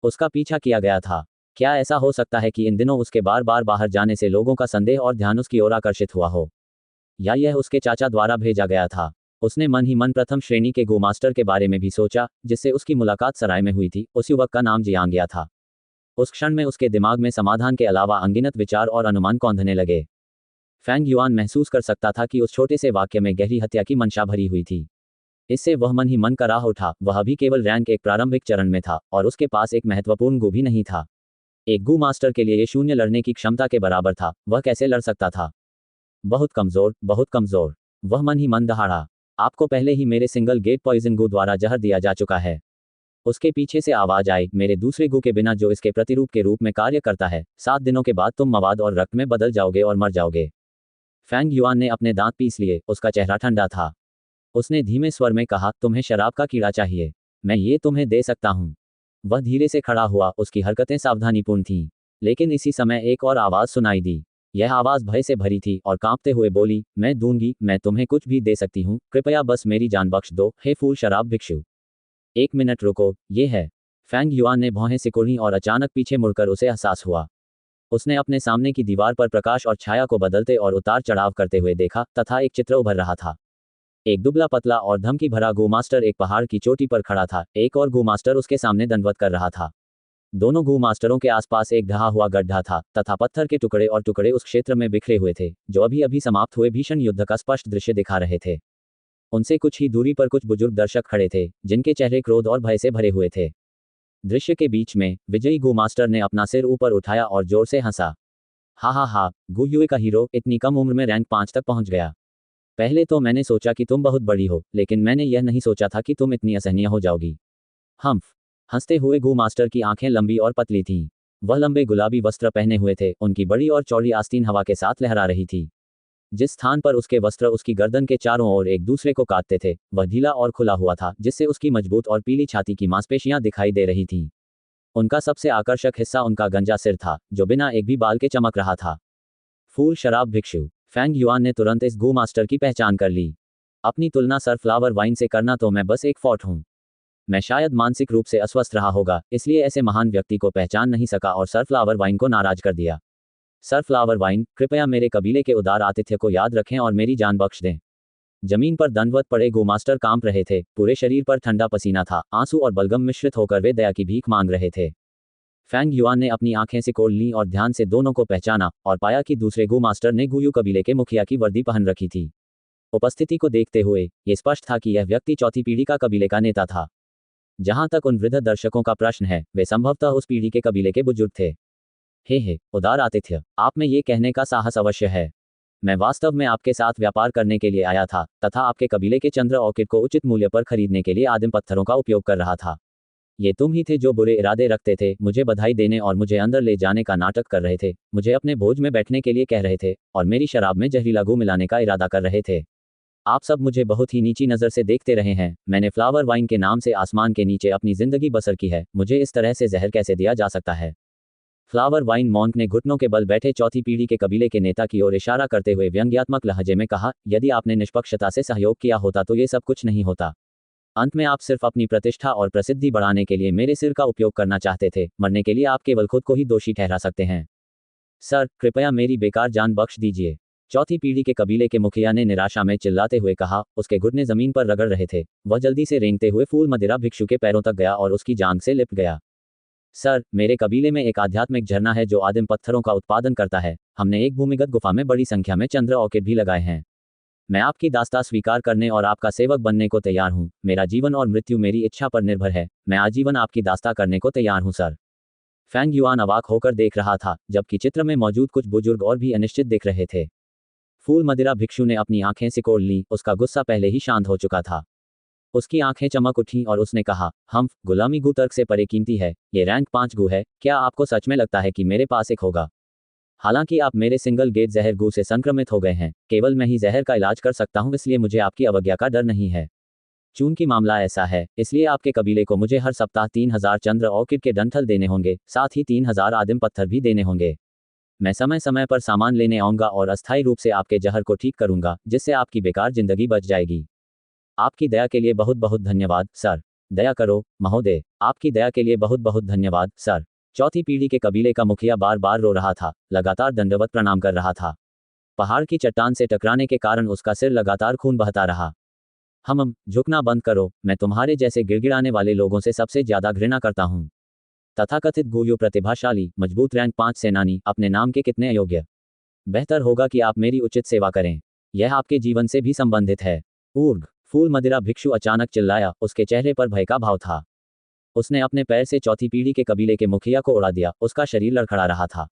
उसका पीछा किया गया था। क्या ऐसा हो सकता है कि इन दिनों उसके बार बार बाहर जाने से लोगों का संदेह और ध्यान उसकी ओर आकर्षित हुआ हो, या यह उसके चाचा द्वारा भेजा गया था? उसने मन ही मन प्रथम श्रेणी के गो मास्टर के बारे में भी सोचा, जिससे उसकी मुलाकात सराय में हुई थी। उस युवक का नाम जियांगिया था। उस क्षण में उसके दिमाग में समाधान के अलावा अनगिनत विचार और अनुमान कौंधने लगे। फैंग युआन महसूस कर सकता था कि उस छोटे से वाक्य में गहरी हत्या की मंशा भरी हुई थी। इससे वह मन ही मन का राह उठा। वह अभी केवल रैंक एक प्रारंभिक चरण में था और उसके पास एक महत्वपूर्ण गो भी नहीं था। एक गू मास्टर के लिए ये शून्य लड़ने की क्षमता के बराबर था। वह कैसे लड़ सकता था? बहुत कमजोर, बहुत कमजोर। वह मन ही मन दहाड़ा। आपको पहले ही मेरे सिंगल गेट पॉइजन गू द्वारा जहर दिया जा चुका है। उसके पीछे से आवाज आई, मेरे दूसरे गू के बिना जो इसके प्रतिरूप के रूप में कार्य करता है। 7 दिनों के बाद तुम मवाद और रक्त में बदल जाओगे और मर जाओगे। फैंग युआन ने अपने दांत पीस लिए। उसका चेहरा ठंडा था। उसने धीमे स्वर में कहा, तुम्हें शराब का कीड़ा चाहिए? मैं ये तुम्हें दे सकता हूं। वह धीरे से खड़ा हुआ। उसकी हरकतें सावधानीपूर्ण थीं। लेकिन इसी समय एक और आवाज सुनाई दी। यह आवाज भय से भरी थी और कांपते हुए बोली, मैं दूंगी, मैं तुम्हें कुछ भी दे सकती हूँ, कृपया बस मेरी जान बख्श दो, हे फूल शराब भिक्षु। 1 मिनट रुको, ये है। फैंग युआन ने भौहें सिकुड़ी और अचानक पीछे मुड़कर उसे एहसास हुआ। उसने अपने सामने की दीवार पर प्रकाश और छाया को बदलते और उतार चढ़ाव करते हुए देखा, तथा एक चित्र उभर रहा था। एक दुबला पतला और धमकी भरा गो मास्टर एक पहाड़ की चोटी पर खड़ा था। एक और गो मास्टर उसके सामने दंडवत कर रहा था। दोनों गू मास्टरों के आसपास एक ढहा हुआ गड्ढा था तथा पत्थर के टुकड़े और टुकड़े उस क्षेत्र में बिखरे हुए थे जो अभी अभी समाप्त हुए भीषण युद्ध का स्पष्ट दृश्य दिखा रहे थे। उनसे कुछ ही दूरी पर कुछ बुजुर्ग दर्शक खड़े थे जिनके चेहरे क्रोध और भय से भरे हुए थे। दृश्य के बीच में विजयी गू मास्टर ने अपना सिर ऊपर उठाया और जोर से हंसा। हा हा हा, गू युए का हीरो इतनी कम उम्र में रैंक 5 तक पहुंच गया। पहले तो मैंने सोचा कि तुम बहुत बड़ी हो, लेकिन मैंने यह नहीं सोचा था कि तुम इतनी असहनीय हो जाओगी। हम्फ। हंसते हुए गू मास्टर की आंखें लंबी और पतली थीं। वह लंबे गुलाबी वस्त्र पहने हुए थे, उनकी बड़ी और चौड़ी आस्तीन हवा के साथ लहरा रही थी। जिस स्थान पर उसके वस्त्र उसकी गर्दन के चारों ओर एक दूसरे को काटते थे वह ढीला और खुला हुआ था, जिससे उसकी मजबूत और पीली छाती की मांसपेशियां दिखाई दे रही थीं। उनका सबसे आकर्षक हिस्सा उनका गंजा सिर था जो बिना एक भी बाल के चमक रहा था। फूल शराब भिक्षु। फैंग युआन ने तुरंत इस गू मास्टर की पहचान कर ली। अपनी तुलना सर फ्लावर वाइन से करना तो मैं बस एक फॉट हूँ। मैं शायद मानसिक रूप से अस्वस्थ रहा होगा, इसलिए ऐसे महान व्यक्ति को पहचान नहीं सका और सर फ्लावर वाइन को नाराज कर दिया। सर फ्लावर वाइन, कृपया मेरे कबीले के उदार आतिथ्य को याद रखें और मेरी जान बख्श दें। जमीन पर दंडवत पड़े गो मास्टर कांप रहे थे, पूरे शरीर पर ठंडा पसीना था, आंसू और बलगम मिश्रित होकर वे दया की भीख मांग रहे थे। फैंग युआन ने अपनी आंखें सिकोड़ लीं और ध्यान से दोनों को पहचाना और पाया कि दूसरे गो मास्टर ने गुयू कबीले के मुखिया की वर्दी पहन रखी थी। उपस्थिति को देखते हुए ये स्पष्ट था कि यह व्यक्ति चौथी पीढ़ी का कबीले का नेता था। जहां तक उन वृद्ध दर्शकों का प्रश्न है, वे संभवतः उस पीढ़ी के कबीले के बुजुर्ग थे। हे, उदार आतिथ्य, आप में ये कहने का साहस अवश्य है। मैं वास्तव में आपके साथ व्यापार करने के लिए आया था तथा आपके कबीले के चंद्र ऑर्किड को उचित मूल्य पर खरीदने के लिए आदिम पत्थरों का उपयोग कर रहा था। ये तुम ही थे जो बुरे इरादे रखते थे, मुझे बधाई देने और मुझे अंदर ले जाने का नाटक कर रहे थे, मुझे अपने भोज में बैठने के लिए कह रहे थे और मेरी शराब में जहरीला गू मिलाने का इरादा कर रहे थे। आप सब मुझे बहुत ही नीची नज़र से देखते रहे हैं। मैंने फ्लावर वाइन के नाम से आसमान के नीचे अपनी जिंदगी बसर की है, मुझे इस तरह से जहर कैसे दिया जा सकता है। फ्लावर वाइन मॉन्क ने घुटनों के बल बैठे चौथी पीढ़ी के कबीले के नेता की ओर इशारा करते हुए व्यंग्यात्मक लहजे में कहा, यदि आपने निष्पक्षता से सहयोग किया होता तो ये सब कुछ नहीं होता। अंत में आप सिर्फ अपनी प्रतिष्ठा और प्रसिद्धि बढ़ाने के लिए मेरे सिर का उपयोग करना चाहते थे। मरने के लिए आप केवल खुद को ही दोषी ठहरा सकते हैं। सर, कृपया मेरी बेकार जान बख्श दीजिए। चौथी पीढ़ी के कबीले के मुखिया ने निराशा में चिल्लाते हुए कहा। उसके घुटने जमीन पर रगड़ रहे थे। वह जल्दी से रेंगते हुए फूल मदिरा भिक्षु के पैरों तक गया और उसकी जांघ से लिपट गया। सर, मेरे कबीले में एक आध्यात्मिक झरना है जो आदिम पत्थरों का उत्पादन करता है। हमने एक भूमिगत गुफा में बड़ी संख्या में चंद्र ऑर्किड भी लगाए हैं। मैं आपकी दास्तां स्वीकार करने और आपका सेवक बनने को तैयार हूँ। मेरा जीवन और मृत्यु मेरी इच्छा पर निर्भर है। मैं आजीवन आपकी दास्तां करने को तैयार हूँ सर। फैंग युआन अवाक होकर देख रहा था, जबकि चित्र में मौजूद कुछ बुजुर्ग और भी अनिश्चित दिख रहे थे। फूल मदिरा भिक्षु ने अपनी आंखें सिकोड़ लीं, उसका गुस्सा पहले ही शांत हो चुका था। उसकी आंखें चमक उठीं और उसने कहा, हम गुलामी गू तर्क से परे कीमती है। ये रैंक 5 गू है। क्या आपको सच में लगता है कि मेरे पास एक होगा? हालांकि आप मेरे सिंगल गेट जहर गू से संक्रमित हो गए हैं, केवल मैं ही जहर का इलाज कर सकता हूं, इसलिए मुझे आपकी अवज्ञा का डर नहीं है। चूंकि मामला ऐसा है, इसलिए आपके कबीले को मुझे हर सप्ताह 3000 चंद्र ऑर्किड के डंठल देने होंगे, साथ ही 3000 आदिम पत्थर भी देने होंगे। मैं समय समय पर सामान लेने आऊंगा और अस्थायी रूप से आपके जहर को ठीक करूंगा, जिससे आपकी बेकार जिंदगी बच जाएगी। आपकी दया के लिए बहुत बहुत धन्यवाद सर। दया करो महोदय। आपकी दया के लिए बहुत बहुत धन्यवाद सर। चौथी पीढ़ी के कबीले का मुखिया बार बार रो रहा था, लगातार दंडवत प्रणाम कर रहा था। पहाड़ की चट्टान से टकराने के कारण उसका सिर लगातार खून बहता रहा। हम झुकना बंद करो। मैं तुम्हारे जैसे गिड़गिड़ाने वाले लोगों से सबसे ज्यादा घृणा करता हूँ। तथाकथित गुयु प्रतिभाशाली मजबूत रैंक 5 सेनानी अपने नाम के कितने अयोग्य। बेहतर होगा कि आप मेरी उचित सेवा करें। यह आपके जीवन से भी संबंधित है। ऊर्ग। फूल मदिरा भिक्षु अचानक चिल्लाया, उसके चेहरे पर भय का भाव था। उसने अपने पैर से चौथी पीढ़ी के कबीले के मुखिया को उड़ा दिया। उसका शरीर लड़खड़ा रहा था।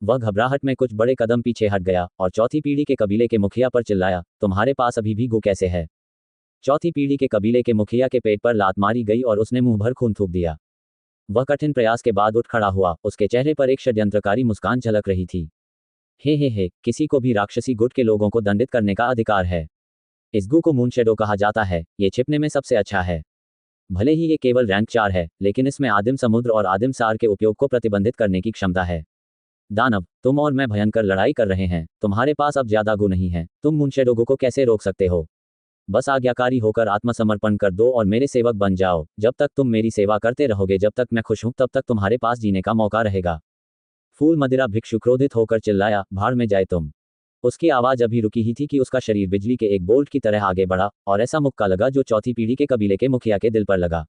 वह घबराहट में कुछ बड़े कदम पीछे हट गया और चौथी पीढ़ी के कबीले के मुखिया पर चिल्लाया, तुम्हारे पास अभी भी गू कैसे है? चौथी पीढ़ी के कबीले के मुखिया के पेट पर लात मारी गई और उसने मुंह भर खून थूक दिया। वह कठिन प्रयास के बाद उठ खड़ा हुआ। उसके चेहरे पर एक षड्यंत्रकारी मुस्कान झलक रही थी। हे, किसी को भी राक्षसी गुट के लोगों को दंडित करने का अधिकार है। इस गू को मून शेडो कहा जाता है। ये छिपने में सबसे अच्छा है। भले ही ये केवल रैंक 4 है, लेकिन इसमें आदिम समुद्र और आदिम सार के उपयोग को प्रतिबंधित करने की क्षमता है। दानव, तुम और मैं भयंकर लड़ाई कर रहे हैं। तुम्हारे पास अब ज्यादा गू नहीं है। तुम मूनशेडो गू को कैसे रोक सकते हो? बस आज्ञाकारी होकर आत्मसमर्पण कर दो और मेरे सेवक बन जाओ। जब तक तुम मेरी सेवा करते रहोगे, जब तक मैं खुश हूं, तब तक तुम्हारे पास जीने का मौका रहेगा। फूल मदिरा भिक्षु क्रोधित होकर चिल्लाया, भाड़ में जाए तुम। उसकी आवाज अभी रुकी ही थी कि उसका शरीर बिजली के एक बोल्ट की तरह आगे बढ़ा और ऐसा मुक्का लगा जो चौथी पीढ़ी के कबीले के मुखिया के दिल पर लगा।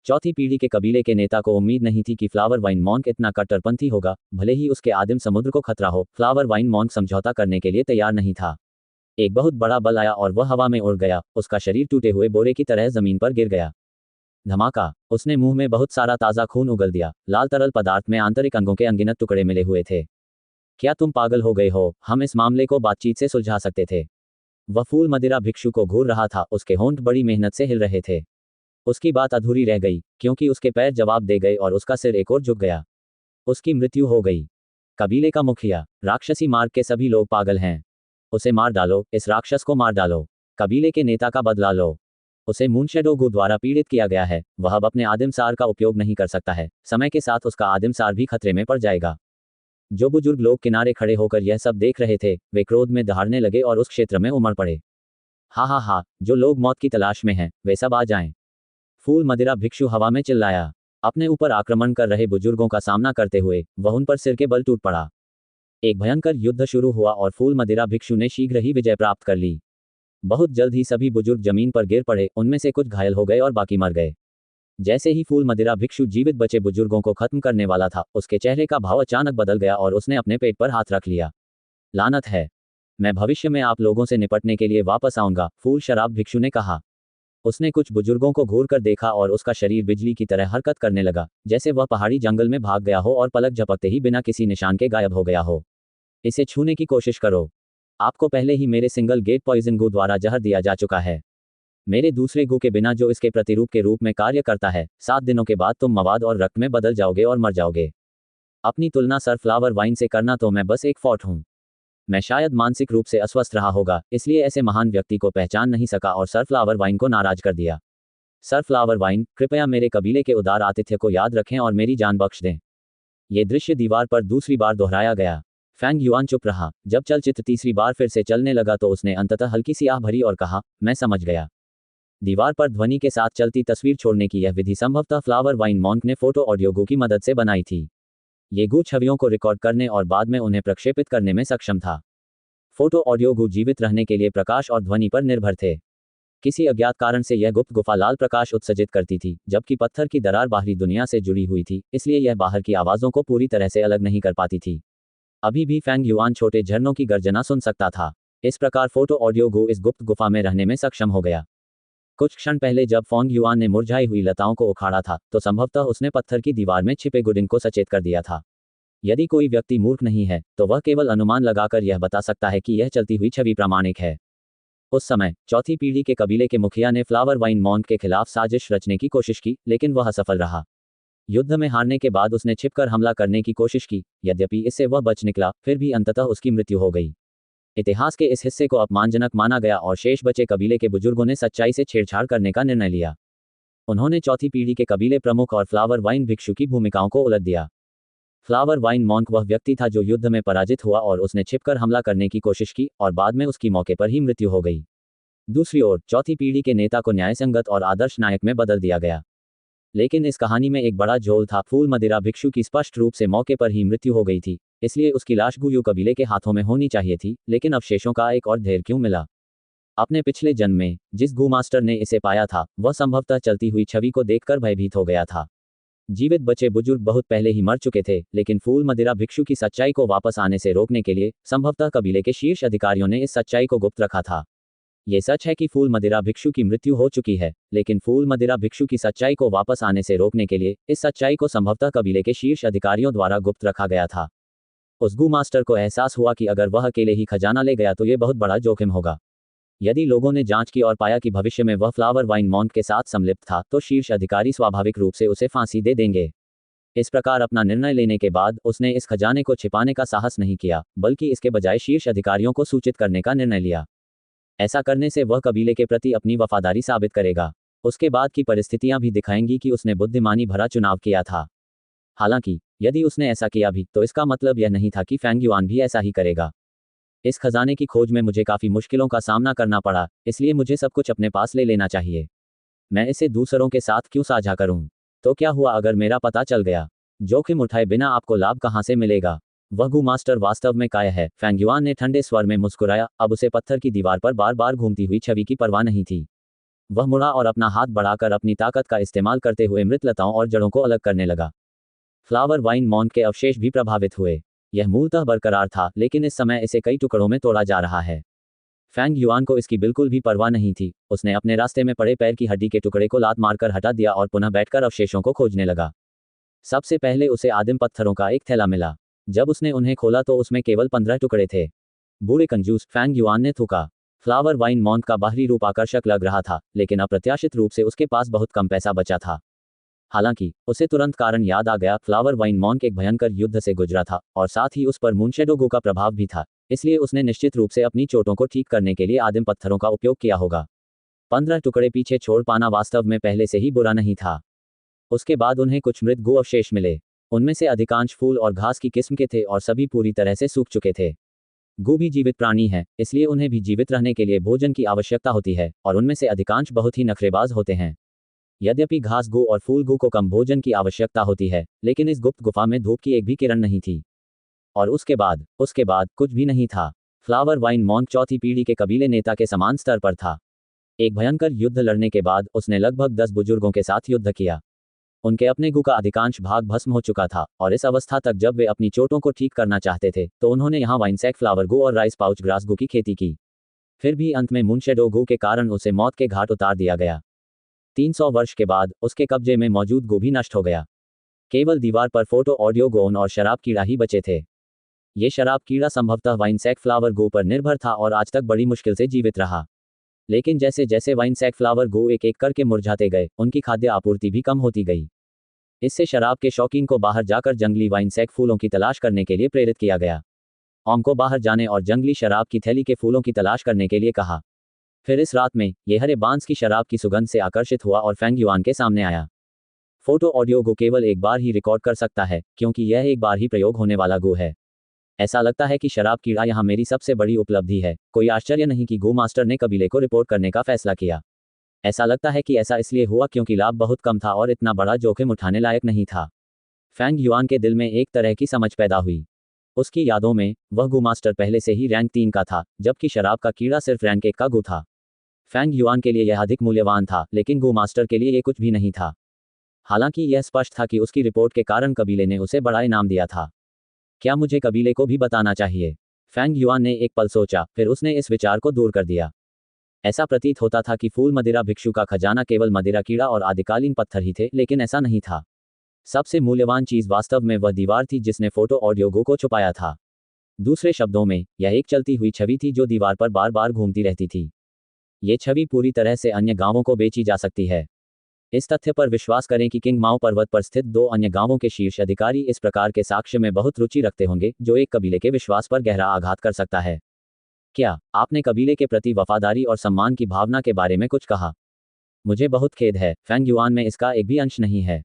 चौथी पीढ़ी के कबीले के नेता को उम्मीद नहीं थी कि फ्लावर वाइन मॉन्क इतना कट्टरपंथी होगा, भले ही उसके आदिम समुद्र को खतरा हो। फ्लावर वाइन मॉन्क समझौता करने के लिए तैयार नहीं था। एक बहुत बड़ा बल आया और वह हवा में उड़ गया, उसका शरीर टूटे हुए बोरे की तरह जमीन पर गिर गया। धमाका! उसने मुंह में बहुत सारा ताज़ा खून उगल दिया। लाल तरल पदार्थ में आंतरिक अंगों के अनगिनत टुकड़े मिले हुए थे। क्या तुम पागल हो गए हो? हम इस मामले को बातचीत से सुलझा सकते थे। वह फूल मदिरा भिक्षु को घूर रहा था, उसके होंठ बड़ी मेहनत से हिल रहे थे। उसकी बात अधूरी रह गई, क्योंकि उसके पैर जवाब दे गए और उसका सिर एक ओर झुक गया। उसकी मृत्यु हो गई। कबीले का मुखिया, राक्षसी मार्ग के सभी लोग पागल हैं। उसे मार डालो, इस राक्षस को मार डालो। कबीले के नेता का बदला लो। उसे मूनशेडो गु द्वारा पीड़ित किया गया है, वह अब अपने आदिम सार का उपयोग नहीं कर सकता है। समय के साथ उसका आदिम सार भी खतरे में पड़ जाएगा। जो बुजुर्ग लोग किनारे खड़े होकर यह सब देख रहे थे, वे क्रोध में दहाड़ने लगे और उस क्षेत्र में उमड़ पड़े। हा हा हा, जो लोग मौत की तलाश में हैं, वे सब आ जाएं। फूल मदिरा भिक्षु हवा में चिल्लाया। अपने ऊपर आक्रमण कर रहे बुजुर्गों का सामना करते हुए वह उन पर सिर के बल टूट पड़ा। एक भयंकर युद्ध शुरू हुआ और फूल मदिरा भिक्षु ने शीघ्र ही विजय प्राप्त कर ली। बहुत जल्द ही सभी बुजुर्ग जमीन पर गिर पड़े, उनमें से कुछ घायल हो गए और बाकी मर गए। जैसे ही फूल मदिरा भिक्षु जीवित बचे बुजुर्गों को खत्म करने वाला था, उसके चेहरे का भाव अचानक बदल गया और उसने अपने पेट पर हाथ रख लिया। लानत है, मैं भविष्य में आप लोगों से निपटने के लिए वापस आऊंगा, फूल शराब भिक्षु ने कहा। उसने कुछ बुजुर्गों को घूर कर देखा और उसका शरीर बिजली की तरह हरकत करने लगा, जैसे वह पहाड़ी जंगल में भाग गया हो और पलक झपकते ही बिना किसी निशान के गायब हो गया हो। इसे छूने की कोशिश करो। आपको पहले ही मेरे सिंगल गेट पॉइजन गू द्वारा जहर दिया जा चुका है। मेरे दूसरे गू के बिना जो इसके प्रतिरूप के रूप में कार्य करता है, 7 दिनों के बाद तुम मवाद और रक्त में बदल जाओगे और मर जाओगे। अपनी तुलना सर फ्लावर वाइन से करना तो मैं बस एक फॉट हूँ। मैं शायद मानसिक रूप से अस्वस्थ रहा होगा, इसलिए ऐसे महान व्यक्ति को पहचान नहीं सका और सर फ्लावर वाइन को नाराज कर दिया। सर फ्लावर वाइन, कृपया मेरे कबीले के उदार आतिथ्य को याद रखें और मेरी जान बख्श दें। ये दृश्य दीवार पर दूसरी बार दोहराया गया। फैंग युआन चुप रहा। जब चलचित्र तीसरी बार फिर से चलने लगा तो उसने अंततः हल्की सी आह भरी और कहा, मैं समझ गया। दीवार पर ध्वनि के साथ चलती तस्वीर छोड़ने की यह विधि संभवतः फ्लावर वाइन मॉन्क ने फोटो ऑडियो गू की मदद से बनाई थी। ये गू छवियों को रिकॉर्ड करने और बाद में उन्हें प्रक्षेपित करने में सक्षम था। फोटो ऑडियो गू जीवित रहने के लिए प्रकाश और ध्वनि पर निर्भर थे। किसी अज्ञात कारण से यह गुप्त गुफा लाल प्रकाश उत्सर्जित करती थी, जबकि पत्थर की दरार बाहरी दुनिया से जुड़ी हुई थी, इसलिए यह बाहर की आवाज़ों को पूरी तरह से अलग नहीं कर पाती थी। अभी भी फैंग युआन छोटे झरनों की गर्जना सुन सकता था। इस प्रकार फोटो ऑडियो गू इस गुप्त गुफा में रहने में सक्षम हो गया। कुछ क्षण पहले जब फैंग युआन ने मुरझाई हुई लताओं को उखाड़ा था, तो संभवतः उसने पत्थर की दीवार में छिपे गुडिंग को सचेत कर दिया था। यदि कोई व्यक्ति मूर्ख नहीं है, तो वह केवल अनुमान लगाकर यह बता सकता है कि यह चलती हुई छवि प्रामाणिक है। उस समय चौथी पीढ़ी के कबीले के मुखिया ने फ्लावर वाइन मॉन्क के खिलाफ साजिश रचने की कोशिश की, लेकिन वह असफल रहा। युद्ध में हारने के बाद उसने छिपकर हमला करने की कोशिश की, यद्यपि इससे वह बच निकला, फिर भी अंततः उसकी मृत्यु हो गई। इतिहास के इस हिस्से को अपमानजनक माना गया और शेष बचे कबीले के बुजुर्गों ने सच्चाई से छेड़छाड़ करने का निर्णय लिया। उन्होंने चौथी पीढ़ी के कबीले प्रमुख और फ्लावर वाइन भिक्षु की भूमिकाओं को उलट दिया। फ्लावर वाइन मॉन्क वह व्यक्ति था जो युद्ध में पराजित हुआ और उसने छिपकर हमला करने की कोशिश की और बाद में उसकी मौके पर ही मृत्यु हो गई। दूसरी ओर चौथी पीढ़ी के नेता को न्यायसंगत और आदर्श नायक में बदल दिया गया। लेकिन इस कहानी में एक बड़ा झोल था। फूल मदिरा भिक्षु की स्पष्ट रूप से मौके पर ही मृत्यु हो गई थी, इसलिए उसकी लाश गुयू कबीले के हाथों में होनी चाहिए थी, लेकिन अवशेषों का एक और ढेर क्यों मिला? अपने पिछले जन्म में जिस गू मास्टर ने इसे पाया था, वह संभवतः चलती हुई छवि को देखकर भयभीत हो गया था। जीवित बचे बुजुर्ग बहुत पहले ही मर चुके थे, लेकिन फूल मदिरा भिक्षु की सच्चाई को वापस आने से रोकने के लिए संभवतः कबीले के शीर्ष अधिकारियों ने इस सच्चाई को गुप्त रखा था। ये सच है कि फूल मदिरा भिक्षु की मृत्यु हो चुकी है, लेकिन फूल मदिरा भिक्षु की सच्चाई को वापस आने से रोकने के लिए इस सच्चाई को संभवतः कबीले के शीर्ष अधिकारियों द्वारा गुप्त रखा गया था। उस गू मास्टर को एहसास हुआ कि अगर वह अकेले ही खजाना ले गया तो ये बहुत बड़ा जोखिम होगा। यदि लोगों ने जांच की और पाया कि भविष्य में वह फ्लावर वाइन मॉन्क के साथ संलिप्त था, तो शीर्ष अधिकारी स्वाभाविक रूप से उसे फांसी दे देंगे। इस प्रकार अपना निर्णय लेने के बाद उसने इस खजाने को छिपाने का साहस नहीं किया, बल्कि इसके बजाय शीर्ष अधिकारियों को सूचित करने का निर्णय लिया। ऐसा करने से वह कबीले के प्रति अपनी वफादारी साबित करेगा। उसके बाद की परिस्थितियां भी दिखाएंगी कि उसने बुद्धिमानी भरा चुनाव किया था। हालांकि यदि उसने ऐसा किया भी, तो इसका मतलब यह नहीं था कि फैंग युआन भी ऐसा ही करेगा। इस खजाने की खोज में मुझे काफ़ी मुश्किलों का सामना करना पड़ा, इसलिए मुझे सब कुछ अपने पास ले लेना चाहिए। मैं इसे दूसरों के साथ क्यों साझा करूं? तो क्या हुआ अगर मेरा पता चल गया? जोखिम उठाए बिना आपको लाभ कहां से मिलेगा? वह गू मास्टर वास्तव में काय है? फैंग युआन ने ठंडे स्वर में मुस्कुराया। अब उसे पत्थर की दीवार पर बार बार घूमती हुई छवि की परवाह नहीं थी। वह मुड़ा और अपना हाथ बढ़ाकर अपनी ताकत का इस्तेमाल करते हुए मृत लताओं और जड़ों को अलग करने लगा। फ्लावर वाइन मॉन्ड के अवशेष भी प्रभावित हुए। यह मूलतः बरकरार था, लेकिन इस समय इसे कई टुकड़ों में तोड़ा जा रहा है। फैंग युआन को इसकी बिल्कुल भी परवाह नहीं थी। उसने अपने रास्ते में पड़े पैर की हड्डी के टुकड़े को लात मारकर हटा दिया और पुनः बैठकर अवशेषों को खोजने लगा। सबसे पहले उसे आदिम पत्थरों का एक थैला मिला। जब उसने उन्हें खोला तो उसमें केवल 15 टुकड़े थे। बूढ़े कंजूस, फैंग युआन ने थूका। फ्लावर वाइन मॉन्ड का बाहरी रूप आकर्षक लग रहा था, लेकिन अप्रत्याशित रूप से उसके पास बहुत कम पैसा बचा था। हालांकि उसे तुरंत कारण याद आ गया। फ्लावर वाइन मॉन्ड एक भयंकर युद्ध से गुजरा था और साथ ही उस पर मूनशेडो गो का प्रभाव भी था, इसलिए उसने निश्चित रूप से अपनी चोटों को ठीक करने के लिए आदिम पत्थरों का उपयोग किया होगा। 15 टुकड़े पीछे छोड़ पाना वास्तव में पहले से ही बुरा नहीं था। उसके बाद उन्हें कुछ मृत गो अवशेष मिले। उनमें से अधिकांश फूल और घास की किस्म के थे और सभी पूरी तरह से सूख चुके थे। गू भी जीवित प्राणी है, इसलिए उन्हें भी जीवित रहने के लिए भोजन की आवश्यकता होती है, और उनमें से अधिकांश बहुत ही नखरेबाज होते हैं। यद्यपि घास गू और फूल गू को कम भोजन की आवश्यकता होती है, लेकिन इस गुप्त गुफा में धूप की एक भी किरण नहीं थी। और उसके बाद कुछ भी नहीं था। फ्लावर वाइन मॉन्ड चौथी पीढ़ी के कबीले नेता के समान स्तर पर था। एक भयंकर युद्ध लड़ने के बाद उसने लगभग 10 बुजुर्गों के साथ युद्ध किया। उनके अपने गू का अधिकांश भाग भस्म हो चुका था, और इस अवस्था तक जब वे अपनी चोटों को ठीक करना चाहते थे तो उन्होंने यहाँ वाइनसैक फ्लावर गू और राइस पाउच ग्रास गू की खेती की। फिर भी अंत में मूनशेडो गू के कारण उसे मौत के घाट उतार दिया गया। 300 वर्ष के बाद उसके कब्जे में मौजूद गू भी नष्ट हो गया। केवल दीवार पर फोटो, ऑडियो गोन और शराब कीड़ा ही बचे थे। ये शराब कीड़ा संभवतः वाइनसैक फ्लावर गू पर निर्भर था और आज तक बड़ी मुश्किल से जीवित रहा। लेकिन जैसे जैसे वाइनसैक फ्लावर गू एक एक करके मुरझाते गए, उनकी खाद्य आपूर्ति भी कम होती गई। इससे शराब के शौकीन को बाहर जाकर जंगली वाइनसैक फूलों की तलाश करने के लिए प्रेरित किया गया। ओम को बाहर जाने और जंगली शराब की थैली के फूलों की तलाश करने के लिए कहा। फिर इस रात में ये हरे बांस की शराब की सुगंध से आकर्षित हुआ और फैंग युआन के सामने आया। फोटो ऑडियो गो केवल एक बार ही रिकॉर्ड कर सकता है, क्योंकि यह एक बार ही प्रयोग होने वाला गो है। ऐसा लगता है कि शराब कीड़ा यहाँ मेरी सबसे बड़ी उपलब्धि है। कोई आश्चर्य नहीं कि गो मास्टर ने कबीले को रिपोर्ट करने का फैसला किया। ऐसा लगता है कि ऐसा इसलिए हुआ क्योंकि लाभ बहुत कम था और इतना बड़ा जोखिम उठाने लायक नहीं था। फैंग युआन के दिल में एक तरह की समझ पैदा हुई। उसकी यादों में वह गो मास्टर पहले से ही रैंक 3 का था, जबकि शराब का कीड़ा सिर्फ रैंक 1 का गो था। फैंग युआन के लिए यह अधिक मूल्यवान था, लेकिन गो मास्टर के लिए ये कुछ भी नहीं था। हालांकि यह स्पष्ट था कि उसकी रिपोर्ट के कारण कबीले ने उसे बड़ा इनाम दिया था। क्या मुझे कबीले को भी बताना चाहिए? फैंग युआन ने एक पल सोचा, फिर उसने इस विचार को दूर कर दिया। ऐसा प्रतीत होता था कि फूल मदिरा भिक्षु का खजाना केवल मदिरा कीड़ा और आदिकालीन पत्थर ही थे, लेकिन ऐसा नहीं था। सबसे मूल्यवान चीज वास्तव में वह दीवार थी जिसने फोटो ऑडियो गो को छुपाया था। दूसरे शब्दों में, यह एक चलती हुई छवि थी जो दीवार पर बार बार घूमती रहती थी। ये छवि पूरी तरह से अन्य गांवों को बेची जा सकती है। इस तथ्य पर विश्वास करें कि किंग माओ पर्वत पर स्थित 2 अन्य गांवों के शीर्ष अधिकारी इस प्रकार के साक्ष्य में बहुत रुचि रखते होंगे, जो एक कबीले के विश्वास पर गहरा आघात कर सकता है। क्या आपने कबीले के प्रति वफादारी और सम्मान की भावना के बारे में कुछ कहा? मुझे बहुत खेद है, फैंग युआन में इसका एक भी अंश नहीं है।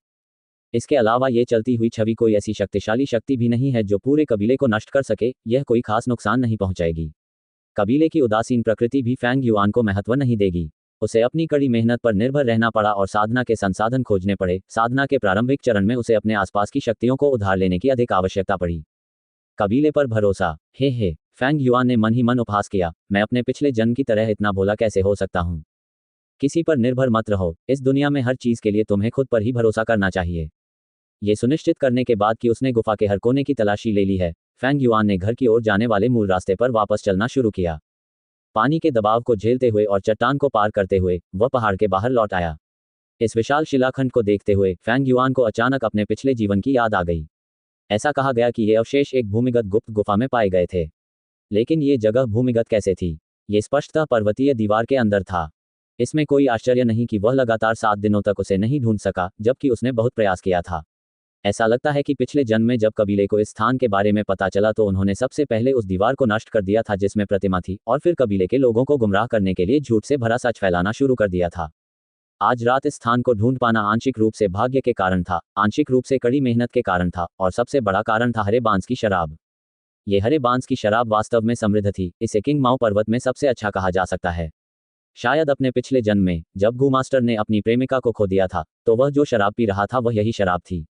इसके अलावा ये चलती हुई छवि कोई ऐसी शक्तिशाली शक्ति भी नहीं है जो पूरे कबीले को नष्ट कर सके। यह कोई खास नुकसान नहीं पहुंचाएगी। कबीले की उदासीन प्रकृति भी फैंग युआन को महत्व नहीं देगी। उसे अपनी कड़ी मेहनत पर निर्भर रहना पड़ा और साधना के संसाधन खोजने पड़े। साधना के प्रारंभिक चरण में उसे अपने आसपास की शक्तियों को उधार लेने की अधिक आवश्यकता पड़ी। कबीले पर भरोसा। हे फैंग युआन ने मन ही मन उपहास किया। मैं अपने पिछले जन्म की तरह इतना भोला कैसे हो सकता हूँ? किसी पर निर्भर मत रहो। इस दुनिया में हर चीज के लिए तुम्हें खुद पर ही भरोसा करना चाहिए। ये सुनिश्चित करने के बाद कि उसने गुफा के हर कोने की तलाशी ले ली है, फैंग युआन ने घर की ओर जाने वाले मूल रास्ते पर वापस चलना शुरू किया। पानी के दबाव को झेलते हुए और चट्टान को पार करते हुए वह पहाड़ के बाहर लौट आया। इस विशाल शिलाखंड को देखते हुए फैंग युआन को अचानक अपने पिछले जीवन की याद आ गई। ऐसा कहा गया कि ये अवशेष एक भूमिगत गुप्त गुफा में पाए गए थे। लेकिन ये जगह भूमिगत कैसे थी? ये स्पष्टतः पर्वतीय दीवार के अंदर था। इसमें कोई आश्चर्य नहीं कि वह लगातार 7 दिनों तक उसे नहीं ढूंढ सका, जबकि उसने बहुत प्रयास किया था। ऐसा लगता है कि पिछले जन्म में जब कबीले को इस स्थान के बारे में पता चला तो उन्होंने सबसे पहले उस दीवार को नष्ट कर दिया था जिसमें प्रतिमा थी, और फिर कबीले के लोगों को गुमराह करने के लिए झूठ से भरा सच फैलाना शुरू कर दिया था। आज रात इस स्थान को ढूंढ पाना आंशिक रूप से भाग्य के कारण था, आंशिक रूप से कड़ी मेहनत के कारण था, और सबसे बड़ा कारण था हरे बांस की शराब। ये हरे बांस की शराब वास्तव में समृद्ध थी। इसे किंग माओ पर्वत में सबसे अच्छा कहा जा सकता है। शायद अपने पिछले जन्म में जब गू मास्टर ने अपनी प्रेमिका को खो दिया था तो वह जो शराब पी रहा था वह यही शराब थी।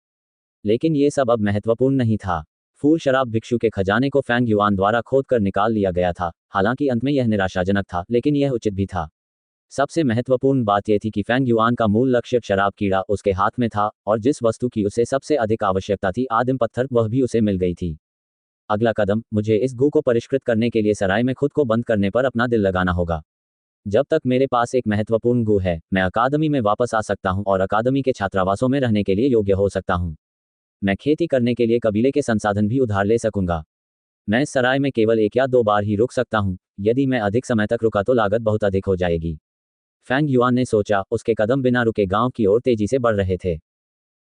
लेकिन ये सब अब महत्वपूर्ण नहीं था। फूल शराब भिक्षु के खजाने को फैंग युआन द्वारा खोद कर निकाल लिया गया था। हालांकि अंत में यह निराशाजनक था, लेकिन यह उचित भी था। सबसे महत्वपूर्ण बात यह थी कि फेंग युआन का मूल लक्ष्य शराब कीड़ा उसके हाथ में था और जिस वस्तु की उसे सबसे अधिक आवश्यकता थी आदिम पत्थर वह भी उसे मिल गई थी। अगला कदम मुझे इस गू को परिष्कृत करने के लिए सराय में खुद को बंद करने पर अपना दिल लगाना होगा। जब तक मेरे पास एक महत्वपूर्ण गू है मैं अकादमी में वापस आ सकता हूं और अकादमी के छात्रावासों में रहने के लिए योग्य हो सकता हूं। मैं खेती करने के लिए कबीले के संसाधन भी उधार ले सकूंगा। मैं इस सराय में केवल 1 या 2 बार ही रुक सकता हूं। यदि मैं अधिक समय तक रुका तो लागत बहुत अधिक हो जाएगी। फेंग युआन ने सोचा। उसके कदम बिना रुके गांव की ओर तेजी से बढ़ रहे थे।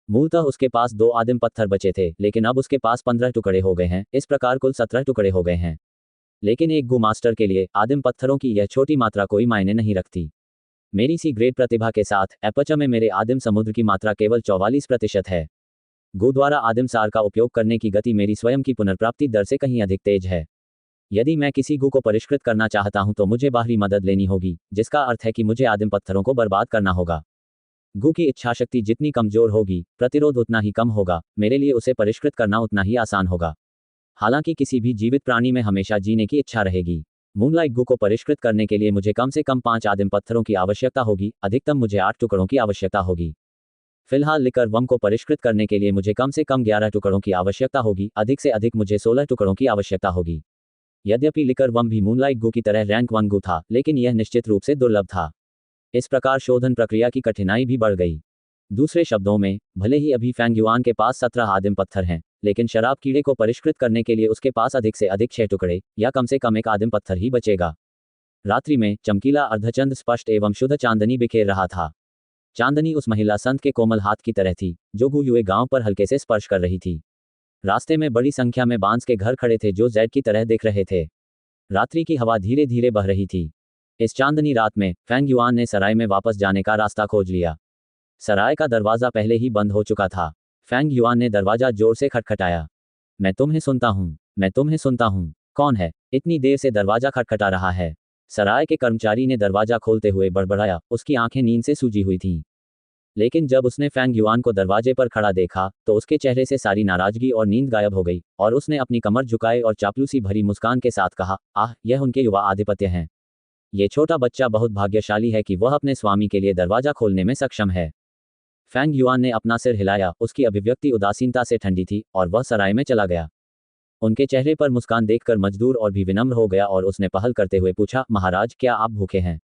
मूलतः उसके पास 2 आदिम पत्थर बचे थे लेकिन अब उसके पास 15 टुकड़े हो गए हैं। इस प्रकार कुल 17 टुकड़े हो गए हैं। लेकिन एक गू मास्टर के लिए आदिम पत्थरों की यह छोटी मात्रा कोई मायने नहीं रखती। मेरी सी ग्रेड प्रतिभा के साथ एपर्चर में मेरे आदिम समुद्र की मात्रा केवल 44% है। गू द्वारा आदिम सार का उपयोग करने की गति मेरी स्वयं की पुनर्प्राप्ति दर से कहीं अधिक तेज है। यदि मैं किसी गू को परिष्कृत करना चाहता हूं तो मुझे बाहरी मदद लेनी होगी, जिसका अर्थ है कि मुझे आदिम पत्थरों को बर्बाद करना होगा। गू की इच्छाशक्ति जितनी कमजोर होगी प्रतिरोध उतना ही कम होगा। मेरे लिए उसे परिष्कृत करना उतना ही आसान होगा। हालांकि किसी भी जीवित प्राणी में हमेशा जीने की इच्छा रहेगी। मूनलाइट गू को परिष्कृत करने के लिए मुझे कम से कम 5 आदिम पत्थरों की आवश्यकता होगी। अधिकतम मुझे 8 टुकड़ों की आवश्यकता होगी। फिलहाल लिकर वम को परिष्कृत करने के लिए मुझे कम से कम 11 टुकड़ों की आवश्यकता होगी। अधिक से अधिक मुझे 16 टुकड़ों की आवश्यकता होगी। यद्यपि लिकर वम भी मूनलाइट गू की तरह रैंक 1 गू था लेकिन यह निश्चित रूप से दुर्लभ था। इस प्रकार शोधन प्रक्रिया की कठिनाई भी बढ़ गई। दूसरे शब्दों में भले ही अभी फेंग युआन के पास 17 आदिम पत्थर हैं लेकिन शराब कीड़े को परिष्कृत करने के लिए उसके पास अधिक से अधिक 6 टुकड़े या कम से कम 1 आदिम पत्थर ही बचेगा। रात्रि में चमकीला अर्धचंद्र स्पष्ट एवं शुद्ध चांदनी बिखेर रहा था। चांदनी उस महिला संत के कोमल हाथ की तरह थी जो गुयुए गांव पर हल्के से स्पर्श कर रही थी। रास्ते में बड़ी संख्या में बांस के घर खड़े थे जो जैड की तरह दिख रहे थे। रात्रि की हवा धीरे धीरे बह रही थी। इस चांदनी रात में फेंग युआन ने सराय में वापस जाने का रास्ता खोज लिया। सराय का दरवाजा पहले ही बंद हो चुका था। फेंग युआन ने दरवाजा जोर से खटखटाया। मैं तुम्हें सुनता हूँ, मैं तुम्हें सुनता हूँ। कौन है? इतनी देर से दरवाजा खटखटा रहा है। सराय के कर्मचारी ने दरवाजा खोलते हुए बड़बड़ाया। उसकी आंखें नींद से सूजी हुई थीं। लेकिन जब उसने फेंग युआन को दरवाजे पर खड़ा देखा तो उसके चेहरे से सारी नाराजगी और नींद गायब हो गई और उसने अपनी कमर झुकाए और चापलूसी भरी मुस्कान के साथ कहा, आह, यह उनके युवा आधिपत्य हैं। ये छोटा बच्चा बहुत भाग्यशाली है कि वह अपने स्वामी के लिए दरवाजा खोलने में सक्षम है। फेंग युआन ने अपना सिर हिलाया। उसकी अभिव्यक्ति उदासीनता से ठंडी थी और वह सराय में चला गया। उनके चेहरे पर मुस्कान देखकर मजदूर और भी विनम्र हो गया और उसने पहल करते हुए पूछा, महाराज, क्या आप भूखे हैं?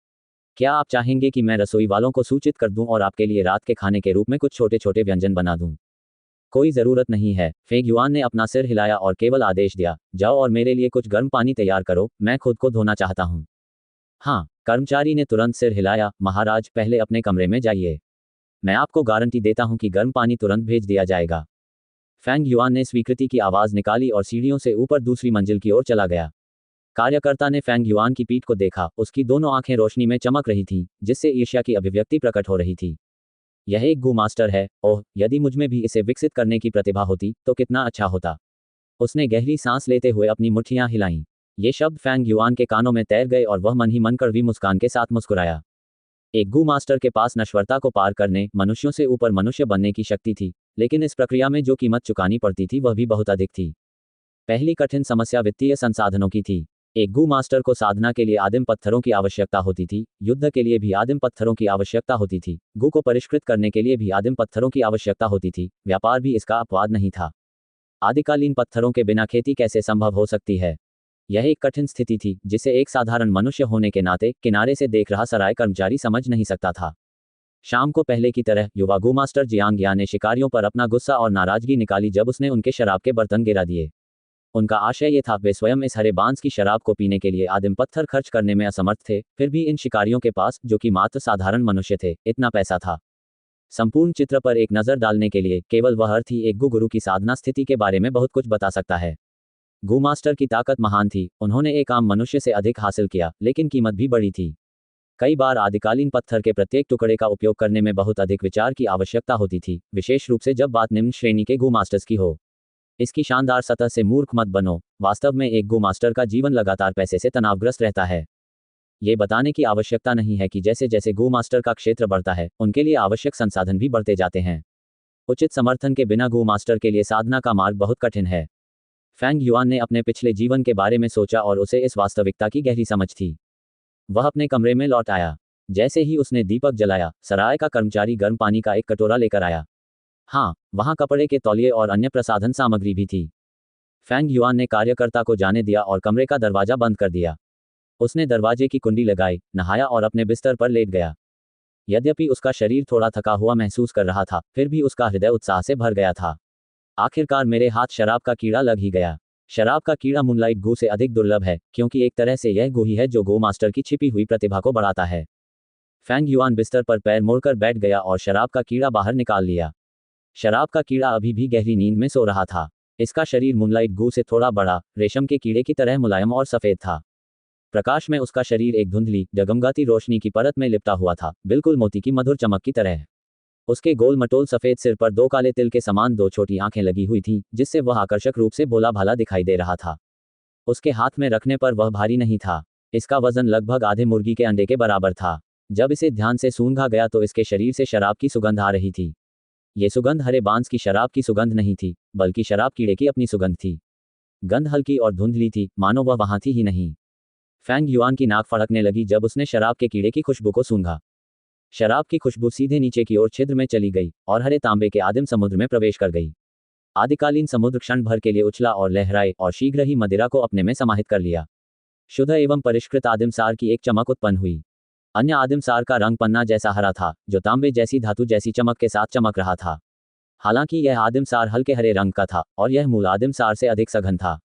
क्या आप चाहेंगे कि मैं रसोई वालों को सूचित कर दूं और आपके लिए रात के खाने के रूप में कुछ छोटे छोटे व्यंजन बना दूं? कोई ज़रूरत नहीं है। फेंग युआन ने अपना सिर हिलाया और केवल आदेश दिया, जाओ और मेरे लिए कुछ गर्म पानी तैयार करो, मैं खुद को धोना चाहता हूं। हाँ, कर्मचारी ने तुरंत सिर हिलाया, महाराज, पहले अपने कमरे में जाइए। मैं आपको गारंटी देता हूं कि गर्म पानी तुरंत भेज दिया जाएगा। फेंग युआन ने स्वीकृति की आवाज़ निकाली और सीढ़ियों से ऊपर दूसरी मंजिल की ओर चला गया। कार्यकर्ता ने फेंग युआन की पीठ को देखा। उसकी दोनों आंखें रोशनी में चमक रही थीं, जिससे ईर्ष्या की अभिव्यक्ति प्रकट हो रही थी। यह एक गू मास्टर है। ओह, यदि मुझमें भी इसे विकसित करने की प्रतिभा होती तो कितना अच्छा होता। उसने गहरी सांस लेते हुए अपनी मुट्ठियां हिलाईं। ये शब्द फेंग युआन के कानों में तैर गए और वह मन ही मन कड़वी मुस्कान के साथ मुस्कुराया। एक गू मास्टर के पास नश्वरता को पार करने, मनुष्यों से ऊपर मनुष्य बनने की शक्ति थी, लेकिन इस प्रक्रिया में जो कीमत चुकानी पड़ती थी वह भी बहुत अधिक थी। पहली कठिन समस्या वित्तीय संसाधनों की थी। एक गू मास्टर को साधना के लिए आदिम पत्थरों की आवश्यकता होती थी, युद्ध के लिए भी आदिम पत्थरों की आवश्यकता होती थी, गू को परिष्कृत करने के लिए भी आदिम पत्थरों की आवश्यकता होती थी, व्यापार भी इसका अपवाद नहीं था। आदिकालीन पत्थरों के बिना खेती कैसे संभव हो सकती है? यह एक कठिन स्थिति थी जिसे एक साधारण मनुष्य होने के नाते किनारे से देख रहा सराय कर्मचारी समझ नहीं सकता था। शाम को पहले की तरह युवा गू मास्टर जियांग या ने शिकारियों पर अपना गुस्सा और नाराजगी निकाली जब उसने उनके शराब के बर्तन गिरा दिए। उनका आशय ये था, वे स्वयं इस हरे बांस की शराब को पीने के लिए आदिम पत्थर खर्च करने में असमर्थ थे, फिर भी इन शिकारियों के पास, जो कि मात्र साधारण मनुष्य थे, इतना पैसा था। संपूर्ण चित्र पर एक नज़र डालने के लिए केवल वह अर्थ ही एक गू गुरु की साधना स्थिति के बारे में बहुत कुछ बता सकता है। गू मास्टर की ताकत महान थी। उन्होंने एक आम मनुष्य से अधिक हासिल किया, लेकिन कीमत भी बड़ी थी। कई बार आदिकालीन पत्थर के प्रत्येक टुकड़े का उपयोग करने में बहुत अधिक विचार की आवश्यकता होती थी, विशेष रूप से जब बात निम्न श्रेणी के गू मास्टर्स की हो। इसकी शानदार सतह से मूर्ख मत बनो। वास्तव में एक गू मास्टर का जीवन लगातार पैसे से तनावग्रस्त रहता है। ये बताने की आवश्यकता नहीं है कि जैसे जैसे गू मास्टर का क्षेत्र बढ़ता है, उनके लिए आवश्यक संसाधन भी बढ़ते जाते हैं। उचित समर्थन के बिना गू मास्टर के लिए साधना का मार्ग बहुत कठिन है। फेंग युआन ने अपने पिछले जीवन के बारे में सोचा और उसे इस वास्तविकता की गहरी समझ थी। वह अपने कमरे में लौट आया। जैसे ही उसने दीपक जलाया, सराय का कर्मचारी गर्म पानी का एक कटोरा लेकर आया। हाँ, वहाँ कपड़े के तौलिए और अन्य प्रसाधन सामग्री भी थी। फैंग युआन ने कार्यकर्ता को जाने दिया और कमरे का दरवाजा बंद कर दिया। उसने दरवाजे की कुंडी लगाई, नहाया और अपने बिस्तर पर लेट गया। यद्यपि उसका शरीर थोड़ा थका हुआ महसूस कर रहा था, फिर भी उसका हृदय उत्साह से भर गया था। आखिरकार मेरे हाथ शराब का कीड़ा लग ही गया। शराब का कीड़ा मूनलाइट गू से अधिक दुर्लभ है, क्योंकि एक तरह से यह गू ही है जो गो मास्टर की छिपी हुई प्रतिभा को बढ़ाता है। फैंग युआन बिस्तर पर पैर मोड़कर बैठ गया और शराब का कीड़ा बाहर निकाल लिया। शराब का कीड़ा अभी भी गहरी नींद में सो रहा था। इसका शरीर मूनलाइट गू से थोड़ा बड़ा, रेशम के कीड़े की तरह मुलायम और सफेद था। प्रकाश में उसका शरीर एक धुंधली, डगमगाती रोशनी की परत में लिपटा हुआ था, बिल्कुल मोती की मधुर चमक की तरह। उसके गोल मटोल सफेद सिर पर दो काले तिल के समान दो छोटी आंखें लगी हुई थीं, जिससे वह आकर्षक रूप से भोला भाला दिखाई दे रहा था। उसके हाथ में रखने पर वह भारी नहीं था। इसका वजन लगभग आधे मुर्गी के अंडे के बराबर था। जब इसे ध्यान से सूंघा गया तो इसके शरीर से शराब की सुगंध आ रही थी। ये सुगंध हरे बांस की शराब की सुगंध नहीं थी, बल्कि शराब कीड़े की अपनी सुगंध थी। गंध हल्की और धुंधली थी, मानो वह वहां थी ही नहीं। फैंग युआन की नाक फड़कने लगी जब उसने शराब के कीड़े की खुशबू को सूंघा। शराब की खुशबू सीधे नीचे की ओर छिद्र में चली गई और हरे तांबे के आदिम समुद्र में प्रवेश कर गई। आदिकालीन समुद्र क्षण भर के लिए उछला और लहराए और शीघ्र ही मदिरा को अपने में समाहित कर लिया। शुद्ध एवं परिष्कृत आदिम सार की एक चमक उत्पन्न हुई। अन्य आदिम सार का रंग पन्ना जैसा हरा था, जो तांबे जैसी धातु जैसी चमक के साथ चमक रहा था। हालांकि यह आदिम सार हल्के हरे रंग का था और यह मूल आदिम सार से अधिक सघन था।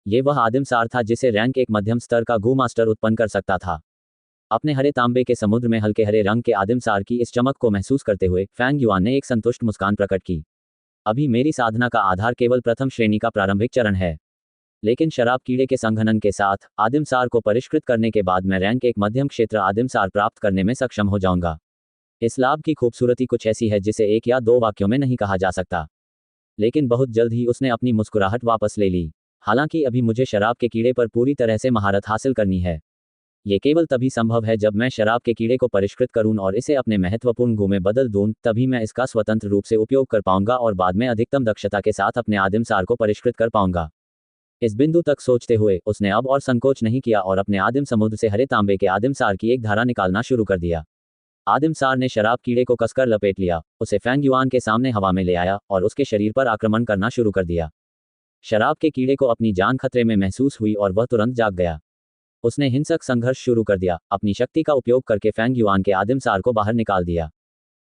ये वह आदिम सार था जिसे रैंक एक मध्यम स्तर का गो मास्टर उत्पन्न कर सकता था। अपने हरे तांबे के समुद्र में हल्के हरे रंग के आदिम सार की इस चमक को महसूस करते हुए फैंग युआन ने एक संतुष्ट मुस्कान प्रकट की। अभी मेरी साधना का आधार केवल प्रथम श्रेणी का प्रारंभिक चरण है, लेकिन शराब कीड़े के संघनन के साथ आदिम सार को परिष्कृत करने के बाद मैं रैंक एक मध्यम क्षेत्र आदिम सार प्राप्त करने में सक्षम हो जाऊंगा। इस लाभ की खूबसूरती कुछ ऐसी है जिसे एक या दो वाक्यों में नहीं कहा जा सकता। लेकिन बहुत जल्द ही उसने अपनी मुस्कुराहट वापस ले ली। हालांकि अभी मुझे शराब के कीड़े पर पूरी तरह से महारत हासिल करनी है। ये केवल तभी संभव है जब मैं शराब के कीड़े को परिष्कृत करूं और इसे अपने महत्वपूर्ण गू में बदल दूं, तभी मैं इसका स्वतंत्र रूप से उपयोग कर पाऊंगा और बाद में अधिकतम दक्षता के साथ अपने आदिम सार को परिष्कृत कर पाऊंगा। इस बिंदु तक सोचते हुए उसने अब और संकोच नहीं किया और अपने आदिम समुद्र से हरे तांबे के आदिम सार की एक धारा निकालना शुरू कर दिया। आदिम सार ने शराब कीड़े को कसकर लपेट लिया, उसे फैंग युआन के सामने हवा में ले आया और उसके शरीर पर आक्रमण करना शुरू कर दिया। शराब के कीड़े को अपनी जान खतरे में महसूस हुई और वह तुरंत जाग गया। उसने हिंसक संघर्ष शुरू कर दिया, अपनी शक्ति का उपयोग करके फैंग युआन के आदिम सार को बाहर निकाल दिया।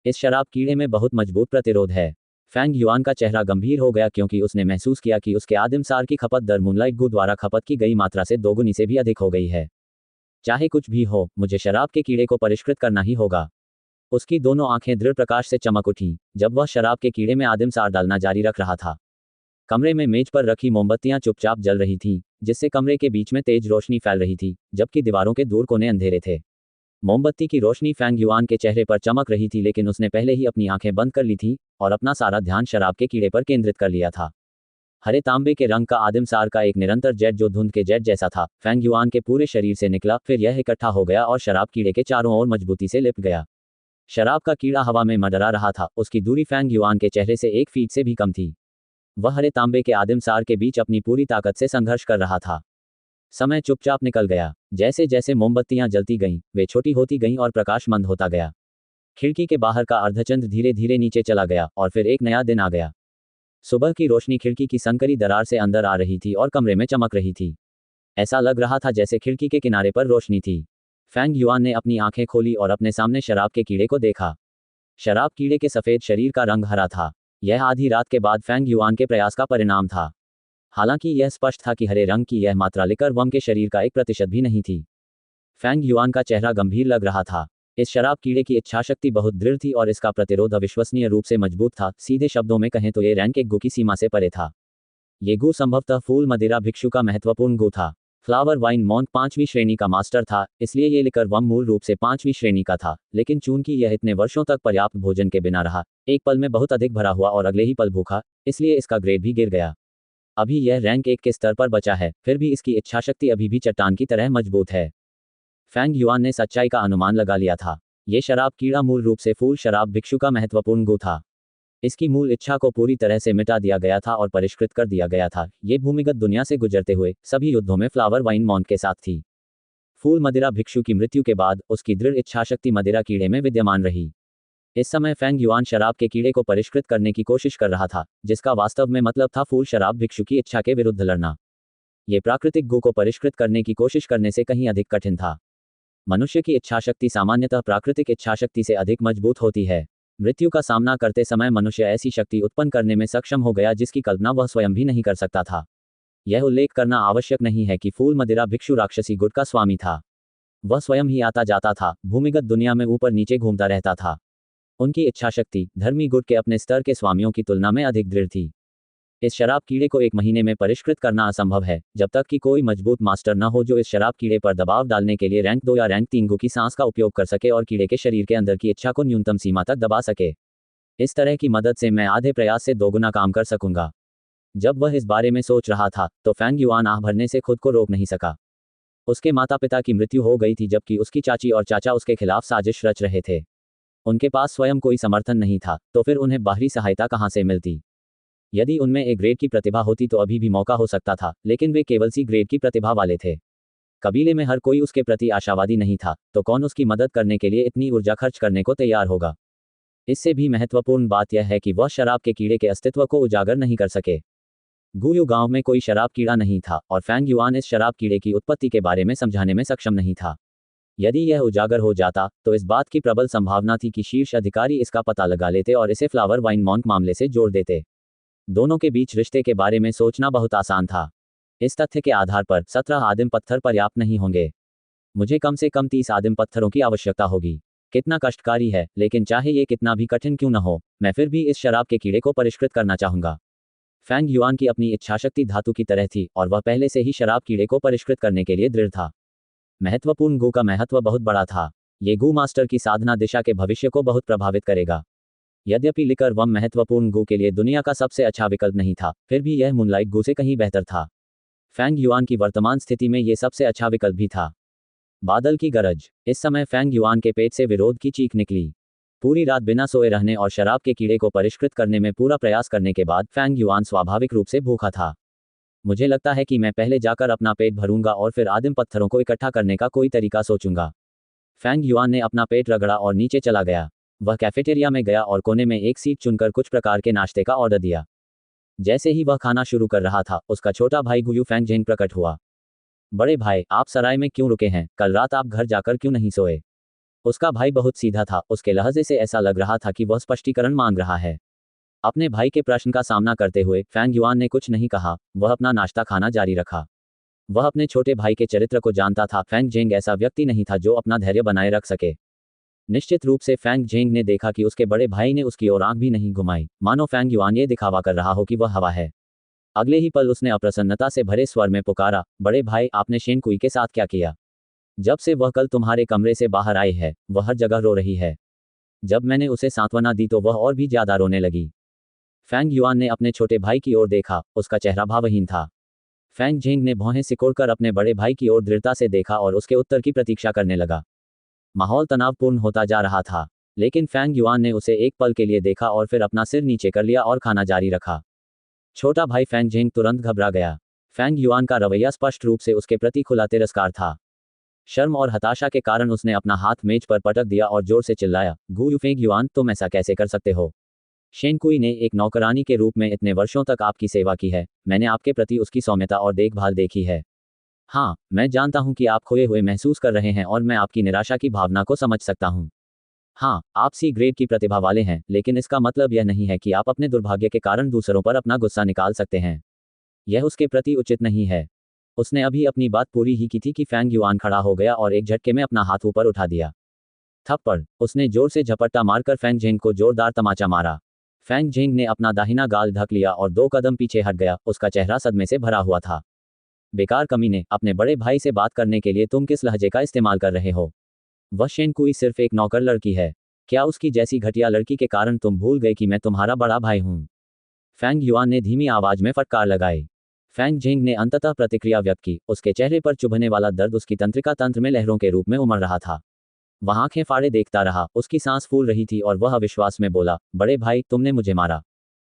इस शराब कीड़े में बहुत मजबूत प्रतिरोध है। फैंग युआन का चेहरा गंभीर हो गया क्योंकि उसने महसूस किया कि उसके आदिम सार की खपत दर मूनलाइट गू द्वारा खपत की गई मात्रा से दोगुनी से भी अधिक हो गई है। चाहे कुछ भी हो, मुझे शराब के कीड़े को परिष्कृत करना ही होगा। उसकी दोनों आंखें दृढ़ प्रकाश से चमक उठीं जब वह शराब के कीड़े में आदिम सार डालना जारी रख रहा था। कमरे में मेज पर रखी मोमबत्तियां चुपचाप जल रही थीं, जिससे कमरे के बीच में तेज रोशनी फैल रही थी, जबकि दीवारों के दूर कोने अंधेरे थे। मोमबत्ती की रोशनी फैंग युआन के चेहरे पर चमक रही थी, लेकिन उसने पहले ही अपनी आंखें बंद कर ली थी और अपना सारा ध्यान शराब के कीड़े पर केंद्रित कर लिया था। हरे तांबे के रंग का आदिम सार का एक निरंतर जेट जो धुंध के जेट जैसा था, फैंग युआन के पूरे शरीर से निकला, फिर यह इकट्ठा हो गया और शराब कीड़े के चारों ओर मजबूती से लिपट गया। शराब का कीड़ा हवा में मंडरा रहा था, उसकी दूरी फैंग युआन के चेहरे से 1 फीट से भी कम थी। वह हरे तांबे के आदिम सार के बीच अपनी पूरी ताकत से संघर्ष कर रहा था। समय चुपचाप निकल गया। जैसे जैसे मोमबत्तियां जलती गईं, वे छोटी होती गईं और प्रकाश मंद होता गया। खिड़की के बाहर का अर्धचंद्र धीरे धीरे नीचे चला गया और फिर एक नया दिन आ गया। सुबह की रोशनी खिड़की की संकरी दरार से अंदर आ रही थी और कमरे में चमक रही थी। ऐसा लग रहा था जैसे खिड़की के किनारे पर रोशनी थी। फैंग युआन ने अपनी आंखें खोली और अपने सामने शराब के कीड़े को देखा। शराब कीड़े के सफेद शरीर का रंग हरा था। यह आधी रात के बाद फैंग युआन के प्रयास का परिणाम था। हालांकि यह स्पष्ट था कि हरे रंग की यह मात्रा लिकर वम के शरीर का 1% भी नहीं थी। फैंग युआन का चेहरा गंभीर लग रहा था। इस शराब कीड़े की इच्छाशक्ति बहुत दृढ़ थी और इसका प्रतिरोध अविश्वसनीय रूप से मजबूत था। सीधे शब्दों में कहें तो ये रैंक एक गू की सीमा से परे था। ये गू संभवतः फूल मदिरा भिक्षु का महत्वपूर्ण गू था। फ्लावर वाइन मॉन्क 5वीं श्रेणी का मास्टर था, इसलिए ये लिकर वम मूल रूप से 5वीं श्रेणी का था, लेकिन चूंकि यह इतने वर्षों तक पर्याप्त भोजन के बिना रहा, एक पल में बहुत अधिक भरा हुआ और अगले ही पल भूखा, इसलिए इसका ग्रेड भी गिर गया। अभी यह रैंक 1 के स्तर पर बचा है, फिर भी इसकी इच्छाशक्ति अभी भी चट्टान की तरह मजबूत है। फैंग युआन ने सच्चाई का अनुमान लगा लिया था। ये शराब कीड़ा मूल रूप से फूल शराब भिक्षु का महत्वपूर्ण गू था। इसकी मूल इच्छा को पूरी तरह से मिटा दिया गया था और परिष्कृत कर दिया गया था। ये भूमिगत दुनिया से गुजरते हुए सभी युद्धों में फ्लावर वाइन मॉन्क के साथ थी। फूल मदिरा भिक्षु की मृत्यु के बाद उसकी दृढ़ इच्छाशक्ति मदिरा कीड़े में विद्यमान रही। इस समय फेंग युआन शराब के कीड़े को परिष्कृत करने की कोशिश कर रहा था, जिसका वास्तव में मतलब था फूल शराब भिक्षु की इच्छा के विरुद्ध लड़ना। ये प्राकृतिक गु को परिष्कृत करने की कोशिश करने से कहीं अधिक कठिन था। मनुष्य की इच्छाशक्ति सामान्यतः प्राकृतिक इच्छाशक्ति से अधिक मजबूत होती है। मृत्यु का सामना करते समय मनुष्य ऐसी शक्ति उत्पन्न करने में सक्षम हो गया जिसकी कल्पना वह स्वयं भी नहीं कर सकता था। यह उल्लेख करना आवश्यक नहीं है कि फूल मदिरा भिक्षु राक्षसी गुट का स्वामी था। वह स्वयं ही आता जाता था, भूमिगत दुनिया में ऊपर नीचे घूमता रहता था। उनकी इच्छाशक्ति धर्मी गुट के अपने स्तर के स्वामियों की तुलना में अधिक दृढ़ थी। इस शराब कीड़े को 1 महीने में परिष्कृत करना असंभव है, जब तक कि कोई मजबूत मास्टर न हो जो इस शराब कीड़े पर दबाव डालने के लिए रैंक 2 या रैंक 3 गु की सांस का उपयोग कर सके और कीड़े के शरीर के अंदर की इच्छा को न्यूनतम सीमा तक दबा सके। इस तरह की मदद से मैं आधे प्रयास से 2 गुना काम कर सकूंगा। जब वह इस बारे में सोच रहा था तो फेंग युआन आह भरने से खुद को रोक नहीं सका। उसके माता पिता की मृत्यु हो गई थी, जबकि उसकी चाची और चाचा उसके खिलाफ साजिश रच रहे थे। उनके पास स्वयं कोई समर्थन नहीं था, तो फिर उन्हें बाहरी सहायता कहां से मिलती? यदि उनमें ए ग्रेड की प्रतिभा होती तो अभी भी मौका हो सकता था, लेकिन वे केवल सी ग्रेड की प्रतिभा वाले थे। कबीले में हर कोई उसके प्रति आशावादी नहीं था, तो कौन उसकी मदद करने के लिए इतनी ऊर्जा खर्च करने को तैयार होगा? इससे भी महत्वपूर्ण बात यह है कि वह शराब के कीड़े के अस्तित्व को उजागर नहीं कर सके। गुयू गांव में कोई शराब कीड़ा नहीं था और फेंग युआन इस शराब कीड़े की उत्पत्ति के बारे में समझाने में सक्षम नहीं था। यदि यह उजागर हो जाता तो इस बात की प्रबल संभावना थी कि शीर्ष अधिकारी इसका पता लगा लेते और इसे फ्लावर वाइन मॉन्क मामले से जोड़ देते। दोनों के बीच रिश्ते के बारे में सोचना बहुत आसान था। इस तथ्य के आधार पर 17 आदिम पत्थर पर्याप्त नहीं होंगे। मुझे कम से कम 30 आदिम पत्थरों की आवश्यकता होगी। कितना कष्टकारी है, लेकिन चाहे ये कितना भी कठिन क्यों न हो, मैं फिर भी इस शराब के कीड़े को परिष्कृत करना चाहूंगा। फेंग युआन की अपनी इच्छाशक्ति धातु की तरह थी और वह पहले से ही शराब कीड़े को परिष्कृत करने के लिए दृढ़ था। महत्वपूर्ण गु का महत्व बहुत बड़ा था। ये गु मास्टर की साधना दिशा के भविष्य को बहुत प्रभावित करेगा। यद्यपि लिकर वम महत्वपूर्ण गु के लिए दुनिया का सबसे अच्छा विकल्प नहीं था, फिर भी यह मूनलाइट गु से कहीं बेहतर था। फेंग युआन की वर्तमान स्थिति में ये सबसे अच्छा विकल्प भी था। बादल की गरज। इस समय फेंग युआन के पेट से विरोध की चीख निकली। पूरी रात बिना सोए रहने और शराब के कीड़े को परिष्कृत करने में पूरा प्रयास करने के बाद फेंग युआन स्वाभाविक रूप से भूखा था। मुझे लगता है कि मैं पहले जाकर अपना पेट भरूंगा और फिर आदिम पत्थरों को इकट्ठा करने का कोई तरीका सोचूंगा। फेंग युआन ने अपना पेट रगड़ा और नीचे चला गया। वह कैफेटेरिया में गया और कोने में एक सीट चुनकर कुछ प्रकार के नाश्ते का ऑर्डर दिया। जैसे ही वह खाना शुरू कर रहा था, उसका छोटा भाई गुयू फेंगजेंग प्रकट हुआ। बड़े भाई, आप सराय में क्यों रुके हैं? कल रात आप घर जाकर क्यों नहीं सोए? उसका भाई बहुत सीधा था, उसके लहजे से ऐसा लग रहा था कि वह स्पष्टीकरण मांग रहा है। अपने भाई के प्रश्न का सामना करते हुए फेंग युआन ने कुछ नहीं कहा, वह अपना नाश्ता खाना जारी रखा। वह अपने छोटे भाई के चरित्र को जानता था। फेंग जेंग ऐसा व्यक्ति नहीं था जो अपना धैर्य बनाए रख सके। निश्चित रूप से फेंग जेंग ने देखा कि उसके बड़े भाई ने उसकी ओर आंख भी नहीं घुमाई, मानो फेंग युआन ये दिखावा कर रहा हो कि वह हवा है। अगले ही पल उसने अप्रसन्नता से भरे स्वर में पुकारा, बड़े भाई, आपने शेन कुई के साथ क्या किया? जब से वह कल तुम्हारे कमरे से बाहर आई है, वह हर जगह रो रही है। जब मैंने उसे सांत्वना दी तो वह और भी ज्यादा रोने लगी। फेंग युआन ने अपने छोटे भाई की ओर देखा, उसका चेहरा भावहीन था। फेंग जेंग ने भौहें सिकोड़कर अपने बड़े भाई की ओर दृढ़ता से देखा और उसके उत्तर की प्रतीक्षा करने लगा। माहौल तनावपूर्ण होता जा रहा था, लेकिन फेंग युआन ने उसे एक पल के लिए देखा और फिर अपना सिर नीचे कर लिया और खाना जारी रखा। छोटा भाई फेंग जेंग तुरंत घबरा गया। फेंग युआन का रवैया स्पष्ट रूप से उसके प्रति खुला तिरस्कार था। शर्म और हताशा के कारण उसने अपना हाथ मेज पर पटक दिया और जोर से चिल्लाया, गुयू फेंग युआन, तुम ऐसा कैसे कर सकते हो? शेन कुई ने एक नौकरानी के रूप में इतने वर्षों तक आपकी सेवा की है। मैंने आपके प्रति उसकी सौम्यता और देखभाल देखी है। हाँ, मैं जानता हूं कि आप खोए हुए महसूस कर रहे हैं और मैं आपकी निराशा की भावना को समझ सकता हूं। हाँ, आप सी ग्रेड की प्रतिभा वाले हैं, लेकिन इसका मतलब यह नहीं है कि आप अपने दुर्भाग्य के कारण दूसरों पर अपना गुस्सा निकाल सकते हैं। यह उसके प्रति उचित नहीं है। उसने अभी अपनी बात पूरी ही की थी कि फेंग युआन खड़ा हो गया और एक झटके में अपना हाथ ऊपर उठा दिया। थप्पड़। उसने जोर से झपट्टा मारकर फेंग जेंग को जोरदार तमाचा मारा। फेंग जेंग ने अपना दाहिना गाल ढक लिया और 2 कदम पीछे हट गया। उसका चेहरा सदमे से भरा हुआ था। बेकार कमीने, अपने बड़े भाई से बात करने के लिए तुम किस लहजे का इस्तेमाल कर रहे हो? वह शेन कुई सिर्फ एक नौकर लड़की है। क्या उसकी जैसी घटिया लड़की के कारण तुम भूल गए कि मैं तुम्हारा बड़ा भाई हूं? फेंग युआन ने धीमी आवाज में फटकार लगाई। फेंग जेंग ने अंततः प्रतिक्रिया व्यक्त की। उसके चेहरे पर चुभने वाला दर्द उसकी तंत्रिका तंत्र में लहरों के रूप में उमड़ रहा था। वह आंखें फाड़े देखता रहा, उसकी सांस फूल रही थी और वह अविश्वास में बोला, बड़े भाई, तुमने मुझे मारा?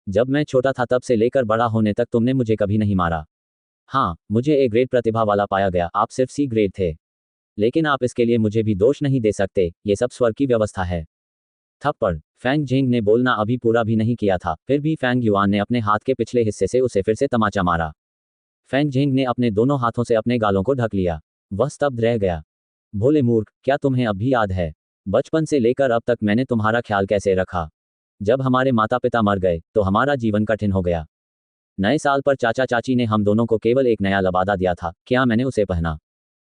जब मैं छोटा था तब से लेकर बड़ा होने तक तुमने मुझे कभी नहीं मारा। हाँ, मुझे ए ग्रेड प्रतिभा वाला पाया गया, आप सिर्फ सी ग्रेड थे। लेकिन आप इसके लिए मुझे भी दोष नहीं दे सकते, ये सब स्वर्ग की व्यवस्था है। थप्पड़। फैंग जेंग ने बोलना अभी पूरा भी नहीं किया था, फिर भी फैंग युआन ने अपने हाथ के पिछले हिस्से से उसे फिर से तमाचा मारा। फैंग जेंग ने अपने दोनों हाथों से अपने गालों को ढक लिया। वह स्तब्ध रह गया। भोले मूर्ख, क्या तुम्हें अब भी याद है? बचपन से लेकर अब तक मैंने तुम्हारा ख्याल कैसे रखा? जब हमारे माता पिता मर गए तो हमारा जीवन कठिन हो गया। नए साल पर चाचा चाची ने हम दोनों को केवल एक नया लबादा दिया था, क्या मैंने उसे पहना?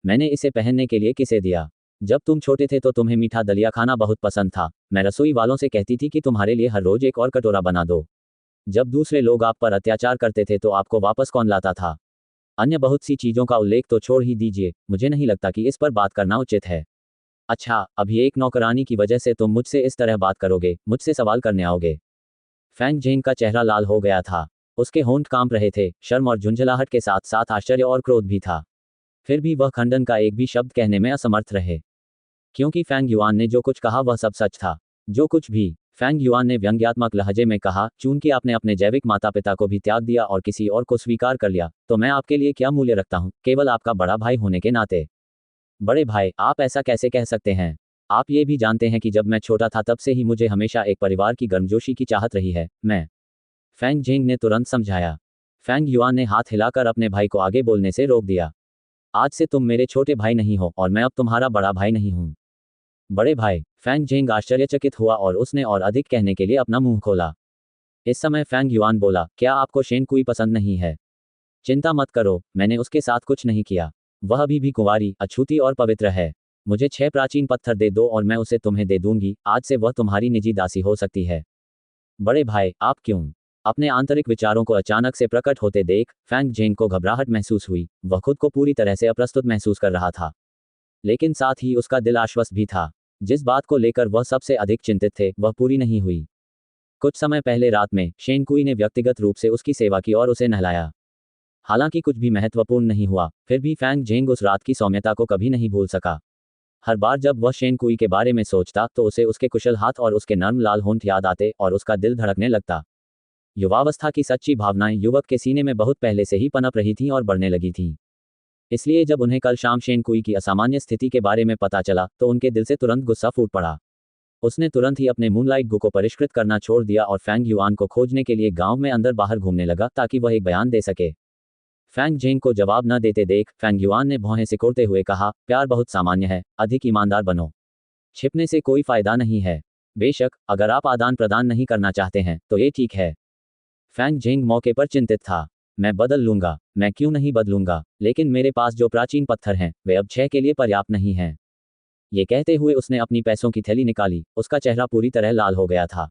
मैंने इसे पहनने के लिए किसे दिया? जब तुम छोटे थे तो तुम्हें मीठा दलिया खाना बहुत पसंद था, मैं रसोई वालों से कहती थी कि तुम्हारे लिए हर रोज एक और कटोरा बना दो। जब दूसरे लोग आप पर अत्याचार करते थे तो आपको वापस कौन लाता था? अन्य बहुत सी चीजों का उल्लेख तो छोड़ ही दीजिए, मुझे नहीं लगता कि इस पर बात करना उचित है। अच्छा, अभी एक नौकरानी की वजह से तुम मुझसे इस तरह बात करोगे, मुझसे सवाल करने आओगे? फैंग जेंग का चेहरा लाल हो गया था। उसके होंठ कांप रहे थे, शर्म और झुंझलाहट के साथ साथ आश्चर्य और क्रोध भी था। फिर भी वह खंडन का एक भी शब्द कहने में असमर्थ रहे, क्योंकि फैंग युआन ने जो कुछ कहा वह सब सच था। जो कुछ भी। फैंग युआन ने व्यंग्यात्मक लहजे में कहा, चूंकि आपने अपने जैविक माता पिता को भी त्याग दिया और किसी और को स्वीकार कर लिया, तो मैं आपके लिए क्या मूल्य रखता हूं, केवल आपका बड़ा भाई होने के नाते। बड़े भाई, आप ऐसा कैसे कह सकते हैं? आप ये भी जानते हैं कि जब मैं छोटा था तब से ही मुझे हमेशा एक परिवार की गर्मजोशी की चाहत रही है। मैं फैंग जेंग ने तुरंत समझाया। फैंग युआन ने हाथ हिलाकर अपने भाई को आगे बोलने से रोक दिया। आज से तुम मेरे छोटे भाई नहीं हो और मैं अब तुम्हारा बड़ा भाई नहीं हूं। बड़े भाई। फैंग जेंग आश्चर्यचकित हुआ और उसने और अधिक कहने के लिए अपना मुंह खोला। इस समय फैंग युआन बोला, क्या आपको शेन कुई पसंद नहीं है? चिंता मत करो, मैंने उसके साथ कुछ नहीं किया। वह अभी भी कुंवारी, अछूती और पवित्र है। मुझे 6 प्राचीन पत्थर दे दो और मैं उसे तुम्हें दे दूंगी, आज से वह तुम्हारी निजी दासी हो सकती है। बड़े भाई, आप क्यों? अपने आंतरिक विचारों को अचानक से प्रकट होते देख फैंग जेंग को घबराहट महसूस हुई। वह खुद को पूरी तरह से अप्रस्तुत महसूस कर रहा था, लेकिन साथ ही उसका दिल आश्वस्त भी था। जिस बात को लेकर वह सबसे अधिक चिंतित थे वह पूरी नहीं हुई। कुछ समय पहले रात में शेन कुई ने व्यक्तिगत रूप से उसकी सेवा की और उसे नहलाया। हालांकि कुछ भी महत्वपूर्ण नहीं हुआ, फिर भी फैंग जेंग उस रात की सौम्यता को कभी नहीं भूल सका। हर बार जब वह शेन कुई के बारे में सोचता तो उसे उसके कुशल हाथ और उसके नर्म लाल होंठ याद आते और उसका दिल धड़कने लगता। युवावस्था की सच्ची भावनाएं युवक के सीने में बहुत पहले से ही पनप रही थीं और बढ़ने लगी थीं। इसलिए जब उन्हें कल शाम शेन कुई की असामान्य स्थिति के बारे में पता चला तो उनके दिल से तुरंत गुस्सा फूट पड़ा। उसने तुरंत ही अपने मूनलाइट गु को परिष्कृत करना छोड़ दिया और फैंग युआन को खोजने के लिए गांव में अंदर बाहर घूमने लगा ताकि वह एक बयान दे सके। फैंग जेंग को जवाब न देते देख फैंग युआन ने भौहें सिकोड़ते हुए कहा, प्यार बहुत सामान्य है, अधिक ईमानदार बनो। छिपने से कोई फायदा नहीं है। बेशक, अगर आप आदान प्रदान नहीं करना चाहते हैं तो ये ठीक है। फैंग जेंग मौके पर चिंतित था। मैं बदल लूंगा, मैं क्यों नहीं बदलूंगा, लेकिन मेरे पास जो प्राचीन पत्थर हैं वे अब 6 के लिए पर्याप्त नहीं हैं। ये कहते हुए उसने अपनी पैसों की थैली निकाली। उसका चेहरा पूरी तरह लाल हो गया था।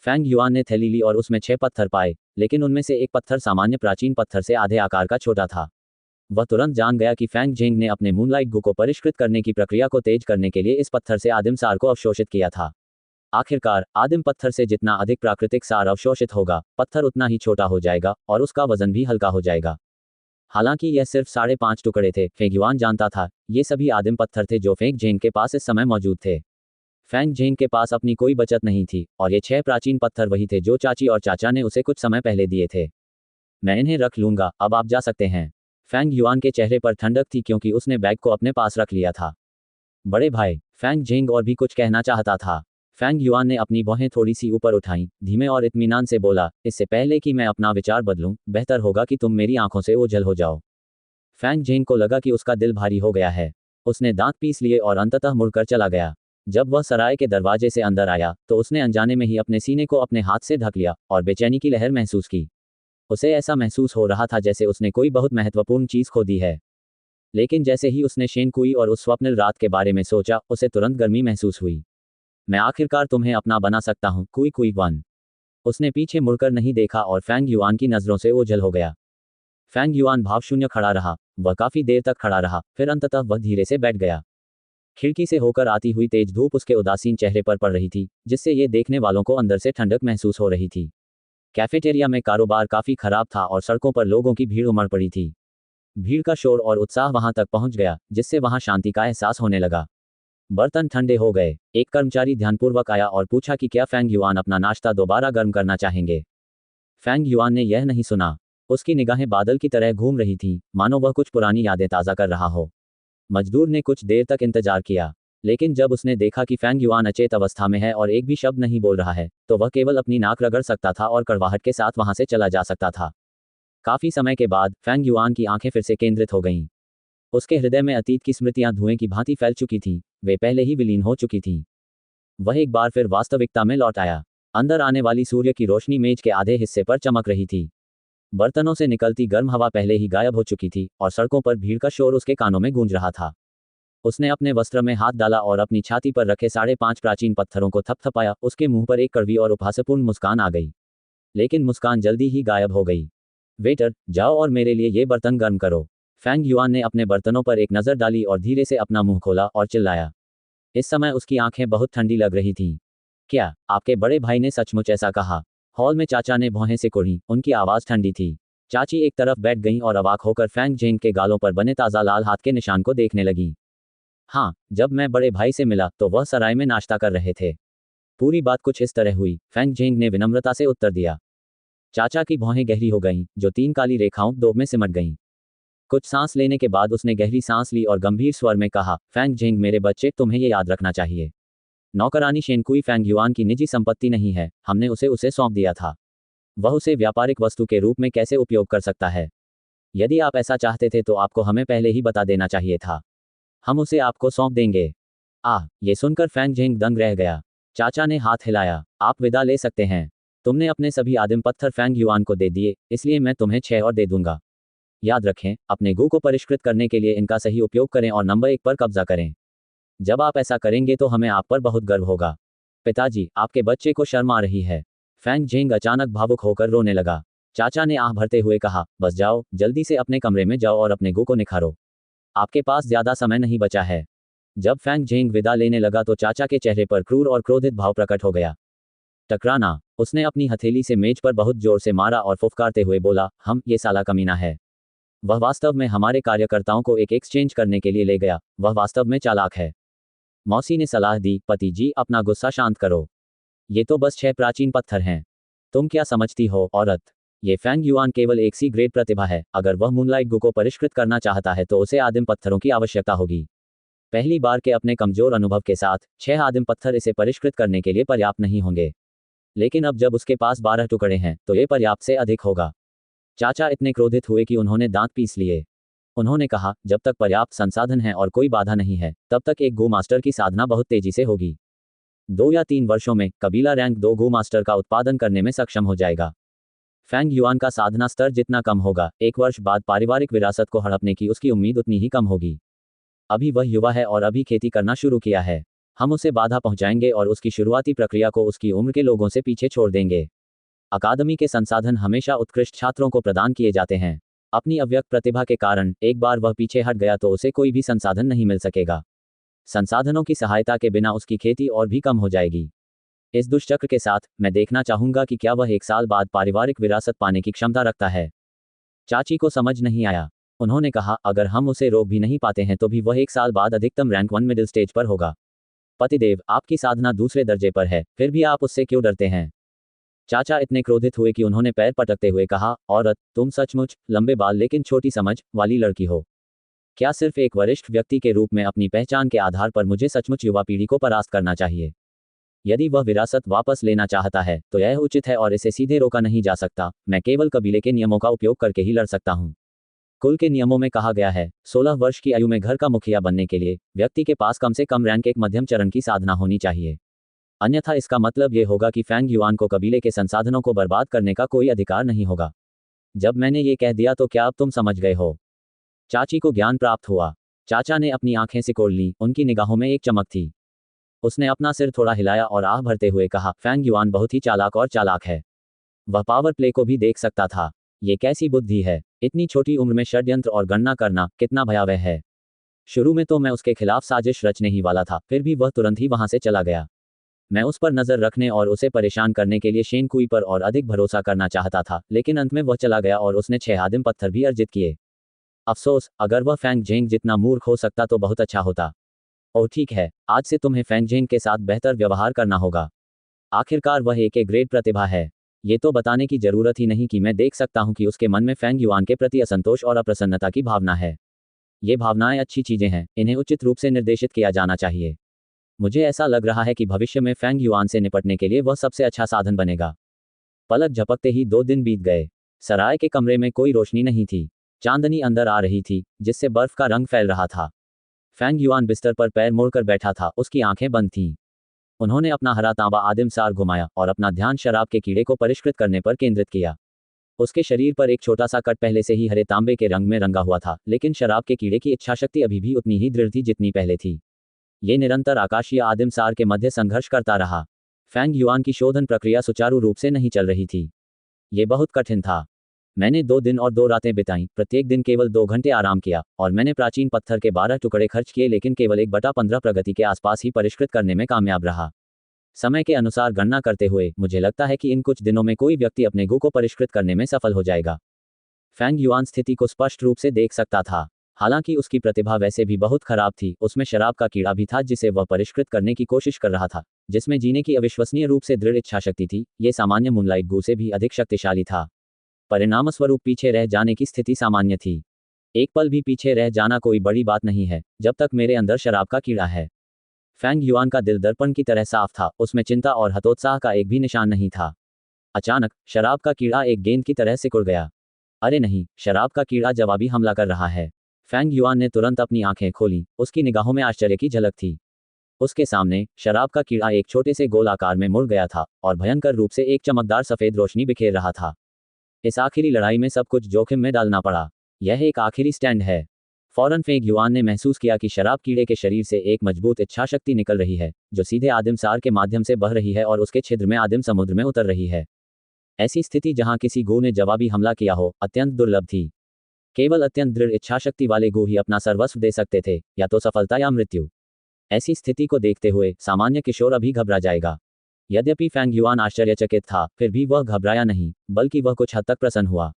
फैंग युआन ने थैली ली और उसमें 6 पत्थर पाए, लेकिन उनमें से एक पत्थर सामान्य प्राचीन पत्थर से आधे आकार का छोटा था। वह तुरंत जान गया कि फैंग जेंग ने अपने मूनलाइट गु को परिष्कृत करने की प्रक्रिया को तेज करने के लिए इस पत्थर से आदिम सार को अवशोषित किया था। आखिरकार, आदिम पत्थर से जितना अधिक प्राकृतिक सार अवशोषित होगा, पत्थर उतना ही छोटा हो जाएगा और उसका वजन भी हल्का हो जाएगा। हालांकि यह सिर्फ 5.5 टुकड़े थे, फैंग युआन जानता था, ये सभी आदिम पत्थर थे जो फैंग जेंग के पास इस समय मौजूद थे। फैंग जेंग के पास अपनी कोई बचत नहीं थी और ये 6 प्राचीन पत्थर वही थे जो चाची और चाचा ने उसे कुछ समय पहले दिए थे। मैं इन्हें रख लूंगा, अब आप जा सकते हैं। फैंग युआन के चेहरे पर ठंडक थी क्योंकि उसने बैग को अपने पास रख लिया था। बड़े भाई। फैंग जेंग और भी कुछ कहना चाहता था। फैंग युआन ने अपनी भौहें थोड़ी सी ऊपर उठाईं, धीमे और इत्मीनान से बोला, इससे पहले कि मैं अपना विचार बदलूं, बेहतर होगा कि तुम मेरी आंखों से ओझल हो जाओ। फैंग जेंग को लगा कि उसका दिल भारी हो गया है। उसने दांत पीस लिए और अंततः मुड़कर चला गया। जब वह सराय के दरवाजे से अंदर आया तो उसने अनजाने में ही अपने सीने को अपने हाथ से ढक लिया और बेचैनी की लहर महसूस की। उसे ऐसा महसूस हो रहा था जैसे उसने कोई बहुत महत्वपूर्ण चीज खो दी है। लेकिन जैसे ही उसने शेन कुई और उस स्वप्निल रात के बारे में सोचा, उसे तुरंत गर्मी महसूस हुई। मैं आखिरकार तुम्हें अपना बना सकता हूं, कुई कुई वन। उसने पीछे मुड़कर नहीं देखा और फैंग युआन की नजरों से ओझल हो गया। फैंग युआन भावशून्य खड़ा रहा। वह काफी देर तक खड़ा रहा, फिर अंततः वह धीरे से बैठ गया। खिड़की से होकर आती हुई तेज धूप उसके उदासीन चेहरे पर पड़ रही थी, जिससे ये देखने वालों को अंदर से ठंडक महसूस हो रही थी। कैफेटेरिया में कारोबार काफी खराब था और सड़कों पर लोगों की भीड़ उमड़ पड़ी थी। भीड़ का शोर और उत्साह वहां तक पहुंच गया, जिससे वहां शांति का एहसास होने लगा। बर्तन ठंडे हो गए। एक कर्मचारी ध्यानपूर्वक आया और पूछा कि क्या फैंग युआन अपना नाश्ता दोबारा गर्म करना चाहेंगे। फैंग युआन ने यह नहीं सुना। उसकी निगाहें बादल की तरह घूम रही थीं, मानो वह कुछ पुरानी यादें ताज़ा कर रहा हो। मजदूर ने कुछ देर तक इंतजार किया, लेकिन जब उसने देखा कि फेंग युआन अचेत अवस्था में है और एक भी शब्द नहीं बोल रहा है, तो वह केवल अपनी नाक रगड़ सकता था और कड़वाहट के साथ वहां से चला जा सकता था। काफी समय के बाद फेंग युआन की आंखें फिर से केंद्रित हो गईं। उसके हृदय में अतीत की स्मृतियां धुएं की भांति फैल चुकी थीं, वे पहले ही विलीन हो चुकी थीं। वह एक बार फिर वास्तविकता में लौट आया। अंदर आने वाली सूर्य की रोशनी मेज के आधे हिस्से पर चमक रही थी। बर्तनों से निकलती गर्म हवा पहले ही गायब हो चुकी थी और सड़कों पर भीड़ का शोर उसके कानों में गूंज रहा था। उसने अपने वस्त्र में हाथ डाला और अपनी छाती पर रखे 5.5 प्राचीन पत्थरों को थपथपाया। उसके मुंह पर एक कड़वी और उपहासपूर्ण मुस्कान आ गई, लेकिन मुस्कान जल्दी ही गायब हो गई। वेटर, जाओ और मेरे लिए ये बर्तन गर्म करो। फेंग युआन ने अपने बर्तनों पर एक नज़र डाली और धीरे से अपना मुंह खोला और चिल्लाया। इस समय उसकी आंखें बहुत ठंडी लग रही थीं। क्या आपके बड़े भाई ने सचमुच ऐसा कहा? हॉल में चाचा ने भौहें सिकोड़ी, उनकी आवाज़ ठंडी थी। चाची एक तरफ बैठ गईं और अवाक होकर फेंग जेंग के गालों पर बने ताज़ा लाल हाथ के निशान को देखने लगीं। हाँ, जब मैं बड़े भाई से मिला तो वह सराय में नाश्ता कर रहे थे। पूरी बात कुछ इस तरह हुई, फेंग जेंग ने विनम्रता से उत्तर दिया। चाचा की भौहें गहरी हो गईं, जो 3 काली रेखाओं दो में सिमट गईं। कुछ सांस लेने के बाद उसने गहरी सांस ली और गंभीर स्वर में कहा, फेंग जेंग मेरे बच्चे, तुम्हें ये याद रखना चाहिए। नौकरानी शेनकुई फेंग युआन की निजी संपत्ति नहीं है, हमने उसे सौंप दिया था। वह उसे व्यापारिक वस्तु के रूप में कैसे उपयोग कर सकता है? यदि आप ऐसा चाहते थे तो आपको हमें पहले ही बता देना चाहिए था। हम उसे आपको सौंप देंगे। ये सुनकर फेंग जेंग दंग रह गया। चाचा ने हाथ हिलाया। आप विदा ले सकते हैं। तुमने अपने सभी आदिम पत्थर फेंग युआन को दे दिए, इसलिए मैं तुम्हें 6 और दे दूंगा। याद रखें, अपने गू को परिष्कृत करने के लिए इनका सही उपयोग करें और नंबर 1 पर कब्जा करें। जब आप ऐसा करेंगे तो हमें आप पर बहुत गर्व होगा। पिताजी, आपके बच्चे को शर्म आ रही है। फेंग जेंग अचानक भावुक होकर रोने लगा। चाचा ने आह भरते हुए कहा, बस जाओ, जल्दी से अपने कमरे में जाओ और अपने गू को निखारो। आपके पास ज्यादा समय नहीं बचा है। जब फेंग जेंग विदा लेने लगा तो चाचा के चेहरे पर क्रूर और क्रोधित भाव प्रकट हो गया। टकराना। उसने अपनी हथेली से मेज पर बहुत जोर से मारा और फुफकारते हुए बोला, ये साला कमीना है। वह वास्तव में हमारे कार्यकर्ताओं को एक एक्सचेंज करने के लिए ले गया। वह वास्तव में चालाक है। मौसी ने सलाह दी, पति जी, अपना गुस्सा शांत करो। ये तो बस 6 प्राचीन पत्थर हैं। तुम क्या समझती हो, औरत? ये फेंग युआन केवल एक सी ग्रेड प्रतिभा है। अगर वह मूनलाइट गु को परिष्कृत करना चाहता है तो उसे आदिम पत्थरों की आवश्यकता होगी। पहली बार के अपने कमजोर अनुभव के साथ 6 आदिम पत्थर इसे परिष्कृत करने के लिए पर्याप्त नहीं होंगे। लेकिन अब जब उसके पास 12 टुकड़े हैं तो ये पर्याप्त से अधिक होगा। चाचा इतने क्रोधित हुए कि उन्होंने दांत पीस लिए। उन्होंने कहा, जब तक पर्याप्त संसाधन है और कोई बाधा नहीं है, तब तक एक गो मास्टर की साधना बहुत तेजी से होगी। 2 या 3 वर्षों में कबीला रैंक 2 गो मास्टर का उत्पादन करने में सक्षम हो जाएगा। फेंग युआन का साधना स्तर जितना कम होगा, 1 वर्ष बाद पारिवारिक विरासत को हड़पने की उसकी उम्मीद उतनी ही कम होगी। अभी वह युवा है और अभी खेती करना शुरू किया है। हम उसे बाधा पहुंचाएंगे और उसकी शुरुआती प्रक्रिया को उसकी उम्र के लोगों से पीछे छोड़ देंगे। अकादमी के संसाधन हमेशा उत्कृष्ट छात्रों को प्रदान किए जाते हैं। अपनी अव्यक्त प्रतिभा के कारण एक बार वह पीछे हट गया तो उसे कोई भी संसाधन नहीं मिल सकेगा। संसाधनों की सहायता के बिना उसकी खेती और भी कम हो जाएगी। इस दुष्चक्र के साथ मैं देखना चाहूंगा कि क्या वह 1 साल बाद पारिवारिक विरासत पाने की क्षमता रखता है। चाची को समझ नहीं आया। उन्होंने कहा, अगर हम उसे रोक भी नहीं पाते हैं तो भी वह 1 साल बाद अधिकतम रैंक 1 मिडिल स्टेज पर होगा। पतिदेव, आपकी साधना दूसरे दर्जे पर है, फिर भी आप उससे क्यों डरते हैं? चाचा इतने क्रोधित हुए कि उन्होंने पैर पटकते हुए कहा, औरत, तुम सचमुच लंबे बाल लेकिन छोटी समझ वाली लड़की हो। क्या सिर्फ एक वरिष्ठ व्यक्ति के रूप में अपनी पहचान के आधार पर मुझे सचमुच युवा पीढ़ी को परास्त करना चाहिए? यदि वह विरासत वापस लेना चाहता है तो यह उचित है और इसे सीधे रोका नहीं जा सकता। मैं केवल कबीले के नियमों का उपयोग करके ही लड़ सकता हूँ। कुल के नियमों में कहा गया है, 16 वर्ष की आयु में घर का मुखिया बनने के लिए व्यक्ति के पास कम से कम रैंक 1 मध्यम चरण की साधना होनी चाहिए। अन्यथा इसका मतलब ये होगा कि फेंग युआन को कबीले के संसाधनों को बर्बाद करने का कोई अधिकार नहीं होगा। जब मैंने ये कह दिया तो क्या अब तुम समझ गए हो? चाची को ज्ञान प्राप्त हुआ। चाचा ने अपनी आंखें सिकोड़ लीं, उनकी निगाहों में एक चमक थी। उसने अपना सिर थोड़ा हिलाया और आह भरते हुए कहा, फेंग युआन बहुत ही चालाक है। वह पावर प्ले को भी देख सकता था। ये कैसी बुद्धि है? इतनी छोटी उम्र में षड्यंत्र और गणना करना कितना भयावह है। शुरू में तो मैं उसके खिलाफ साजिश रचने ही वाला था, फिर भी वह तुरंत ही वहां से चला गया। मैं उस पर नजर रखने और उसे परेशान करने के लिए शेनकुई पर और अधिक भरोसा करना चाहता था, लेकिन अंत में वह चला गया और उसने 6 आदिम पत्थर भी अर्जित किए। अफसोस, अगर वह फेंग जेंग जितना मूर्ख हो सकता तो बहुत अच्छा होता। ओह ठीक है, आज से तुम्हें फेंग जेंग के साथ बेहतर व्यवहार करना होगा। आखिरकार वह एक ग्रेड प्रतिभा है। ये तो बताने की जरूरत ही नहीं कि मैं देख सकता हूं कि उसके मन में फेंग युआन के प्रति असंतोष और अप्रसन्नता की भावना है। ये भावनाएं अच्छी चीजें हैं, इन्हें उचित रूप से निर्देशित किया जाना चाहिए। मुझे ऐसा लग रहा है कि भविष्य में फेंग युआन से निपटने के लिए वह सबसे अच्छा साधन बनेगा। पलक झपकते ही 2 दिन बीत गए। सराय के कमरे में कोई रोशनी नहीं थी। चांदनी अंदर आ रही थी, जिससे बर्फ का रंग फैल रहा था। फेंग युआन बिस्तर पर पैर मोड़कर बैठा था, उसकी आंखें बंद थीं। उन्होंने अपना हरा तांबा आदिम सार घुमाया और अपना ध्यान शराब के कीड़े को परिष्कृत करने पर केंद्रित किया। उसके शरीर पर एक छोटा सा कट पहले से ही हरे तांबे के रंग में रंगा हुआ था, लेकिन शराब के कीड़े की इच्छाशक्ति अभी भी उतनी ही दृढ़ थी जितनी पहले थी। ये निरंतर आकाशीय आदिम सार के मध्य संघर्ष करता रहा। फेंग युआन की शोधन प्रक्रिया सुचारू रूप से नहीं चल रही थी। ये बहुत कठिन था। मैंने 2 दिन और 2 रातें बिताईं, प्रत्येक दिन केवल 2 घंटे आराम किया, और मैंने प्राचीन पत्थर के 12 टुकड़े खर्च किए, लेकिन केवल 1/15 प्रगति के आसपास ही परिष्कृत करने में कामयाब रहा। समय के अनुसार गणना करते हुए मुझे लगता है कि इन कुछ दिनों में कोई व्यक्ति अपने गु को परिष्कृत करने में सफल हो जाएगा। फेंग युआन स्थिति को स्पष्ट रूप से देख सकता था। हालांकि उसकी प्रतिभा वैसे भी बहुत खराब थी, उसमें शराब का कीड़ा भी था जिसे वह परिष्कृत करने की कोशिश कर रहा था, जिसमें जीने की अविश्वसनीय रूप से दृढ़ इच्छाशक्ति थी। ये सामान्य मूनलाइट गु से भी अधिक शक्तिशाली था। परिणामस्वरूप पीछे रह जाने की स्थिति सामान्य थी। एक पल भी पीछे रह जाना कोई बड़ी बात नहीं है, जब तक मेरे अंदर शराब का कीड़ा है। फेंग युआन का दिल दर्पण की तरह साफ था, उसमें चिंता और हतोत्साह का एक भी निशान नहीं था। अचानक शराब का कीड़ा एक गेंद की तरह सिकुड़ गया। अरे नहीं, शराब का कीड़ा जवाबी हमला कर रहा है। फेंग युआन ने तुरंत अपनी आंखें खोली, उसकी निगाहों में आश्चर्य की झलक थी। उसके सामने शराब का कीड़ा एक छोटे से गोल आकार में मुड़ गया था और भयंकर रूप से एक चमकदार सफेद रोशनी बिखेर रहा था। इस आखिरी लड़ाई में सब कुछ जोखिम में डालना पड़ा। यह एक आखिरी स्टैंड है। फौरन फेंग युआन ने महसूस किया कि शराब कीड़े के शरीर से एक मजबूत इच्छाशक्ति निकल रही है, जो सीधे आदिम सार के माध्यम से बह रही है और उसके छिद्र में आदिम समुद्र में उतर रही है। ऐसी स्थिति जहां किसी गू ने जवाबी हमला किया हो, अत्यंत दुर्लभ थी। केवल अत्यंत दृढ़ इच्छाशक्ति वाले गू ही अपना सर्वस्व दे सकते थे, या तो सफलता या मृत्यु। ऐसी स्थिति को देखते हुए सामान्य किशोर अभी घबरा जाएगा। यद्यपि फेंग युआन आश्चर्यचकित था, फिर भी वह घबराया नहीं, बल्कि वह कुछ हद तक प्रसन्न हुआ।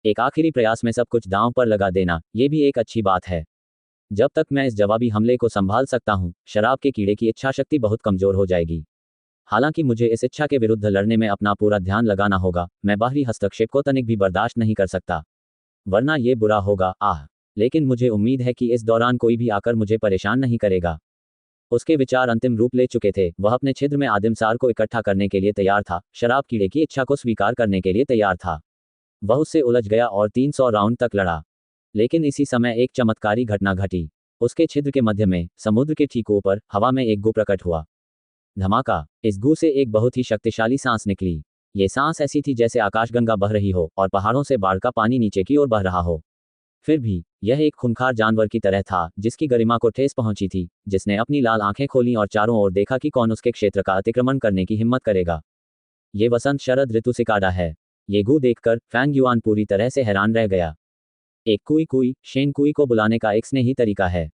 एक आखिरी प्रयास में सब कुछ दांव पर लगा देना, ये भी एक अच्छी बात है। जब तक मैं इस जवाबी हमले को संभाल सकता हूं, शराब के कीड़े की इच्छाशक्ति बहुत कमजोर हो जाएगी। हालांकि मुझे इस इच्छा के विरुद्ध लड़ने में अपना पूरा ध्यान लगाना होगा। मैं बाहरी हस्तक्षेप को तनिक भी बर्दाश्त नहीं कर सकता, वरना ये बुरा होगा। लेकिन मुझे उम्मीद है कि इस दौरान कोई भी आकर मुझे परेशान नहीं करेगा। उसके विचार अंतिम रूप ले चुके थे। वह अपने छिद्र में आदिम सार को इकट्ठा करने के लिए तैयार था, शराब कीड़े की इच्छा को स्वीकार करने के लिए तैयार था। वह उससे उलझ गया और 300 राउंड तक लड़ा। लेकिन इसी समय एक चमत्कारी घटना घटी। उसके छिद्र के मध्य में, समुद्र के ठीक ऊपर, हवा में एक गू प्रकट हुआ। धमाका! इस गू से एक बहुत ही शक्तिशाली सांस निकली। ये सांस ऐसी थी जैसे आकाशगंगा बह रही हो और पहाड़ों से बाढ़ का पानी नीचे की ओर बह रहा हो। फिर भी यह एक खूंखार जानवर की तरह था, जिसकी गरिमा को ठेस पहुंची थी, जिसने अपनी लाल आंखें खोलीं और चारों ओर देखा कि कौन उसके क्षेत्र का अतिक्रमण करने की हिम्मत करेगा। ये वसंत शरद ऋतु सिकाडा है। ये गू देखकर फेंग युआन पूरी तरह से हैरान रह गया। एक कुई कुई शेन कुई को बुलाने का एक स्नेही तरीका है।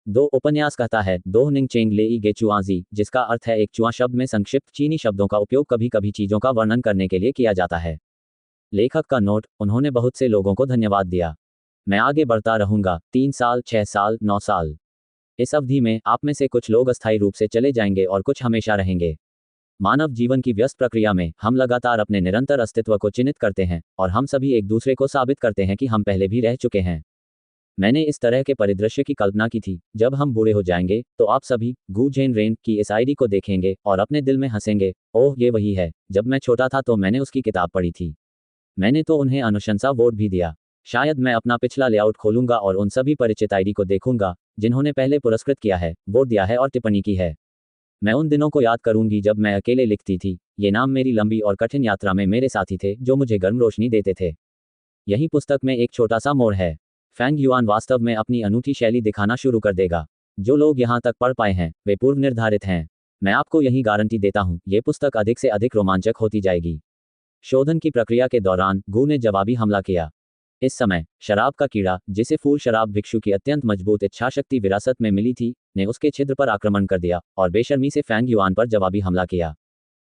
2 उपन्यास कहता है दोह निंग चेंग लेई गे चुआजी, जिसका अर्थ है एक चुआ शब्द में संक्षिप्त चीनी शब्दों का उपयोग कभी कभी चीजों का वर्णन करने के लिए किया जाता है। लेखक का नोट: उन्होंने बहुत से लोगों को धन्यवाद दिया। मैं आगे बढ़ता रहूंगा। 3 साल, 6 साल, 9 साल। इस अवधि में आप में से कुछ लोग अस्थायी रूप से चले जाएंगे और कुछ हमेशा रहेंगे। मानव जीवन की व्यस्त प्रक्रिया में हम लगातार अपने निरंतर अस्तित्व को चिन्हित करते हैं, और हम सभी एक दूसरे को साबित करते हैं कि हम पहले भी रह चुके हैं। मैंने इस तरह के परिदृश्य की कल्पना की थी। जब हम बूढ़े हो जाएंगे तो आप सभी गू जेन रेन की इस आईडी को देखेंगे और अपने दिल में हंसेंगे, ओह ये वही है। जब मैं छोटा था तो मैंने उसकी किताब पढ़ी थी। मैंने तो उन्हें अनुशंसा वोट भी दिया। शायद मैं अपना पिछला लेआउट खोलूंगा और उन सभी परिचित आईडी को देखूंगा जिन्होंने पहले पुरस्कृत किया है, वोट दिया है और टिप्पणी की है। मैं उन दिनों को याद करूंगी जब मैं अकेले लिखती थी। ये नाम मेरी लंबी और कठिन यात्रा में मेरे साथी थे, जो मुझे गर्म रोशनी देते थे। यही पुस्तक में एक छोटा सा मोड़ है। फेंग युआन वास्तव में अपनी अनूठी शैली दिखाना शुरू कर देगा। जो लोग यहाँ तक पढ़ पाए हैं वे पूर्व निर्धारित हैं। मैं आपको यही गारंटी देता हूँ, ये पुस्तक अधिक से अधिक रोमांचक होती जाएगी। शोधन की प्रक्रिया के दौरान गू ने जवाबी हमला किया। इस समय शराब का कीड़ा, जिसे फूल शराब भिक्षु की अत्यंत मजबूत इच्छाशक्ति विरासत में मिली थी, ने उसके छिद्र पर आक्रमण कर दिया और बेशर्मी से फेंग युआन पर जवाबी हमला किया।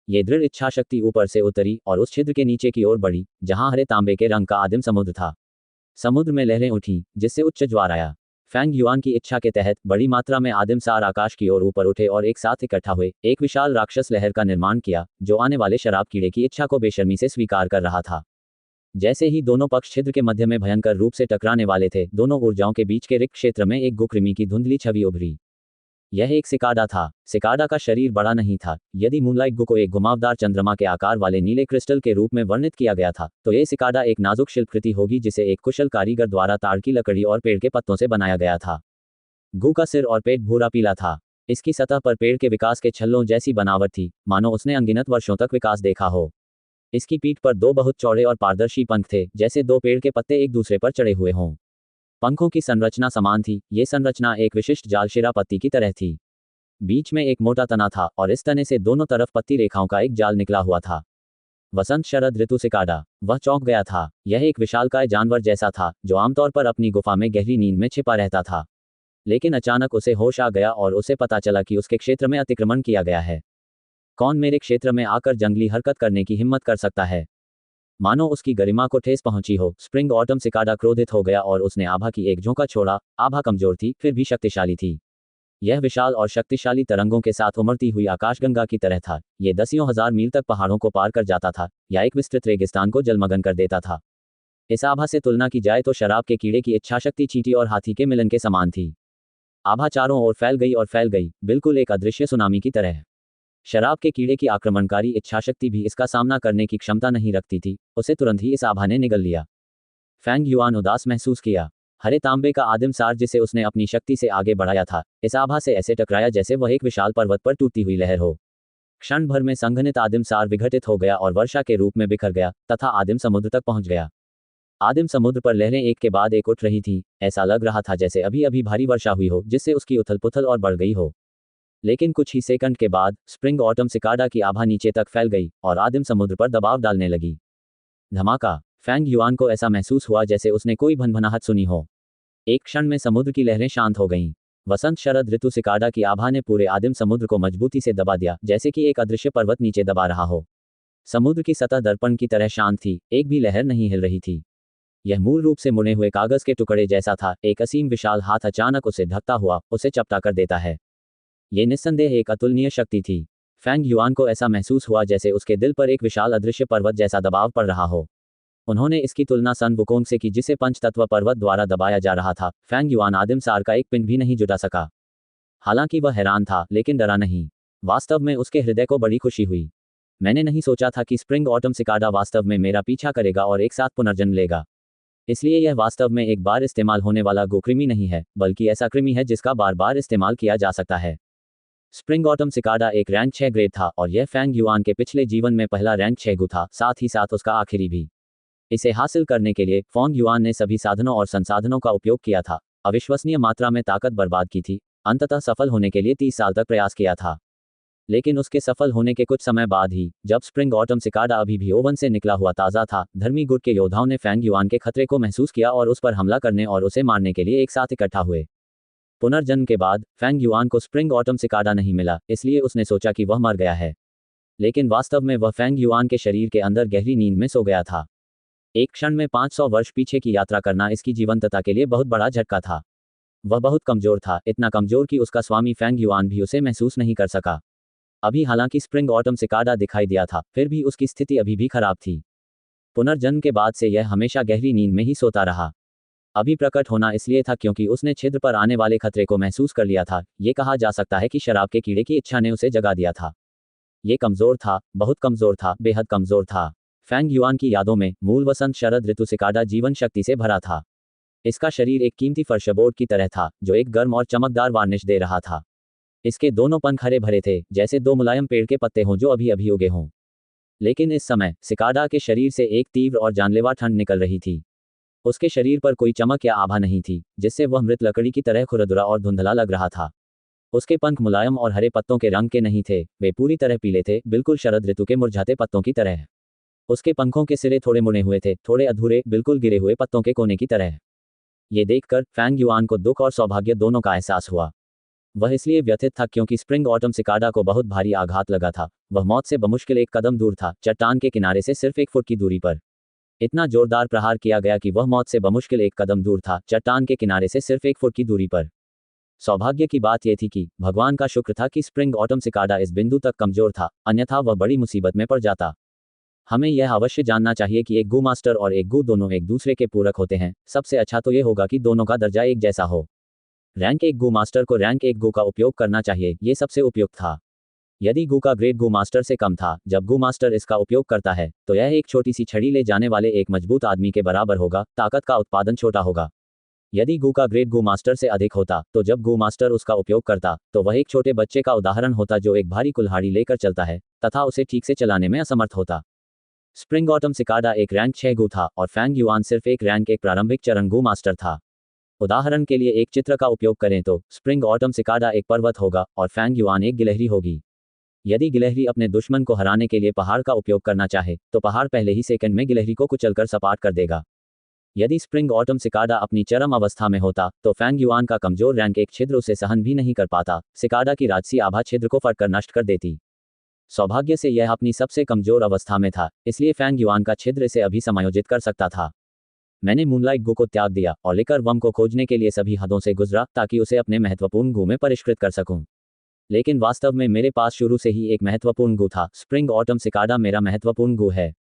ये दृढ़ इच्छाशक्ति ऊपर से उतरी और उस छिद्र के नीचे की ओर बढ़ी, जहां हरे तांबे के रंग का आदिम समुद्र था। समुद्र में लहरें उठी, जिससे उच्च ज्वार आया। फेंग युआन की इच्छा के तहत बड़ी मात्रा में आदिम सार आकाश की ओर ऊपर उठे और एक साथ इकट्ठा हुए, एक विशाल राक्षस लहर का निर्माण किया, जो आने वाले शराब कीड़े की इच्छा को बेशर्मी से स्वीकार कर रहा था। जैसे ही दोनों पक्ष छिद्र के मध्य में भयंकर रूप से टकराने वाले थे, दोनों ऊर्जाओं के बीच के रिक्त क्षेत्र में एक गुकृमि की धुंधली छवि उभरी। यह एक सिकाडा था। सिकाडा का शरीर बड़ा नहीं था। यदि मूनलाइट गु को एक घुमावदार चंद्रमा के आकार वाले नीले क्रिस्टल के रूप में वर्णित किया गया था, तो ये सिकाडा एक नाजुक शिल्पकृति होगी जिसे एक कुशल कारीगर द्वारा ताड़ की लकड़ी और पेड़ के पत्तों से बनाया गया था। गु का सिर और पेट भूरा पीला था। इसकी सतह पर पेड़ के विकास के छल्लों जैसी बनावट थी, मानो उसने अनगिनत वर्षों तक विकास देखा हो। इसकी पीठ पर दो बहुत चौड़े और पारदर्शी पंख थे, जैसे दो पेड़ के पत्ते एक दूसरे पर चढ़े हुए हों। पंखों की संरचना समान थी। ये संरचना एक विशिष्ट जालशिरा पत्ती की तरह थी। बीच में एक मोटा तना था और इस तने से दोनों तरफ पत्ती रेखाओं का एक जाल निकला हुआ था। वसंत शरद ऋतु सिकाडा। वह चौंक गया था। यह एक विशालकाय जानवर जैसा था, जो आमतौर पर अपनी गुफा में गहरी नींद में छिपा रहता था। लेकिन अचानक उसे होश आ गया और उसे पता चला कि उसके क्षेत्र में अतिक्रमण किया गया है। कौन मेरे क्षेत्र में आकर जंगली हरकत करने की हिम्मत कर सकता है? मानो उसकी गरिमा को ठेस पहुंची हो, स्प्रिंग ऑटम सिकाडा क्रोधित हो गया और उसने आभा की एक झोंका छोड़ा। आभा कमजोर थी, फिर भी शक्तिशाली थी। यह विशाल और शक्तिशाली तरंगों के साथ उमड़ती हुई आकाशगंगा की तरह था। ये दसियों हजार मील तक पहाड़ों को पार कर जाता था या एक विस्तृत रेगिस्तान को जलमग्न कर देता था। इस आभा से तुलना की जाए तो शराब के कीड़े की इच्छाशक्ति चींटी और हाथी के मिलन के समान थी। आभा चारों ओर फैल गई, बिल्कुल एक अदृश्य सुनामी की तरह। शराब के कीड़े की आक्रमणकारी इच्छाशक्ति भी इसका सामना करने की क्षमता नहीं रखती थी। उसे तुरंत ही इस आभा ने निगल लिया। फैंग युआन उदास महसूस किया। हरे तांबे का आदिम सार जिसे उसने अपनी शक्ति से आगे बढ़ाया था, इस आभा से ऐसे टकराया जैसे वह एक विशाल पर्वत पर टूटती हुई लहर हो। क्षण भर में संघनित आदिम सार विघटित हो गया और वर्षा के रूप में बिखर गया तथा आदिम समुद्र तक पहुंच गया। आदिम समुद्र पर लहरें एक के बाद एक उठ रही थीं। ऐसा लग रहा था जैसे अभी अभी भारी वर्षा हुई हो, जिससे उसकी उथल पुथल और बढ़ गई हो। लेकिन कुछ ही सेकंड के बाद स्प्रिंग ऑटम सिकाडा की आभा नीचे तक फैल गई और आदिम समुद्र पर दबाव डालने लगी। धमाका। फैंग युआन को ऐसा महसूस हुआ जैसे उसने कोई भनभनाहट सुनी हो। एक क्षण में समुद्र की लहरें शांत हो गईं। वसंत शरद ऋतु सिकाडा की आभा ने पूरे आदिम समुद्र को मजबूती से दबा दिया, जैसे कि एक अदृश्य पर्वत नीचे दबा रहा हो। समुद्र की सतह दर्पण की तरह शांत थी, एक भी लहर नहीं हिल रही थी। यह मूल रूप से मुड़े हुए कागज के टुकड़े जैसा था। एक असीम विशाल हाथ अचानक उसे ढकता हुआ उसे चपटा कर देता है। ये निस्संदेह एक अतुलनीय शक्ति थी। फैंग युआन को ऐसा महसूस हुआ जैसे उसके दिल पर एक विशाल अदृश्य पर्वत जैसा दबाव पड़ रहा हो। उन्होंने इसकी तुलना सन वुकोंग से की, जिसे पंचतत्व पर्वत द्वारा दबाया जा रहा था। फैंग युआन आदिम सार का एक पिंड भी नहीं जुटा सका। हालांकि वह हैरान था, लेकिन डरा नहीं। वास्तव में उसके हृदय को बड़ी खुशी हुई। मैंने नहीं सोचा था कि स्प्रिंग ऑटम सिकाडा वास्तव में मेरा पीछा करेगा और एक साथ पुनर्जन्म लेगा। इसलिए यह वास्तव में एक बार इस्तेमाल होने वाला गोकृमि नहीं है, बल्कि ऐसा कृमि है जिसका बार बार इस्तेमाल किया जा सकता है। स्प्रिंग ऑटम सिकाडा एक रैंक 6 ग्रेड था और यह फैंग युआन के पिछले जीवन में पहला रैंक 6 गु था, साथ ही साथ उसका आखिरी भी। इसे हासिल करने के लिए फैंग युआन ने सभी साधनों और संसाधनों का उपयोग किया था, अविश्वसनीय मात्रा में ताकत बर्बाद की थी, अंततः सफल होने के लिए 30 साल तक प्रयास किया था। लेकिन उसके सफल होने के कुछ समय बाद ही, जब स्प्रिंग ऑटम सिकाडा अभी भी ओवन से निकला हुआ ताज़ा था, धर्मी गुट के योद्धाओं ने फैंग युआन के खतरे को महसूस किया और उस पर हमला करने और उसे मारने के लिए एक साथ इकट्ठा हुए। पुनर्जन्म के बाद फैंग युआन को स्प्रिंग ऑटम सिकाडा नहीं मिला, इसलिए उसने सोचा कि वह मर गया है। लेकिन वास्तव में वह फैंग युआन के शरीर के अंदर गहरी नींद में सो गया था। एक क्षण में 500 वर्ष पीछे की यात्रा करना इसकी जीवंतता के लिए बहुत बड़ा झटका था। वह बहुत कमजोर था, इतना कमजोर कि उसका स्वामी फैंग युआन भी उसे महसूस नहीं कर सका। अभी हालांकि स्प्रिंग ऑटम सिकाडा दिखाई दिया था, फिर भी उसकी स्थिति अभी भी खराब थी। पुनर्जन्म के बाद से यह हमेशा गहरी नींद में ही सोता रहा। अभी प्रकट होना इसलिए था क्योंकि उसने छिद्र पर आने वाले खतरे को महसूस कर लिया था। ये कहा जा सकता है कि शराब के कीड़े की इच्छा ने उसे जगा दिया था। ये कमजोर था, बहुत कमजोर था, बेहद कमजोर था। फैंग युआन की यादों में मूल वसंत शरद ऋतु सिकाडा जीवन शक्ति से भरा था। इसका शरीर एक कीमती फर्शबोर्ड की तरह था, जो एक गर्म और चमकदार वार्निश दे रहा था। इसके दोनों पंख हरे भरे थे, जैसे दो मुलायम पेड़ के पत्ते हों जो अभी अभी उगे हों। लेकिन इस समय सिकाडा के शरीर से एक तीव्र और जानलेवा ठंड निकल रही थी। उसके शरीर पर कोई चमक या आभा नहीं थी, जिससे वह मृत लकड़ी की तरह खुरदुरा और धुंधला लग रहा था। उसके पंख मुलायम और हरे पत्तों के रंग के नहीं थे, वे पूरी तरह पीले थे, बिल्कुल शरद ऋतु के मुरझाते पत्तों की तरह। उसके पंखों के सिरे थोड़े मुड़े हुए थे, थोड़े अधूरे, बिल्कुल गिरे हुए पत्तों के कोने की तरह। ये देखकर फैंग युआन को दुख और सौभाग्य दोनों का एहसास हुआ। वह इसलिए व्यथित था क्योंकि स्प्रिंग ऑटम सिकाडा को बहुत भारी आघात लगा था। वह मौत से बमुश्किल एक कदम दूर था, चट्टान के किनारे से सिर्फ 1 फुट की दूरी पर। इतना जोरदार प्रहार किया गया कि वह मौत से बमुश्किल एक कदम दूर था, चट्टान के किनारे से सिर्फ 1 फुट की दूरी पर। सौभाग्य की बात यह थी कि भगवान का शुक्र था कि स्प्रिंग ऑटम सिकाडा इस बिंदु तक कमजोर था, अन्यथा वह बड़ी मुसीबत में पड़ जाता। हमें यह अवश्य जानना चाहिए कि एक गो मास्टर और एक गो दोनों एक दूसरे के पूरक होते हैं। सबसे अच्छा तो ये होगा कि दोनों का दर्जा एक जैसा हो। रैंक एक गो मास्टर को रैंक एक गो का उपयोग करना चाहिए, ये सबसे उपयुक्त था। यदि गो का ग्रेड गो मास्टर से कम था, जब गो मास्टर इसका उपयोग करता है तो यह एक छोटी सी छड़ी ले जाने वाले एक मजबूत आदमी के बराबर होगा, ताकत का उत्पादन छोटा होगा। यदि गो का ग्रेड गो मास्टर से अधिक होता, तो जब गो मास्टर उसका उपयोग करता तो वह एक छोटे बच्चे का उदाहरण होता जो एक भारी कुल्हाड़ी लेकर चलता है तथा उसे ठीक से चलाने में असमर्थ होता। स्प्रिंग ऑटम सिकाडा एक रैंक 6 गो था और फैंग युआन सिर्फ एक रैंक एक प्रारंभिक चरण गो मास्टर था। उदाहरण के लिए एक चित्र का उपयोग करें तो स्प्रिंग ऑटम सिकाडा एक पर्वत होगा और फैंग युआन एक गिलहरी होगी। यदि गिलहरी अपने दुश्मन को हराने के लिए पहाड़ का उपयोग करना चाहे तो पहाड़ पहले ही सेकंड में गिलहरी को कुचलकर सपाट कर देगा। यदि स्प्रिंग ऑटम सिकाडा अपनी चरम अवस्था में होता तो फैंग युआन का कमजोर रैंक एक छिद्र उसे सहन भी नहीं कर पाता। सिकाडा की राजसी आभा छिद्र को फटकर नष्ट कर देती। सौभाग्य से यह अपनी सबसे कमजोर अवस्था में था, इसलिए फैंग युआन का छिद्र इसे अभी समायोजित कर सकता था। मैंने मूनलाइट गो को त्याग दिया और लिकर वम को खोजने के लिए सभी हदों से गुजरा ताकि उसे अपने महत्वपूर्ण गो में परिष्कृत कर सकूं। लेकिन वास्तव में मेरे पास शुरू से ही एक महत्वपूर्ण गो था। स्प्रिंग ऑटम सिकाडा मेरा महत्वपूर्ण गो है।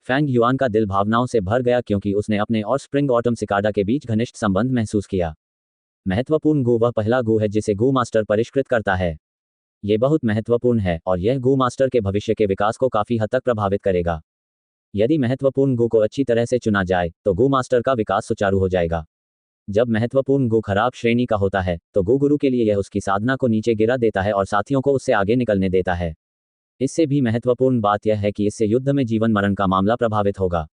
फैंग युआन का दिल भावनाओं से भर गया क्योंकि उसने अपने और स्प्रिंग ऑटम सिकाडा के बीच घनिष्ठ संबंध महसूस किया। महत्वपूर्ण गो वह पहला गो है जिसे गो मास्टर परिष्कृत करता है। ये बहुत महत्वपूर्ण है और यह गो मास्टर के भविष्य के विकास को काफी हद तक प्रभावित करेगा। यदि महत्वपूर्ण गो को अच्छी तरह से चुना जाए तो गो मास्टर का विकास सुचारू हो जाएगा। जब महत्वपूर्ण गो खराब श्रेणी का होता है तो गो गुरु के लिए यह उसकी साधना को नीचे गिरा देता है और साथियों को उससे आगे निकलने देता है। इससे भी महत्वपूर्ण बात यह है कि इससे युद्ध में जीवन मरण का मामला प्रभावित होगा।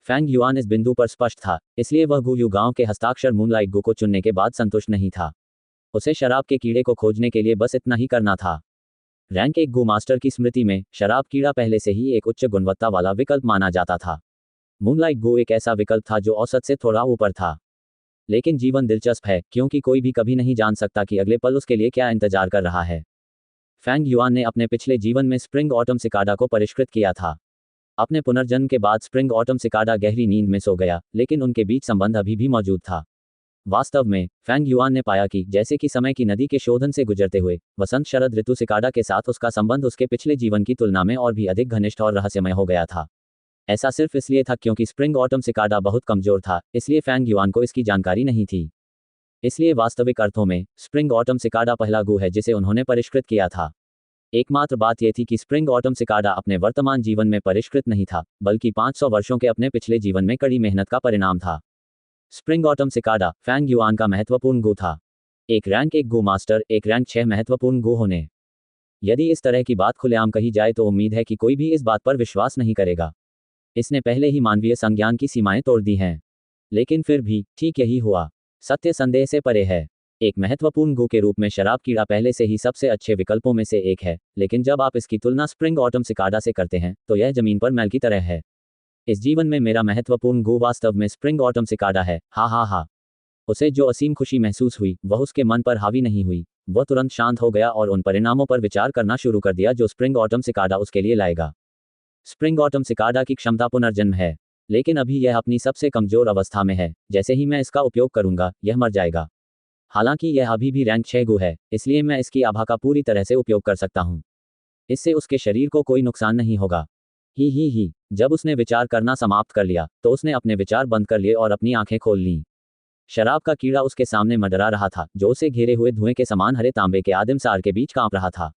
फैंग युआन इस बिंदु पर स्पष्ट था, इसलिए वह गु यू गांव के हस्ताक्षर मूनलाइट गो को चुनने के बाद संतुष्ट नहीं था। उसे शराब के कीड़े को खोजने के लिए बस इतना ही करना था। रैंक एक गो मास्टर की स्मृति में शराब कीड़ा पहले से ही एक उच्च गुणवत्ता वाला विकल्प माना जाता था। मूनलाइट गो एक ऐसा विकल्प था जो औसत से थोड़ा ऊपर था। लेकिन जीवन दिलचस्प है क्योंकि कोई भी कभी नहीं जान सकता कि अगले पल उसके लिए क्या इंतजार कर रहा है। फैंग युआन ने अपने पिछले जीवन में स्प्रिंग ऑटम सिकाडा को परिष्कृत किया था। अपने पुनर्जन्म के बाद स्प्रिंग ऑटम सिकाडा गहरी नींद में सो गया, लेकिन उनके बीच संबंध अभी भी मौजूद था। वास्तव में फैंग युआन ने पाया कि जैसे कि समय की नदी के शोधन से गुजरते हुए वसंत शरद ऋतु सिकाडा के साथ उसका संबंध उसके पिछले जीवन की तुलना में और भी अधिक घनिष्ठ और रहस्यमय हो गया था। ऐसा सिर्फ इसलिए था क्योंकि स्प्रिंग ऑटम सिकाडा बहुत कमजोर था, इसलिए फैंग युआन को इसकी जानकारी नहीं थी। इसलिए वास्तविक अर्थों में स्प्रिंग ऑटम सिकाडा पहला गो है जिसे उन्होंने परिष्कृत किया था। एकमात्र बात यह थी कि स्प्रिंग ऑटम सिकाडा अपने वर्तमान जीवन में परिष्कृत नहीं था, बल्कि 500 वर्षों के अपने पिछले जीवन में कड़ी मेहनत का परिणाम था। स्प्रिंग ऑटम सिकाडा फैंग युआन का महत्वपूर्ण गो था। एक रैंक एक गो मास्टर, एक रैंक 6 महत्वपूर्ण गो होने। यदि इस तरह की बात खुलेआम कही जाए तो उम्मीद है कि कोई भी इस बात पर विश्वास नहीं करेगा। इसने पहले ही मानवीय संज्ञान की सीमाएं तोड़ दी हैं। लेकिन फिर भी ठीक यही हुआ। सत्य संदेह से परे है। एक महत्वपूर्ण गो के रूप में शराब कीड़ा पहले से ही सबसे अच्छे विकल्पों में से एक है, लेकिन जब आप इसकी तुलना स्प्रिंग ऑटम सिकाडा से करते हैं तो यह जमीन पर मैल की तरह है। इस जीवन में मेरा महत्वपूर्ण गो वास्तव में स्प्रिंग ऑटम सिकाडा है। हा हा हा। उसे जो असीम खुशी महसूस हुई वह उसके मन पर हावी नहीं हुई। वह तुरंत शांत हो गया और उन परिणामों पर विचार करना शुरू कर दिया जो स्प्रिंग ऑटम सिकाडा उसके लिए लाएगा। स्प्रिंग ऑटम सिकाडा की क्षमता पुनर्जन्म है, लेकिन अभी यह अपनी सबसे कमजोर अवस्था में है। जैसे ही मैं इसका उपयोग करूंगा यह मर जाएगा। हालांकि यह अभी भी रैंक 6 गो है, इसलिए मैं इसकी आभा का पूरी तरह से उपयोग कर सकता हूं। इससे उसके शरीर को कोई नुकसान नहीं होगा। ही। जब उसने विचार करना समाप्त कर लिया तो उसने अपने विचार बंद कर लिए और अपनी आंखें खोल लीं। शराब का कीड़ा उसके सामने मंडरा रहा था, जो उसे घेरे हुए धुएं के समान हरे तांबे के आदिम सार के बीच कांप रहा था।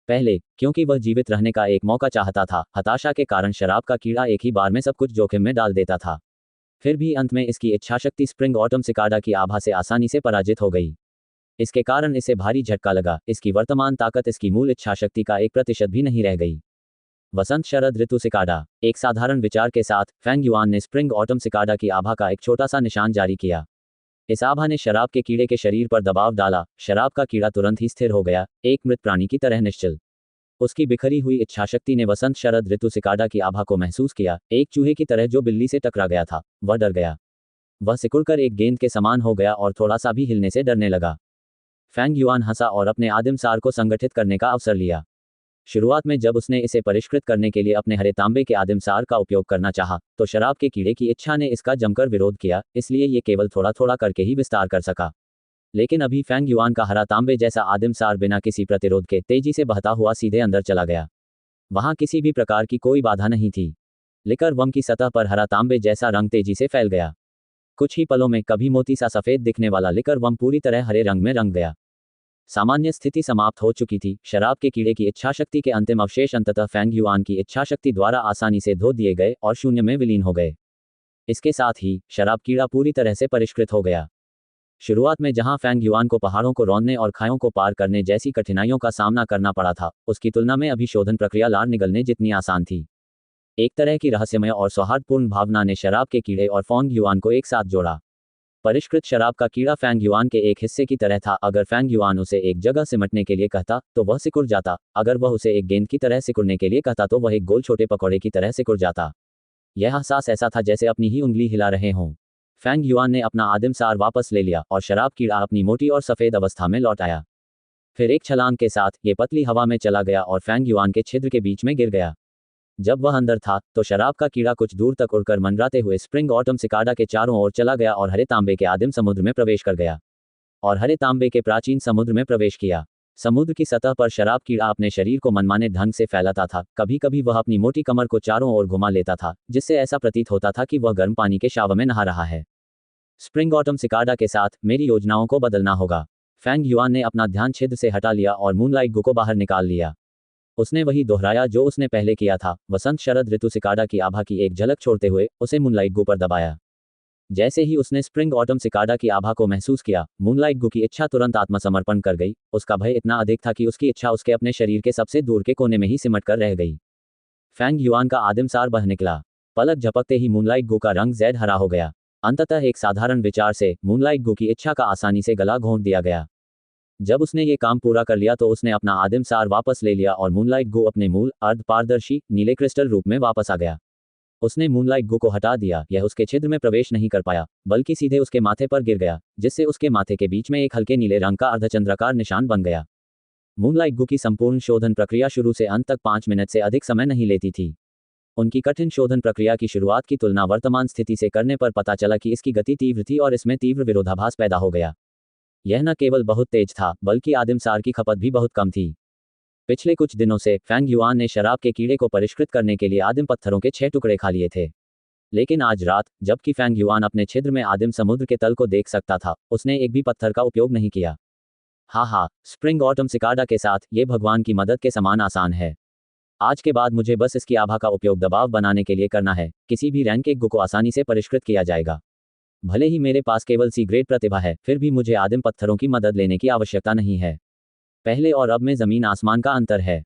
पहले क्योंकि वह जीवित रहने का एक मौका चाहता था, हताशा के कारण शराब का कीड़ा एक ही बार में सब कुछ जोखिम में डाल देता था। फिर भी अंत में इसकी इच्छाशक्ति स्प्रिंग ऑटम सिकाडा की आभा से आसानी से पराजित हो गई। इसके कारण इसे भारी झटका लगा। इसकी वर्तमान ताकत इसकी मूल इच्छाशक्ति का 1% भी नहीं रह गई। वसंत शरद ऋतु सिकाडा। एक साधारण विचार के साथ फैंग युआन ने स्प्रिंग ऑटम सिकाडा की आभा का एक छोटा सा निशान जारी किया। इस आभा ने शराब के कीड़े के शरीर पर दबाव डाला। शराब का कीड़ा तुरंत ही स्थिर हो गया, एक मृत प्राणी की तरह निश्चल। उसकी बिखरी हुई इच्छाशक्ति ने वसंत शरद ऋतु सिकाडा की आभा को महसूस किया। एक चूहे की तरह जो बिल्ली से टकरा गया था, वह डर गया। वह सिकुड़कर एक गेंद के समान हो गया और थोड़ा सा भी हिलने से डरने लगा। फैंग युआन हंसा और अपने आदिम सार को संगठित करने का अवसर लिया। शुरुआत में जब उसने इसे परिष्कृत करने के लिए अपने हरे तांबे के आदिम सार का उपयोग करना चाहा, तो शराब के कीड़े की इच्छा ने इसका जमकर विरोध किया, इसलिए ये केवल थोड़ा थोड़ा करके ही विस्तार कर सका। लेकिन अभी फैंग युआन का हरा तांबे जैसा आदिम सार बिना किसी प्रतिरोध के तेजी से बहता हुआ सीधे अंदर चला गया। वहां किसी भी प्रकार की कोई बाधा नहीं थी। लिकर वम की सतह पर हरा तांबे जैसा रंग तेजी से फैल गया। कुछ ही पलों में कभी मोती सा सफेद दिखने वाला लिकर वम पूरी तरह हरे रंग में रंग गया। सामान्य स्थिति समाप्त हो चुकी थी। शराब के कीड़े की इच्छाशक्ति के अंतिम अवशेष अंततः फेंग युआन की इच्छाशक्ति द्वारा आसानी से धो दिए गए और शून्य में विलीन हो गए। इसके साथ ही शराब कीड़ा पूरी तरह से परिष्कृत हो गया। शुरुआत में जहां फेंग युआन को पहाड़ों को रौंदने और खाइयों को पार करने जैसी कठिनाइयों का सामना करना पड़ा था, उसकी तुलना में अभी शोधन प्रक्रिया लार निगलने जितनी आसान थी। एक तरह की रहस्यमय और सौहार्दपूर्ण भावना ने शराब के कीड़े और फेंग युआन को एक साथ जोड़ा। परिष्कृत शराब का कीड़ा फेंग युआन के एक हिस्से की तरह था। अगर फेंग युआन उसे एक जगह सिमटने के लिए कहता तो वह सिकुड़ जाता। अगर वह उसे एक गेंद की तरह सिकुड़ने के लिए कहता तो वह एक गोल छोटे पकौड़े की तरह सिकुड़ जाता। यह एहसास ऐसा था जैसे अपनी ही उंगली हिला रहे हों। फेंग युआन ने अपना आदिम सार वापस ले लिया और शराब कीड़ा अपनी मोटी और सफेद अवस्था में लौट आया। फिर एक छलांग के साथ ये पतली हवा में चला गया और फेंग युआन के छिद्र के बीच में गिर गया। जब वह अंदर था तो शराब का कीड़ा कुछ दूर तक उड़कर मंडराते हुए स्प्रिंग ऑटम सिकाडा के चारों ओर चला गया और हरे तांबे के आदिम समुद्र में प्रवेश कर गया और हरे तांबे के प्राचीन समुद्र में प्रवेश किया। समुद्र की सतह पर शराब कीड़ा अपने शरीर को मनमाने ढंग से फैलाता था। कभी कभी वह अपनी मोटी कमर को चारों ओर घुमा लेता था, जिससे ऐसा प्रतीत होता था कि वह गर्म पानी के शावर में नहा रहा है। स्प्रिंग ऑटम सिकाडा के साथ मेरी योजनाओं को बदलना होगा। फेंग युआन ने अपना ध्यान छिद्र से हटा लिया और मूनलाइट गु को बाहर निकाल लिया। उसने वही दोहराया जो उसने पहले किया था, वसंत शरद ऋतु सिकाडा की आभा की एक झलक छोड़ते हुए उसे मूनलाइट गु पर दबाया। जैसे ही उसने स्प्रिंग ऑटम सिकाडा की आभा को महसूस किया, मूनलाइट गु की इच्छा तुरंत आत्मसमर्पण कर गई। उसका भय इतना अधिक था कि उसकी इच्छा उसके अपने शरीर के सबसे दूर के कोने में ही सिमट कर रह गई। फेंग युआन का आदिम सार बह निकला। पलक झपकते ही मूनलाइट गु का रंग जैड हरा हो गया। अंततः एक साधारण विचार से मूनलाइट गु की इच्छा का आसानी से गला घोंट दिया गया। जब उसने ये काम पूरा कर लिया तो उसने अपना आदिम सार वापस ले लिया और मूनलाइट गु अपने मूल अर्ध पारदर्शी नीले क्रिस्टल रूप में वापस आ गया। उसने मूनलाइट गु को हटा दिया। यह उसके छिद्र में प्रवेश नहीं कर पाया, बल्कि सीधे उसके माथे पर गिर गया, जिससे उसके माथे के बीच में एक हल्के नीले रंग का अर्धचंद्राकार निशान बन गया। मूनलाइट गु की संपूर्ण शोधन प्रक्रिया शुरू से अंत तक 5 मिनट से अधिक समय नहीं लेती थी। उनकी कठिन शोधन प्रक्रिया की शुरुआत की तुलना वर्तमान स्थिति से करने पर पता चला कि इसकी गति तीव्र थी और इसमें तीव्र विरोधाभास पैदा हो गया। यह न केवल बहुत तेज था, बल्कि आदिम सार की खपत भी बहुत कम थी। पिछले कुछ दिनों से फेंग युआन ने शराब के कीड़े को परिष्कृत करने के लिए आदिम पत्थरों के 6 टुकड़े खा लिए थे। लेकिन आज रात, जबकि फेंग युआन अपने छिद्र में आदिम समुद्र के तल को देख सकता था, उसने एक भी पत्थर का उपयोग नहीं किया। हाँ, स्प्रिंग ऑटम सिकाडा के साथ ये भगवान की मदद के समान आसान है। आज के बाद मुझे बस इसकी आभा का उपयोग दबाव बनाने के लिए करना है। किसी भी रैंक के गु को आसानी से परिष्कृत किया जाएगा। भले ही मेरे पास केवल सी ग्रेड प्रतिभा है, फिर भी मुझे आदिम पत्थरों की मदद लेने की आवश्यकता नहीं है। पहले और अब में जमीन आसमान का अंतर है।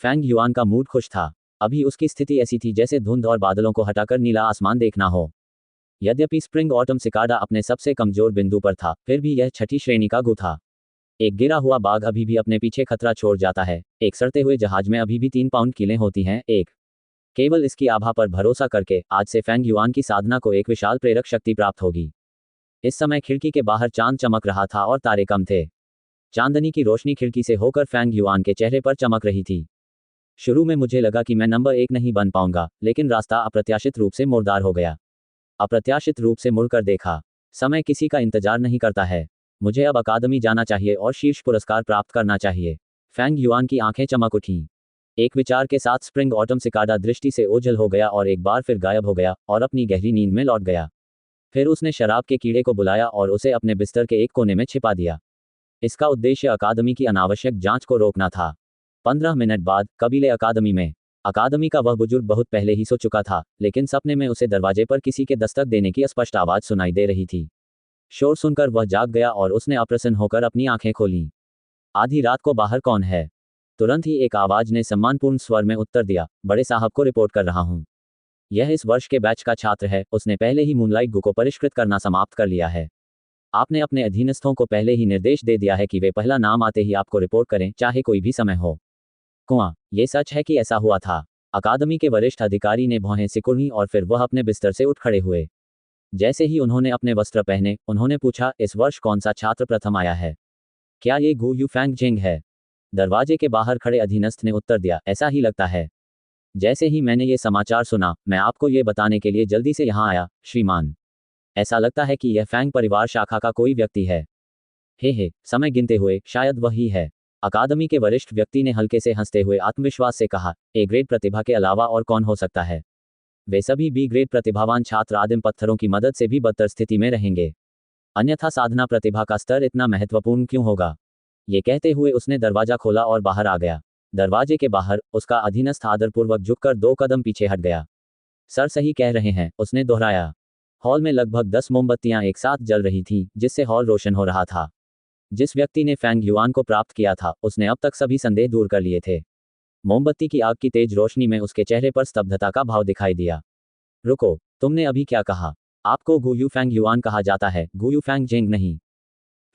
फेंग युआन का मूड खुश था। अभी उसकी स्थिति ऐसी थी जैसे धुंध और बादलों को हटाकर नीला आसमान देखना हो। यद्यपि स्प्रिंग ऑटम सिकाडा अपने सबसे कमजोर बिंदु पर था, फिर भी यह 6ठी श्रेणी का गु था। एक गिरा हुआ बाघ अभी भी अपने पीछे खतरा छोड़ जाता है। एक सड़ते हुए जहाज में अभी भी 3 पाउंड कीलें होती हैं। केवल इसकी आभा पर भरोसा करके आज से फेंग युआन की साधना को एक विशाल प्रेरक शक्ति प्राप्त होगी। इस समय खिड़की के बाहर चांद चमक रहा था और तारे कम थे। चांदनी की रोशनी खिड़की से होकर फेंग युआन के चेहरे पर चमक रही थी। शुरू में मुझे लगा कि मैं नंबर 1 नहीं बन पाऊंगा, लेकिन रास्ता अप्रत्याशित रूप से मोड़दार हो गया। अप्रत्याशित रूप से मुड़कर देखा। समय किसी का इंतजार नहीं करता है। मुझे अब अकादमी जाना चाहिए और शीर्ष पुरस्कार प्राप्त करना चाहिए। फेंग युआन की आंखें चमक उठीं। एक विचार के साथ स्प्रिंग ऑटम सिकाडा दृष्टि से ओझल हो गया और एक बार फिर गायब हो गया और अपनी गहरी नींद में लौट गया। फिर उसने शराब के कीड़े को बुलाया और उसे अपने बिस्तर के एक कोने में छिपा दिया। इसका उद्देश्य अकादमी की अनावश्यक जांच को रोकना था। 15 मिनट बाद कबीले अकादमी में। अकादमी का वह बुजुर्ग बहुत पहले ही सो चुका था, लेकिन सपने में उसे दरवाजे पर किसी के दस्तक देने की स्पष्ट आवाज सुनाई दे रही थी। शोर सुनकर वह जाग गया और उसने अप्रसन्न होकर अपनी आंखें खोलीं। आधी रात को बाहर कौन है? तुरंत ही एक आवाज ने सम्मानपूर्ण स्वर में उत्तर दिया, बड़े साहब को रिपोर्ट कर रहा हूं। यह इस वर्ष के बैच का छात्र है। उसने पहले ही मूनलाइट गु को परिष्कृत करना समाप्त कर लिया है। आपने अपने अधीनस्थों को पहले ही निर्देश दे दिया है कि वे पहला नाम आते ही आपको रिपोर्ट करें, चाहे कोई भी समय हो। कुआं, ये सच है कि ऐसा हुआ था? अकादमी के वरिष्ठ अधिकारी ने भौहें सिकुड़ी और फिर वह अपने बिस्तर से उठ खड़े हुए। जैसे ही उन्होंने अपने वस्त्र पहने, उन्होंने पूछा, इस वर्ष कौन सा छात्र प्रथम आया है? क्या ये गु यू फेंग जिंग है? दरवाजे के बाहर खड़े अधीनस्थ ने उत्तर दिया, ऐसा ही लगता है। जैसे ही मैंने ये समाचार सुना, मैं आपको ये बताने के लिए जल्दी से यहाँ आया, श्रीमान। ऐसा लगता है कि यह फेंग परिवार शाखा का कोई व्यक्ति है। हे, समय गिनते हुए, शायद वही है। अकादमी के वरिष्ठ व्यक्ति ने हल्के से हंसते हुए आत्मविश्वास से कहा, ए ग्रेड प्रतिभा के अलावा और कौन हो सकता है? वे सभी बी ग्रेड प्रतिभावान छात्र आदिम पत्थरों की मदद से भी बदतर स्थिति में रहेंगे। अन्यथा साधना प्रतिभा का स्तर इतना महत्वपूर्ण क्यों होगा? ये कहते हुए उसने दरवाजा खोला और बाहर आ गया। दरवाजे के बाहर उसका अधीनस्थ आदरपूर्वक झुककर 2 कदम पीछे हट गया। सर सही कह रहे हैं, उसने दोहराया। हॉल में लगभग 10 मोमबत्तियां एक साथ जल रही थीं, जिससे हॉल रोशन हो रहा था। जिस व्यक्ति ने फैंग युआन को प्राप्त किया था, उसने अब तक सभी संदेह दूर कर लिए थे। मोमबत्ती की आग की तेज रोशनी में उसके चेहरे पर स्तब्धता का भाव दिखाई दिया। रुको, तुमने अभी क्या कहा? आपको गुयू फैंग युआन कहा जाता है, गुयू फैंग जेंग नहीं।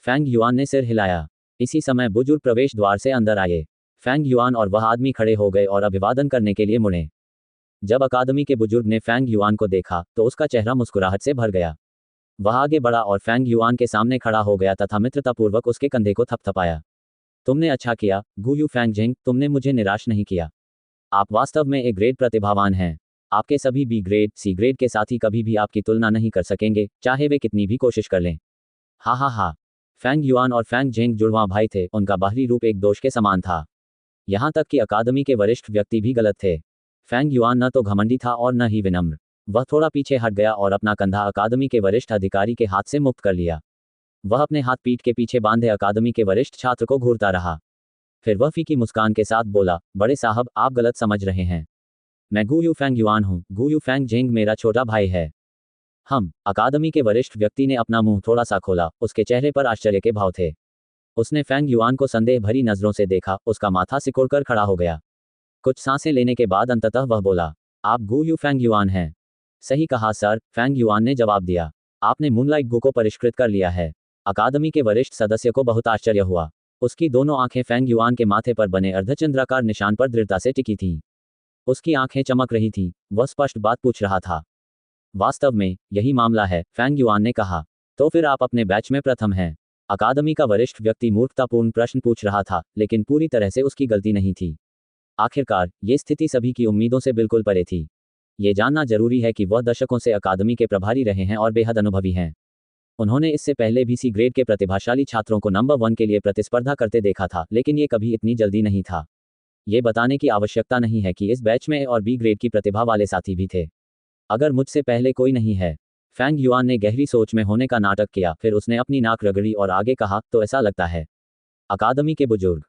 फैंग युआन ने सिर हिलाया। इसी समय बुजुर्ग प्रवेश द्वार से अंदर आए। फैंग युआन और वह आदमी खड़े हो गए और अभिवादन करने के लिए मुड़े। जब अकादमी के बुजुर्ग ने फैंग युआन को देखा तो उसका चेहरा मुस्कुराहट से भर गया। वह आगे बढ़ा और फैंग युआन के सामने खड़ा हो गया तथा मित्रतापूर्वक उसके कंधे को थपथपाया। तुमने अच्छा किया, गुयू फैंग जेंग, तुमने मुझे निराश नहीं किया। आप वास्तव में ए ग्रेड प्रतिभावान हैं। आपके सभी बी ग्रेड, सी ग्रेड के साथी कभी भी आपकी तुलना नहीं कर सकेंगे, चाहे वे कितनी भी कोशिश कर लें। हा हा हा। फैंग युआन और फैंग जेंग जुड़वां भाई थे, उनका बाहरी रूप एक दोष के समान था। यहाँ तक कि अकादमी के वरिष्ठ व्यक्ति भी गलत थे। फैंग युआन न तो घमंडी था और न ही विनम्र। वह थोड़ा पीछे हट गया और अपना कंधा अकादमी के वरिष्ठ अधिकारी के हाथ से मुक्त कर लिया। वह अपने हाथ पीठ के पीछे बांधे अकादमी के वरिष्ठ छात्र को घूरता रहा। फिर वह फीकी मुस्कान के साथ बोला, बड़े साहब, आप गलत समझ रहे हैं। मैं गुयू फैंग युआन हूँ, गुयू फैंग जेंग मेरा छोटा भाई है। हम अकादमी के वरिष्ठ व्यक्ति ने अपना मुंह थोड़ा सा खोला, उसके चेहरे पर आश्चर्य के भाव थे। उसने फैंग युआन को संदेह भरी नजरों से देखा, उसका माथा सिकुड़कर खड़ा हो गया। कुछ सांसें लेने के बाद अंततः वह बोला, आप गुयू फैंग युआन हैं। सही कहा सर, फैंग युआन ने जवाब दिया। आपने मूनलाइट गु को परिष्कृत कर लिया है। अकादमी के वरिष्ठ सदस्य को बहुत आश्चर्य हुआ। उसकी दोनों आंखें फैंग युआन के माथे पर बने अर्धचंद्राकार निशान पर दृढ़ता से टिकी थीं। उसकी आंखें चमक रही थीं, वह स्पष्ट बात पूछ रहा था। वास्तव में यही मामला है, फैंग युआन ने कहा। तो फिर आप अपने बैच में प्रथम हैं। अकादमी का वरिष्ठ व्यक्ति मूर्खतापूर्ण प्रश्न पूछ रहा था, लेकिन पूरी तरह से उसकी गलती नहीं थी। आखिरकार ये स्थिति सभी की उम्मीदों से बिल्कुल परे थी। ये जानना जरूरी है कि वह दशकों से अकादमी के प्रभारी रहे हैं और बेहद अनुभवी हैं। उन्होंने इससे पहले भी सी ग्रेड के प्रतिभाशाली छात्रों को नंबर 1 के लिए प्रतिस्पर्धा करते देखा था, लेकिन ये कभी इतनी जल्दी नहीं था। ये बताने की आवश्यकता नहीं है कि इस बैच में ए और बी ग्रेड की प्रतिभा वाले साथी भी थे। अगर मुझसे पहले कोई नहीं है। फैंग युआन ने गहरी सोच में होने का नाटक किया, फिर उसने अपनी नाक रगड़ी और आगे कहा, तो ऐसा लगता है। अकादमी के बुजुर्ग